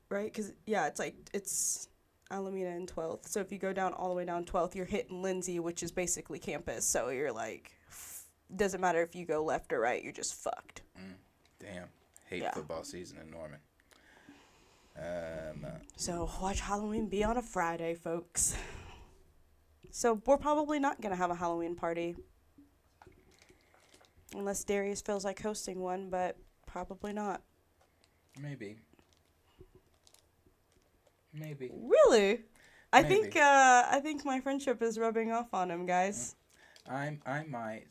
right? Because, yeah, it's Alameda and 12th. So if you go down all the way down 12th, you're hitting Lindsay, which is basically campus. So you're like, doesn't matter if you go left or right, you're just fucked. Damn. Hate Yeah. football season in Norman. So watch Halloween be on a Friday, folks. So we're probably not going to have a Halloween party. Unless Darius feels like hosting one, but probably not. Maybe. Really? I Maybe. think my friendship is rubbing off on him, guys. I might.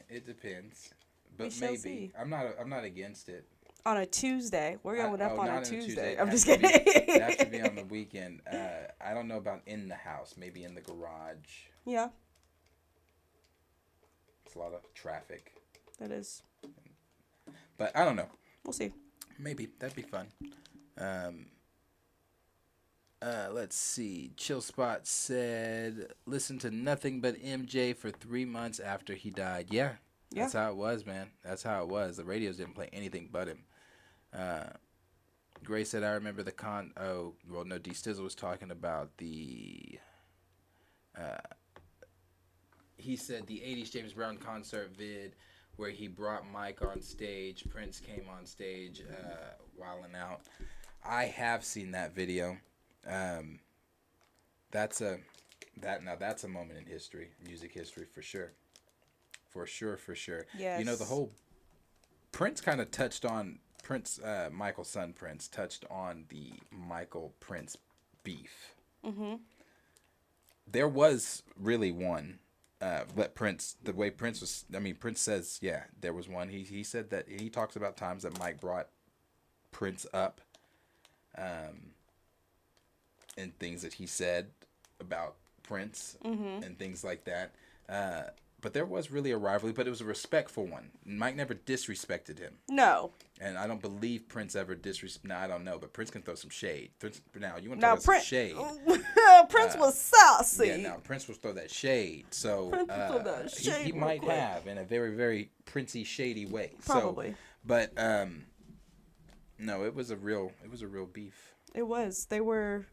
It depends. But We shall maybe. see. I'm not against it. On a Tuesday. We're going up on not a on Tuesday. It I'm has just to be- kidding. It has to be on the weekend. I don't know about in the house. Maybe in the garage. Yeah, It's a lot of traffic. that is. But I don't know. We'll see. Maybe. That'd be fun. Let's see. Chill Spot said, listen to nothing but MJ for 3 months after he died. Yeah. That's how it was, man. That's how it was. The radios didn't play anything but him. Gray said, I remember the oh, well, no, D Stizzle was talking about the, he said the 80s James Brown concert vid where he brought Mike on stage. Prince came on stage, wilding out. I have seen that video. That's a moment in history, music history for sure. For sure. Yes. You know, the whole Prince kind of touched on Michael's son Prince touched on the Michael Prince beef. Mm-hmm. There was really one, but Prince, the way Prince was, I mean, Prince says, yeah, there was one. He said that he talks about times that Mike brought Prince up, and things that he said about Prince and things like that. But there was really a rivalry, but it was a respectful one. Mike never disrespected him. No. And I don't believe Prince ever disrespected. Now, I don't know, but Prince can throw some shade. Now, you want to throw some shade. Prince was saucy. Yeah, now, Prince will throw that shade. So, Prince will throw that shade he real might quick. have in a very, very Princey, shady way. Probably. So, but, no, it was a real beef. It was. They were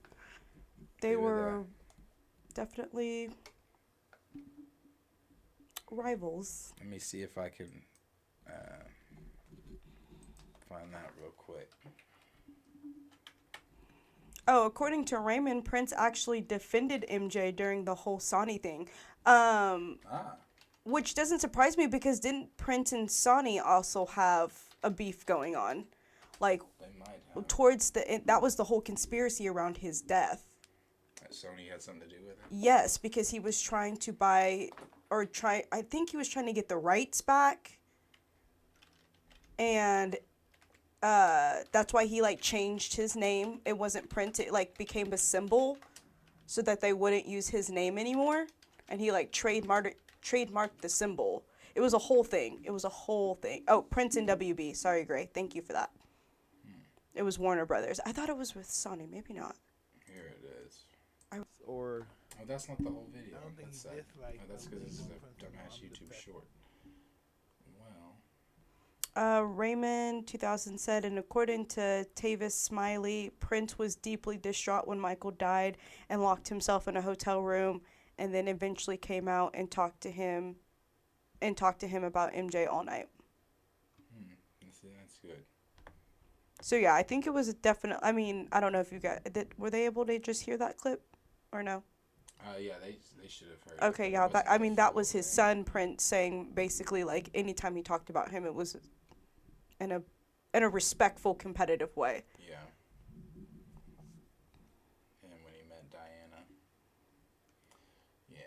definitely rivals. Let me see if I can find that real quick. Oh, according to Raymond, Prince actually defended MJ during the whole Sonny thing. Which doesn't surprise me because didn't Prince and Sonny also have a beef going on? Like, They might have. towards that was the whole conspiracy around his death. Sony had something to do with it. Yes, because he was trying to I think he was trying to get the rights back. And that's why he like changed his name. It wasn't Prince, it like became a symbol so that they wouldn't use his name anymore. And he like trademarked the symbol. It was a whole thing. Oh, Prince and WB. Sorry, Gray. Thank you for that. It was Warner Brothers. I thought it was with Sony. Maybe not. Here it is. Or Oh, that's not the whole video. I don't think That's he sad. disliked Oh, that's them. because it's They a won't print them dumbass on the YouTube back. short. Well, Raymond 2000 said, and according to Tavis Smiley, Prince was deeply distraught when Michael died and locked himself in a hotel room, and then eventually came out and talked to him about MJ all night. that's good. So yeah, I think it was a definite. I mean, I don't know if you got. Were they able to just hear that clip, or no? Yeah, they should have heard. Okay, it, yeah. but it I wasn't mean, the that full was his thing. son Prince saying basically like anytime he talked about him, it was in a respectful, competitive way. Yeah. And when he met Diana. Yeah.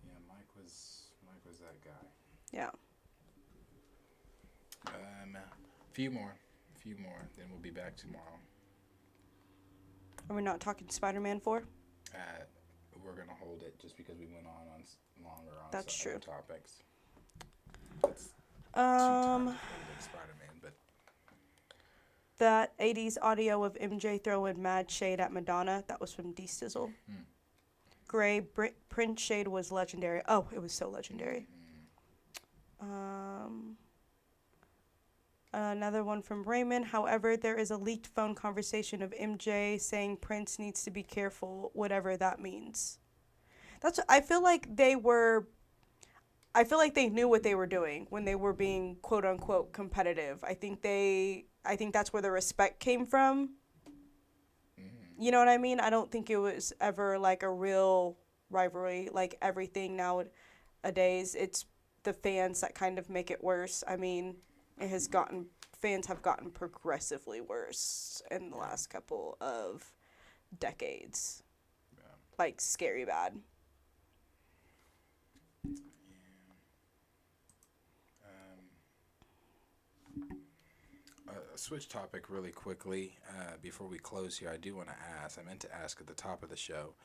Yeah, Mike was that guy. Yeah. A few more, then we'll be back tomorrow. Are we not talking Spider-Man 4? We're gonna hold it just because we went on longer on That's some true. other topics. That's too time Spider-Man, but That 80s audio of MJ throwing mad shade at Madonna, that was from D Stizzle. Gray, Prince shade was legendary. Oh, it was so legendary. Another one from Raymond. However, there is a leaked phone conversation of MJ saying Prince needs to be careful, whatever that means. That's. I feel like they were. I feel like they knew what they were doing when they were being quote unquote competitive. I think they. I think that's where the respect came from. You know what I mean? I don't think it was ever like a real rivalry. Like everything nowadays, it's the fans that kind of make it worse. I mean, it has gotten fans have gotten progressively worse in the last couple of decades. Yeah. Like scary bad. Switch topic really quickly before we close here. I do want to ask. I meant to ask at the top of the show.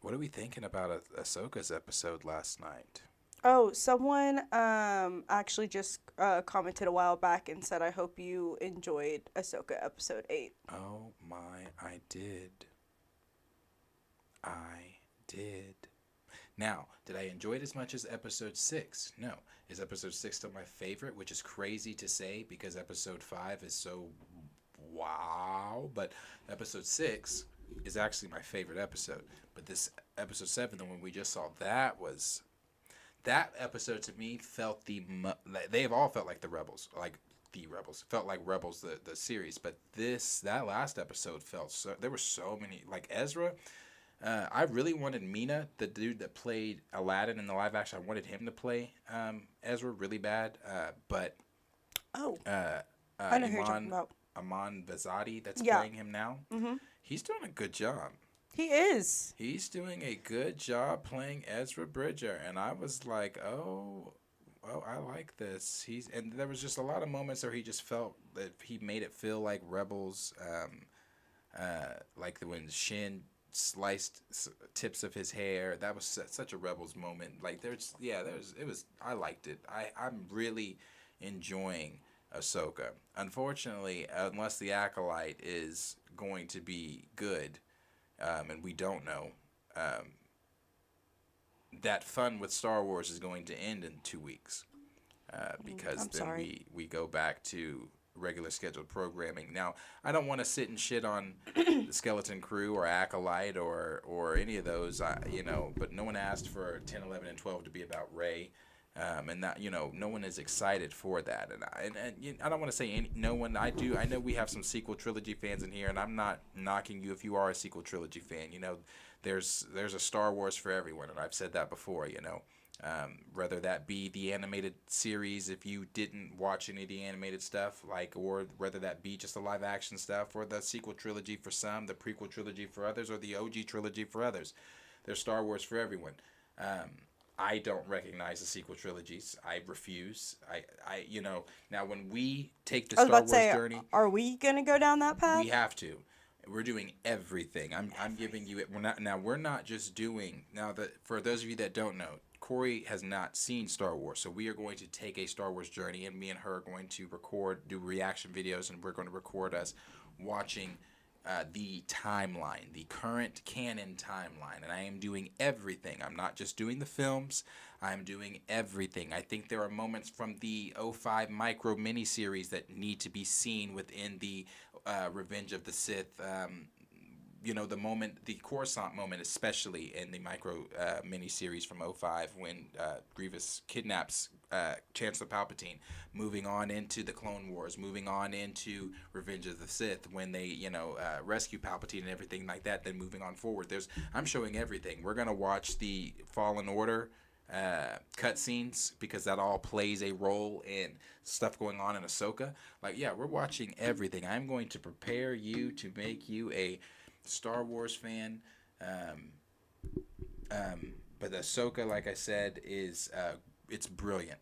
What are we thinking about Ahsoka's episode last night? Oh, someone actually just commented a while back and said, "I hope you enjoyed Ahsoka episode 8." Oh my, I did. I did. Now, did I enjoy it as much as episode 6? No. Is episode 6 still my favorite, which is crazy to say because episode 5 is so wow, but episode 6 is actually my favorite episode. But this episode 7, the one we just saw, that episode to me felt they have all felt like the Rebels, felt like Rebels the series, but that last episode felt so, there were so many, like Ezra. I really wanted Mina, the dude that played Aladdin in the live action. I wanted him to play Ezra really bad. But I know who you're talking about. Aman Bazadi, that's playing him now. Mm-hmm. He's doing a good job. He is. He's doing a good job playing Ezra Bridger, and I was like, oh, I like this. And there was just a lot of moments where he just felt that he made it feel like Rebels, like when Shin sliced tips of his hair. That was such a Rebels moment. Like I liked it. I'm really enjoying Ahsoka. Unfortunately, unless the Acolyte is going to be good, and we don't know, that fun with Star Wars is going to end in 2 weeks, because we go back to regular scheduled programming. Now, I don't want to sit and shit on the Skeleton Crew or Acolyte or any of those, but no one asked for 10, 11, and 12 to be about Rey. And that, no one is excited for that. And I don't want to say no one. I know we have some sequel trilogy fans in here, and I'm not knocking you if you are a sequel trilogy fan. There's a Star Wars for everyone, and I've said that before, whether that be the animated series, if you didn't watch any of the animated stuff, or whether that be just the live action stuff, or the sequel trilogy for some, the prequel trilogy for others, or the OG trilogy for others. There's Star Wars for everyone. I don't recognize the sequel trilogies. I refuse. Now when we take the Star Wars journey, are we gonna go down that path? We have to. We're doing everything. I'm giving you it. We're not just doing for those of you that don't know, Corey has not seen Star Wars, so we are going to take a Star Wars journey, and me and her are going to do reaction videos, and we're going to record us watching the timeline, the current canon timeline, and I am doing everything. I'm not just doing the films. I'm doing everything. I think there are moments from the 05 micro miniseries that need to be seen within the Revenge of the Sith. The Coruscant moment, especially in the micro miniseries from 05 when Grievous kidnaps Chancellor Palpatine, moving on into the Clone Wars, moving on into Revenge of the Sith when they, rescue Palpatine and everything like that, then moving on forward. I'm showing everything. We're going to watch the Fallen Order cutscenes because that all plays a role in stuff going on in Ahsoka. We're watching everything. I'm going to prepare you to make you a Star Wars fan, but Ahsoka, like I said, is it's brilliant.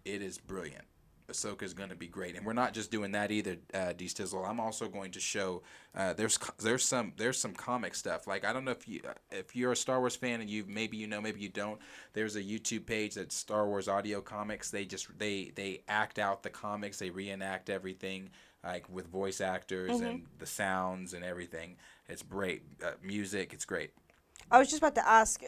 It is brilliant. Ahsoka is going to be great, and we're not just doing that either, D Stizzle. I'm also going to show there's some comic stuff. I don't know if you're a Star Wars fan and maybe you don't. There's a YouTube page that's Star Wars Audio Comics. They act out the comics. They reenact everything with voice actors and the sounds and everything. It's great. Music, it's great. I was just about to ask,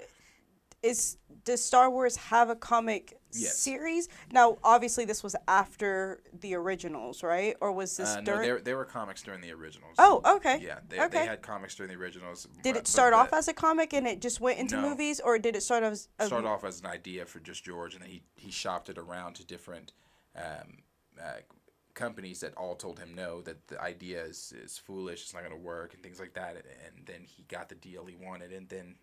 does Star Wars have a comic Yes. series? Now, obviously, this was after the originals, right? Or was this No, during? there were comics during the originals. Oh, okay. Yeah, Okay. they had comics during the originals. Did but it start off the- as a comic and it just went into No. movies, or did it start as Started off as an idea for just George, and then he shopped it around to different companies that all told him no, that the idea is foolish, it's not going to work, and things like that. And then he got the deal he wanted, and then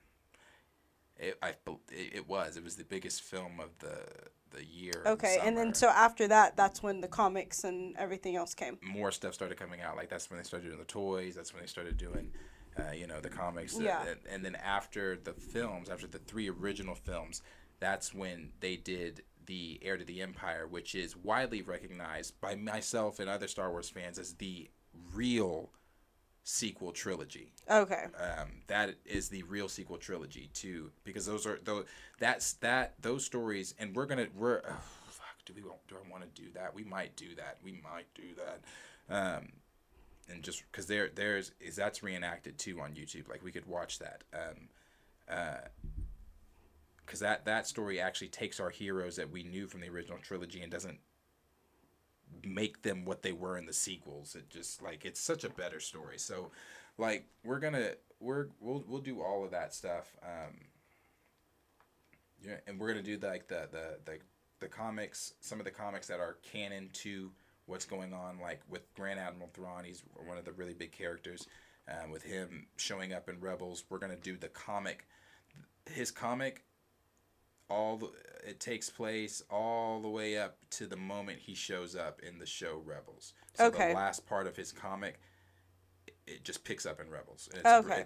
it was the biggest film of the year. Okay, and then summer. so after that, that's when the comics and everything else came. More stuff started coming out. Like that's when they started doing the toys. That's when they started doing, the comics. Yeah. And then after the films, after the 3 original films, that's when they did the Heir to the Empire, which is widely recognized by myself and other Star Wars fans as the real sequel trilogy. Okay. That is the real sequel trilogy too, because those stories, and do I want to do that? We might do that. And just because that's reenacted too on YouTube, like we could watch that. Because that story actually takes our heroes that we knew from the original trilogy and doesn't make them what they were in the sequels. It just it's such a better story. So we'll do all of that stuff. And we're gonna do the comics, some of the comics that are canon to what's going on, like with Grand Admiral Thrawn. He's one of the really big characters. With him showing up in Rebels, we're gonna do the comic. His comic. It takes place all the way up to the moment he shows up in the show Rebels. So Okay. the last part of his comic, it just picks up in Rebels. And Okay.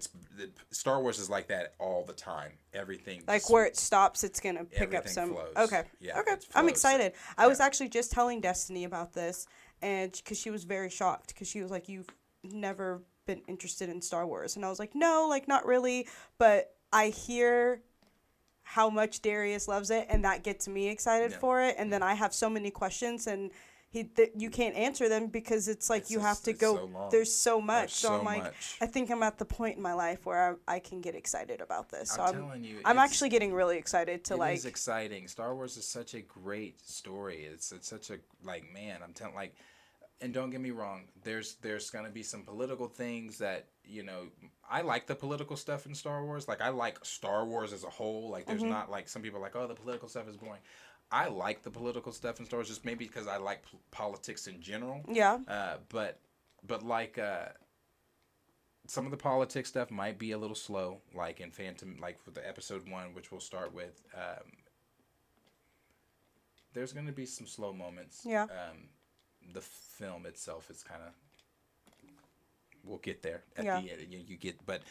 Star Wars is like that all the time. Everything. Like where it stops, it's gonna pick up Everything some. flows. Okay. Yeah, Okay. it I'm flows. excited. I was Yeah. actually just telling Destiny about this, and because she was very shocked, because she was like, "You've never been interested in Star Wars," and I was like, "No, like not really," but I hear how much Darius loves it, and that gets me excited Yeah. for it. And then I have so many questions, and you can't answer them because it's like It's you just- have to it's go. so long. There's so much. There's So so I'm like, much. I think I'm at the point in my life where I can get excited about this. So I'm telling you, I'm it's- actually getting really excited to It is exciting. Star Wars is such a great story. It's such a man. I'm telling and don't get me wrong. There's gonna be some political things that I like the political stuff in Star Wars. Like I like Star Wars as a whole. Like there's not like some people are like, oh, the political stuff is boring. I like the political stuff in Star Wars just maybe because I like politics in general. Yeah. But some of the politics stuff might be a little slow, like in Phantom, like with the episode 1, which we'll start with. There's going to be some slow moments. Yeah. The film itself is kind of. We'll get there at Yeah. the end. You get, but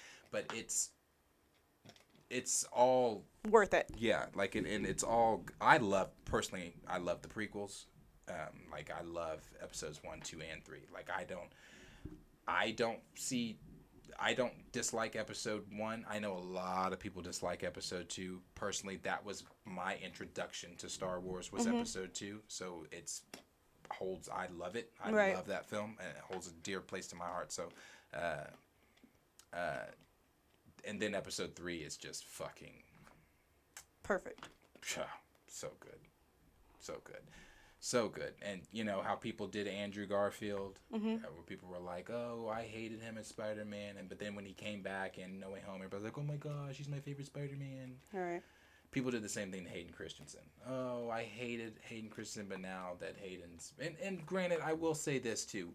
it's all Worth it. yeah, and it's all. I love the prequels. I love episodes 1, 2, and 3. Like I don't dislike episode 1. I know a lot of people dislike episode 2. Personally, that was my introduction to Star Wars was episode 2. So I love it. I Right. love that film, and it holds a dear place to my heart. So, and then episode 3 is just fucking Perfect. so good. So good. And how people did Andrew Garfield, where people were like, oh, I hated him as Spider-Man, but then when he came back in No Way Home, everybody was like, oh my gosh, he's my favorite Spider-Man. All right. People did the same thing to Hayden Christensen. Oh, I hated Hayden Christensen, but now that Hayden's... And granted, I will say this too.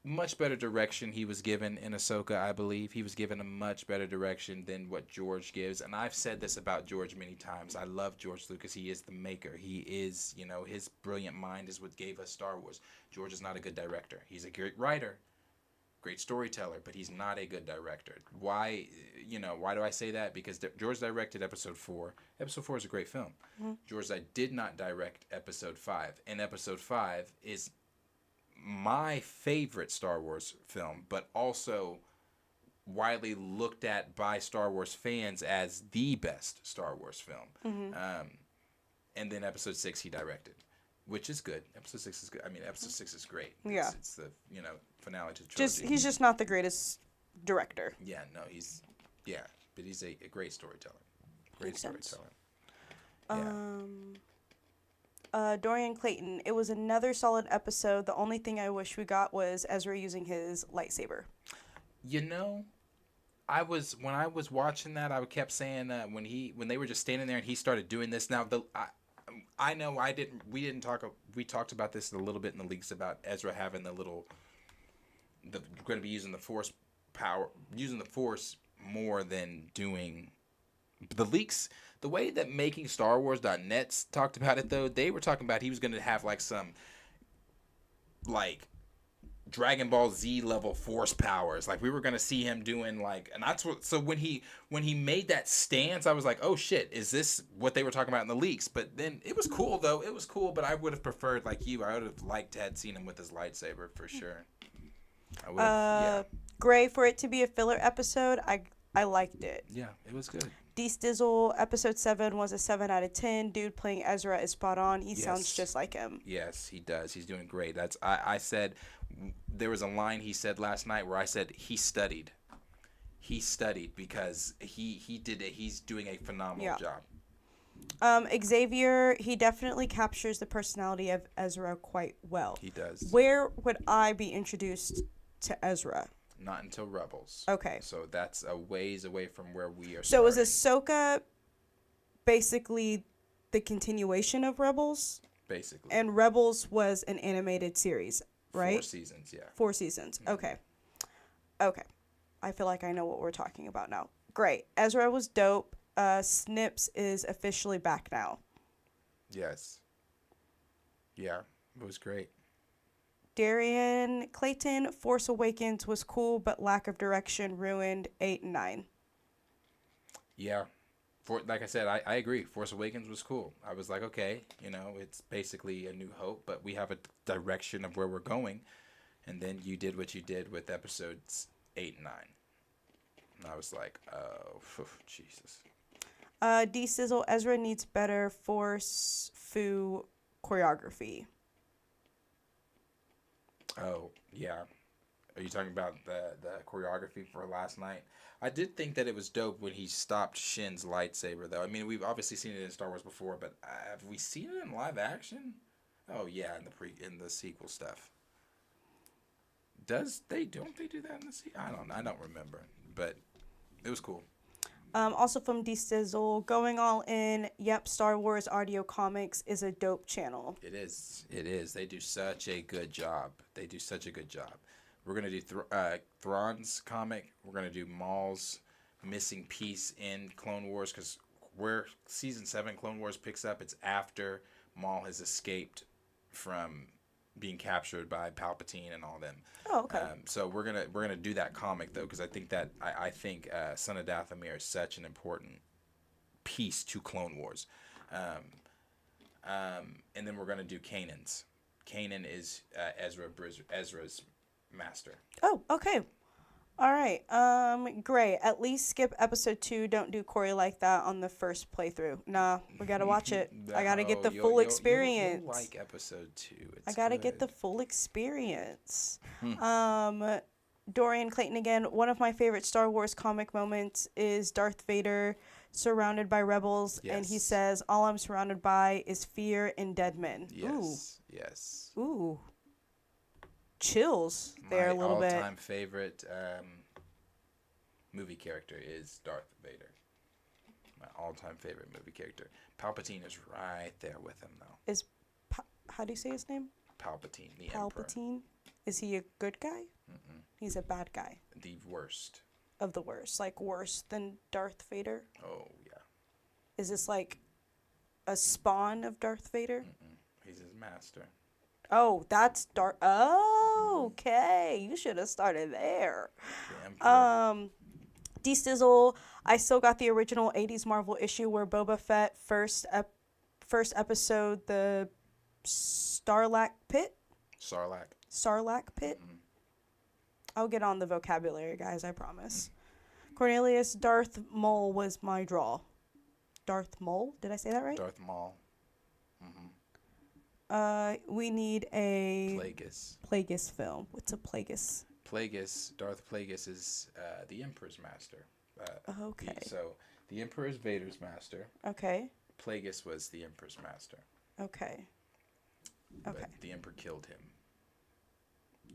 Much better direction he was given in Ahsoka, I believe. He was given a much better direction than what George gives. And I've said this about George many times. I love George Lucas. He is the maker. He is, his brilliant mind is what gave us Star Wars. George is not a good director. He's a great writer, great storyteller, but he's not a good director. Why do I say that? Because George directed episode 4. Episode 4 is a great film. George did not direct episode 5. And episode 5 is my favorite Star Wars film, but also widely looked at by Star Wars fans as the best Star Wars film. And then episode 6 he directed, which is good. Episode 6 is good. I mean, episode 6 is great. Yeah. It's the, finale to the trilogy. He's just not the greatest director. Yeah, no, but he's a great storyteller. Great Makes sense. storytelling. Yeah. Dorian Clayton. It was another solid episode. The only thing I wish we got was Ezra using his lightsaber. You know, when I was watching that, I kept saying when they were just standing there and he started doing this. Now I know we talked about this a little bit in the leaks about Ezra having going to be using the force more than doing the leaks. The way that making StarWars.net talked about it, though, they were talking about he was going to have like some like Dragon Ball Z level force powers. Like we were going to see him doing like, and that's what. So when he made that stance, I was like, oh shit, is this what they were talking about in the leaks? But then it was cool though. It was cool, but I would have preferred like you. I would have liked to have seen him with his lightsaber for sure. I would. Yeah. Gray, for it to be a filler episode, I liked it. Yeah, it was good. D-Stizzle, episode 7 was a 7 out of 10. Dude playing Ezra is spot on. He sounds just like him. Yes, he does. He's doing great. I said, there was a line he said last night where I said he studied. He studied because he did it. He's doing a phenomenal job. Xavier, he definitely captures the personality of Ezra quite well. He does. Where would I be introduced to Ezra? Not until Rebels. Okay. So that's a ways away from where we are. So is Ahsoka basically the continuation of Rebels? Basically. And Rebels was an animated series, right? 4 seasons, yeah. 4 seasons. Mm-hmm. Okay. I feel like I know what we're talking about now. Great. Ezra was dope. Snips is officially back now. Yes. Yeah, it was great. Dorian Clayton, Force Awakens was cool, but lack of direction ruined 8 and 9. Yeah. Like I said, I agree. Force Awakens was cool. I was like, okay, it's basically A New Hope, but we have a direction of where we're going. And then you did what you did with episodes 8 and 9. And I was like, oh, Jesus. D-Sizzle, Ezra needs better Force Fu choreography. Oh, yeah. Are you talking about the choreography for last night? I did think that it was dope when he stopped Shin's lightsaber, though. I mean, we've obviously seen it in Star Wars before, but have we seen it in live action? Oh yeah, in the sequel stuff. Don't they do that in the sequel? I don't remember, but it was cool. Also from D-Sizzle, going all in. Yep, Star Wars Audio Comics is a dope channel. It is. They do such a good job. We're going to do Thrawn's comic. We're going to do Maul's missing piece in Clone Wars, because where Season 7 Clone Wars picks up, it's after Maul has escaped from being captured by Palpatine and all them. Oh, okay. So we're gonna do that comic, though, because I think that Son of Dathomir is such an important piece to Clone Wars. And then we're gonna do Kanan's. Kanan is Ezra's master. Oh, okay. All right. Great. At least skip episode 2. Don't do Corey like that on the first playthrough. Nah, we gotta watch it. I gotta get the full experience. You'll like episode 2. I gotta get the full experience. Dorian Clayton again. One of my favorite Star Wars comic moments is Darth Vader surrounded by rebels, and he says, "All I'm surrounded by is fear and dead men." Yes. Yes. Ooh. Chills there a little bit. My all-time favorite movie character is Darth Vader. My all-time favorite movie character. Palpatine is right there with him, though. How do you say his name? Palpatine, the Palpatine? Emperor. Is he a good guy? Mm-mm. He's a bad guy. The worst. Of the worst. Like worse than Darth Vader? Oh, yeah. Is this like a spawn of Darth Vader? Mm-mm. He's his master. Oh, that's Darth. Oh, okay. You should have started there. D-Sizzle, I still got the original 80s Marvel issue where Boba Fett first episode, the Sarlacc pit. Mm-hmm. I'll get on the vocabulary, guys, I promise. Cornelius, Darth Maul was my draw. Darth Maul? Did I say that right? Darth Maul. Mm-hmm. We need a Plagueis film. What's a Plagueis? Darth Plagueis is the Emperor's master. Okay. So The Emperor is Vader's master. Okay. Plagueis was the Emperor's master. Okay. Okay. But the Emperor killed him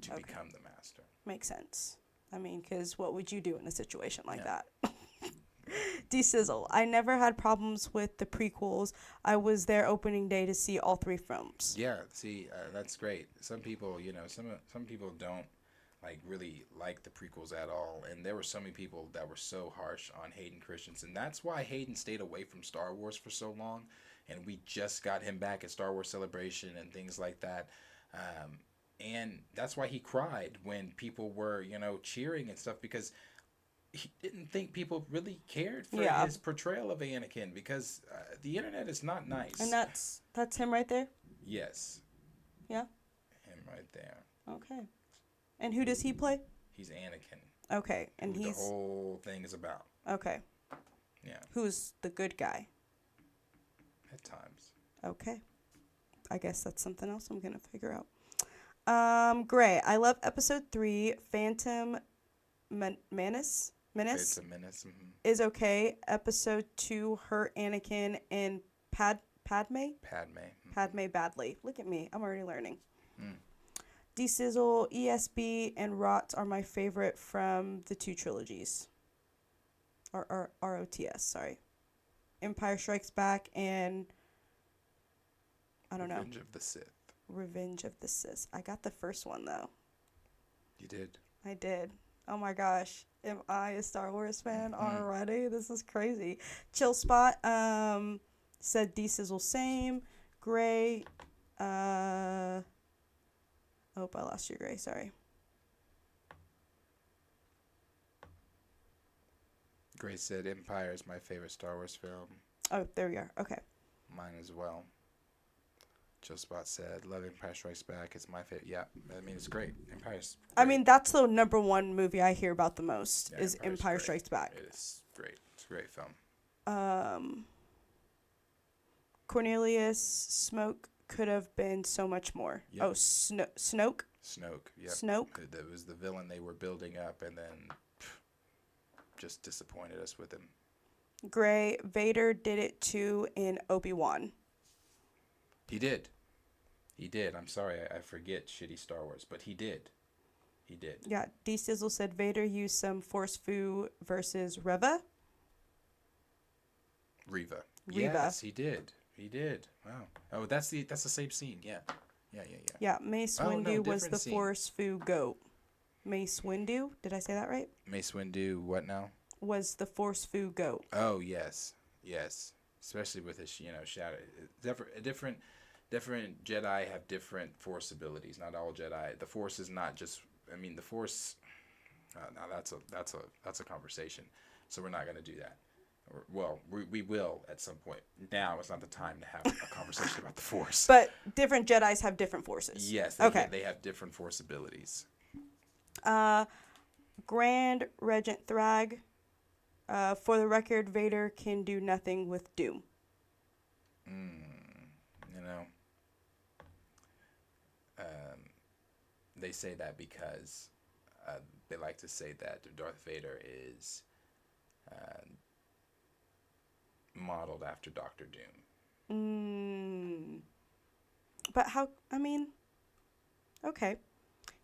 to become the master. Makes sense. I mean, because what would you do in a situation like Yeah. that? D-Sizzle. I never had problems with the prequels. I was there opening day to see all 3 films. Yeah, see, that's great. Some people, some people don't really like the prequels at all, and there were so many people that were so harsh on Hayden Christensen. That's why Hayden stayed away from Star Wars for so long, and we just got him back at Star Wars Celebration and things like that. And that's why he cried when people were, cheering and stuff, because he didn't think people really cared for his portrayal of Anakin, because the internet is not nice. And that's him right there? Yes. Yeah? Him right there. Okay. And who does he play? He's Anakin. Okay. And who the whole thing is about. Okay. Yeah. Who's the good guy? At times. Okay. I guess that's something else I'm going to figure out. Gray. I love episode 3, Phantom Menace. Phantom Menace. Mm-hmm. Is okay. Episode 2 hurt Anakin and Padme. Mm-hmm. Padme badly. Look at me. I'm already learning. Mm. D-Sizzle, ESB, and ROTS are my favorite from the 2 trilogies. Or ROTS, sorry. Empire Strikes Back and... I don't know. Revenge of the Sith. Revenge of the Sith. I got the first one, though. You did? I did. Oh my gosh. Am I a Star Wars fan already? This is crazy. Chill Spot said D-Sizzle same. Gray... Oh, I lost you, Gray. Sorry. Gray said Empire is my favorite Star Wars film. Oh, there we are. Okay. Mine as well. Joe Spot said, love Empire Strikes Back. It's my favorite. Yeah, I mean, it's great. Empire's great. I mean, that's the number 1 movie I hear about the most is Empire's Empire great. Strikes Back. It is great. It's a great film. Cornelius Smoke could have been so much more. Yep. Oh, Snoke? Snoke, yeah. Snoke? That was the villain they were building up, and then just disappointed us with him. Gray, Vader did it too in Obi-Wan. He did. He did. I'm sorry, I forget shitty Star Wars, but he did. He did. Yeah, D-Sizzle said Vader used some Force Fu versus Reva. Reva. Reva. Yes, he did. He did. Wow. Oh, that's the same scene. Yeah. Yeah, Mace Oh, no, Windu was different the scene. Force Fu goat. Mace Windu, did I say that right? Mace Windu, what now? Was the Force Fu goat. Oh, yes. Yes. Especially with his, shadow. Different Jedi have different Force abilities. Not all Jedi. The Force is not just. I mean, the Force. Now that's a conversation. So we're not going to do that. Well, we will at some point. Now is not the time to have a conversation about the Force. But different Jedis have different forces. Yes. They have different Force abilities. Grand Regent Thrag. For the record, Vader can do nothing with Doom. They say that because they like to say that Darth Vader is modeled after Dr. Doom. But how, I mean, okay.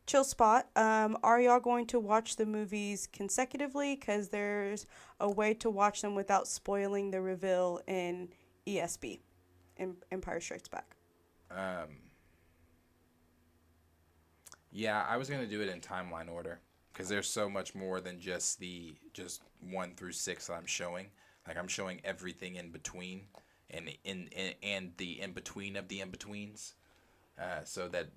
Chill Spot, are y'all going to watch the movies consecutively? Because there's a way to watch them without spoiling the reveal in ESB, Empire Strikes Back. Yeah, I was going to do it in timeline order because there's so much more than just 1 through 6 that I'm showing. Like, I'm showing everything in between and the in-between of the in-betweens so that,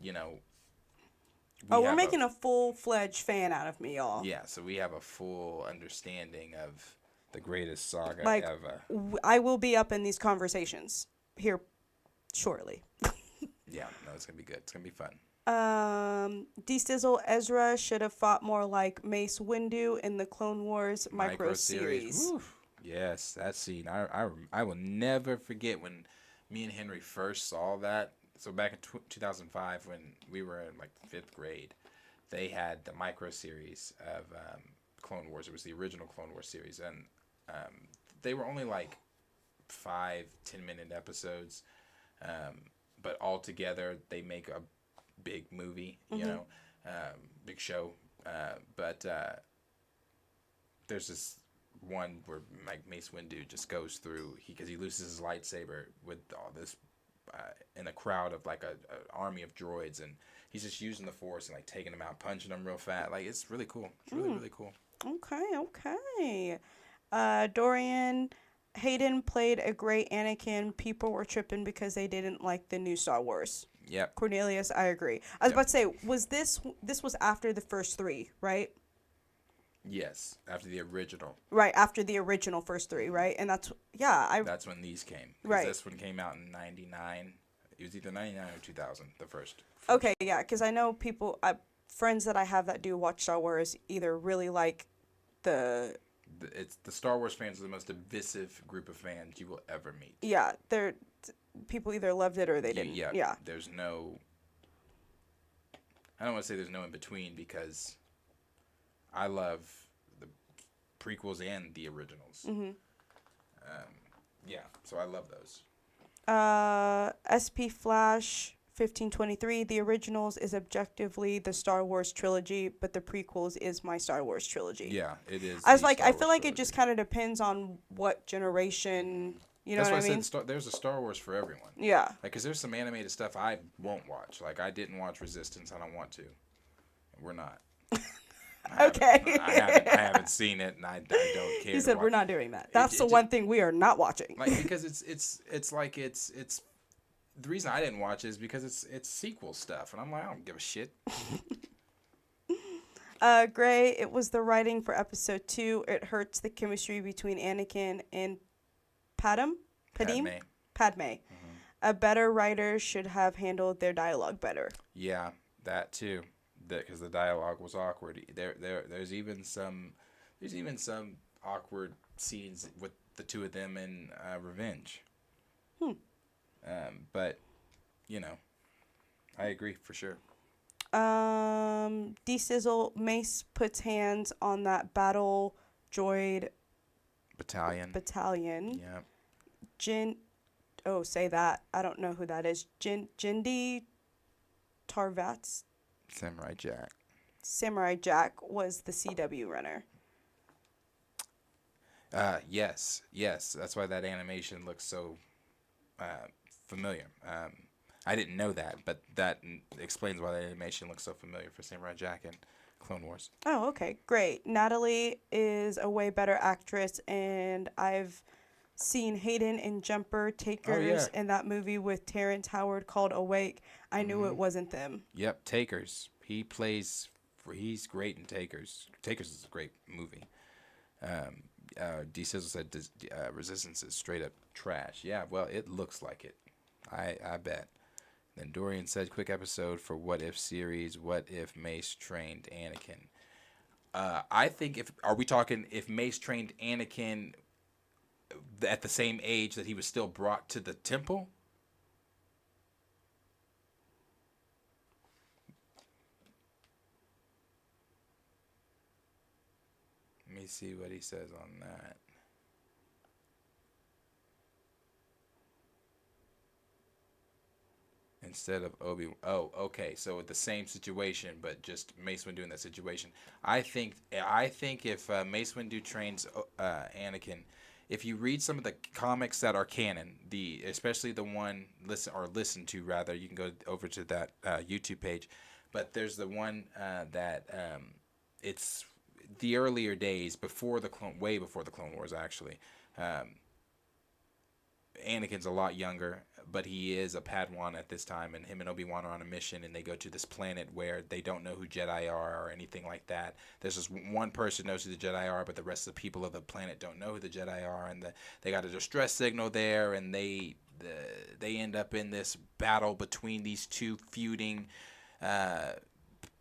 we're making a full-fledged fan out of me, y'all. Yeah, so we have a full understanding of the greatest saga ever. I will be up in these conversations here shortly. Yeah, no, it's going to be good. It's going to be fun. D-Sizzle, Ezra should have fought more like Mace Windu in the Clone Wars micro-series. Yes, that scene. I will never forget when me and Henry first saw that. So back in 2005 when we were in like 5th grade, they had the micro-series of Clone Wars. It was the original Clone Wars series. And they were only like 5-10 minute episodes, but all together they make a big movie, you know, big show. But there's this one where like Mace Windu just goes through because he loses his lightsaber with all this in a crowd of like a army of droids, and he's just using the Force and like taking them out, punching them real fast. Like it's really cool. It's really cool. Okay. Dorian Hayden played a great Anakin. People were tripping because they didn't like the new Star Wars. Yep. Cornelius, I agree. I was about to say, was this was after the first 3, right? Yes, after the original. Right, after the original first 3, right? And that's That's when these came. Right. This one came out in '99. It was either '99 or 2000. The first. Okay, yeah, because I know people, friends that I have that do watch Star Wars either really like the Star Wars fans are the most divisive group of fans you will ever meet. Yeah, people either loved it or they didn't. Yeah. There's no. I don't want to say there's no in between because I love the prequels and the originals. Yeah, so I love those. SP Flash 1523. The originals is objectively the Star Wars trilogy, but the prequels is my Star Wars trilogy. Yeah, it is. I was like, I feel like it just kind of depends on what generation. You know what I mean? That's why I said there's a Star Wars for everyone. Yeah. Like, because there's some animated stuff I won't watch. Like, I didn't watch Resistance. I don't want to. We're not. Okay. I haven't seen it, and I don't care. He said we're not doing that. That's the one thing we are not watching. Like, because it's like it's the reason I didn't watch it is because it's sequel stuff, and I'm like, I don't give a shit. Gray, it was the writing for episode 2. It hurts the chemistry between Anakin and Padme. A better writer should have handled their dialogue better. Yeah, that too. Because the dialogue was awkward. There's even some awkward scenes with the two of them in Revenge. But you know, I agree for sure. D-Sizzle, Mace puts hands on that battle droid battalion. Yeah. Say that. I don't know who that is. Jindy Tarvats. Samurai Jack was the CW runner. Yes. That's why that animation looks so familiar. I didn't know that, but that explains why that animation looks so familiar for Samurai Jack and Clone Wars. Oh, okay. Great. Natalie is a way better actress, and I've seen Hayden in Jumper Takers in that movie with Terrence Howard called Awake. I knew it wasn't them. Yep, Takers. He's great in Takers. Takers is a great movie. D-Sizzle said Resistance is straight up trash. Yeah, well, it looks like it. I bet. Then Dorian said, quick episode for What If series. What if Mace trained Anakin? I think are we talking if Mace trained Anakin at the same age that he was still brought to the temple? Let me see what he says on that. Instead of Obi-Wan. Oh, okay. So the same situation, but just Mace Windu in that situation. I think if Mace Windu trains Anakin, if you read some of the comics that are canon, especially the one listen to rather, you can go over to that YouTube page. But there's the one that it's the earlier days way before the Clone Wars actually. Anakin's a lot younger, but he is a Padawan at this time, and him and Obi-Wan are on a mission, and they go to this planet where they don't know who Jedi are or anything like that. There's just one person knows who the Jedi are, but the rest of the people of the planet don't know who the Jedi are, and they got a distress signal there, and they end up in this battle between these two feuding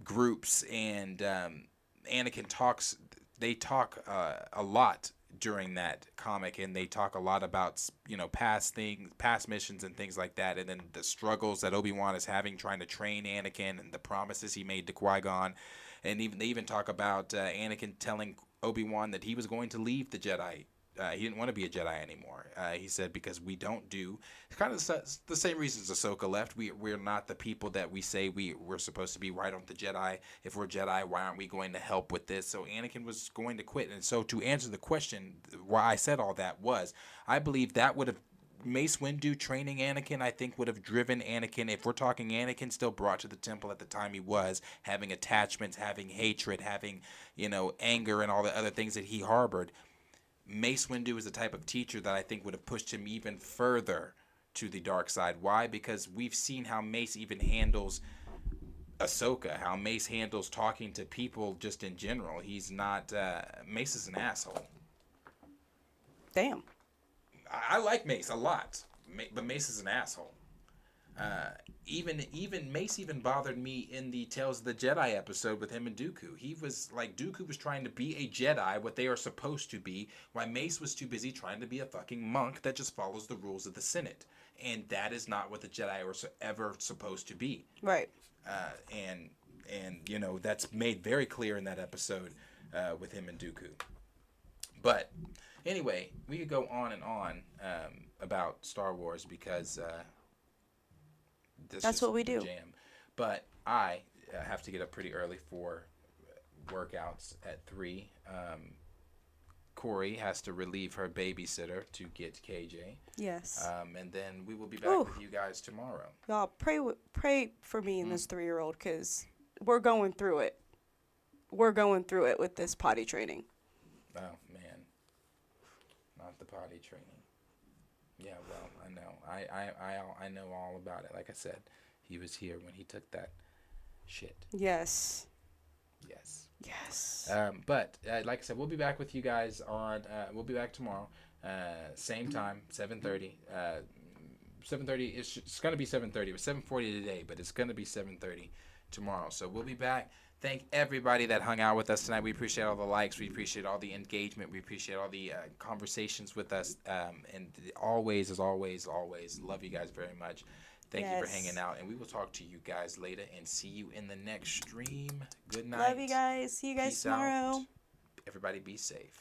groups, and Anakin talks. They talk a lot during that comic, and they talk a lot about past missions and things like that, and then the struggles that Obi-Wan is having trying to train Anakin, and the promises he made to Qui-Gon, and they even talk about Anakin telling Obi-Wan that he was going to leave the Jedi he didn't want to be a Jedi anymore. He said because we don't do kind of the same reasons Ahsoka left. We're not the people that we say we're supposed to be right on the Jedi. If we're Jedi, why aren't we going to help with this? So Anakin was going to quit. And so to answer the question, why I said all that was, I believe that would have Mace Windu training Anakin, I think, would have driven Anakin. If we're talking Anakin still brought to the temple at the time he was, having attachments, having hatred, having, anger and all the other things that he harbored, Mace Windu is the type of teacher that I think would have pushed him even further to the dark side. Why? Because we've seen how Mace even handles Ahsoka, how Mace handles talking to people just in general. He's not, Mace is an asshole. Damn. I like Mace a lot, but Mace is an asshole. Even Mace even bothered me in the Tales of the Jedi episode with him and Dooku. He was like, Dooku was trying to be a Jedi, what they are supposed to be, while Mace was too busy trying to be a fucking monk that just follows the rules of the Senate. And that is not what the Jedi are ever supposed to be. Right. And that's made very clear in that episode with him and Dooku. But anyway, we could go on and on about Star Wars because that's what we do. Jam. But I have to get up pretty early for workouts at 3. Corey has to relieve her babysitter to get KJ. Yes. And then we will be back with you guys tomorrow. Y'all pray for me and this 3-year-old because we're going through it. We're going through it with this potty training. Oh man, not the potty training. Yeah, well, I know. I know all about it. Like I said, he was here when he took that shit. Yes. Yes. Yes. But like I said, we'll be back with you guys on. We'll be back tomorrow, same time, 7:30. 7:30. It's gonna be 7:30. It was 7:40 today, but it's gonna be 7:30 tomorrow. So we'll be back. Thank everybody that hung out with us tonight. We appreciate all the likes. We appreciate all the engagement. We appreciate all the conversations with us. And always, as always, love you guys very much. Thank you for hanging out. And we will talk to you guys later and see you in the next stream. Good night. Love you guys. See you guys tomorrow. Everybody be safe.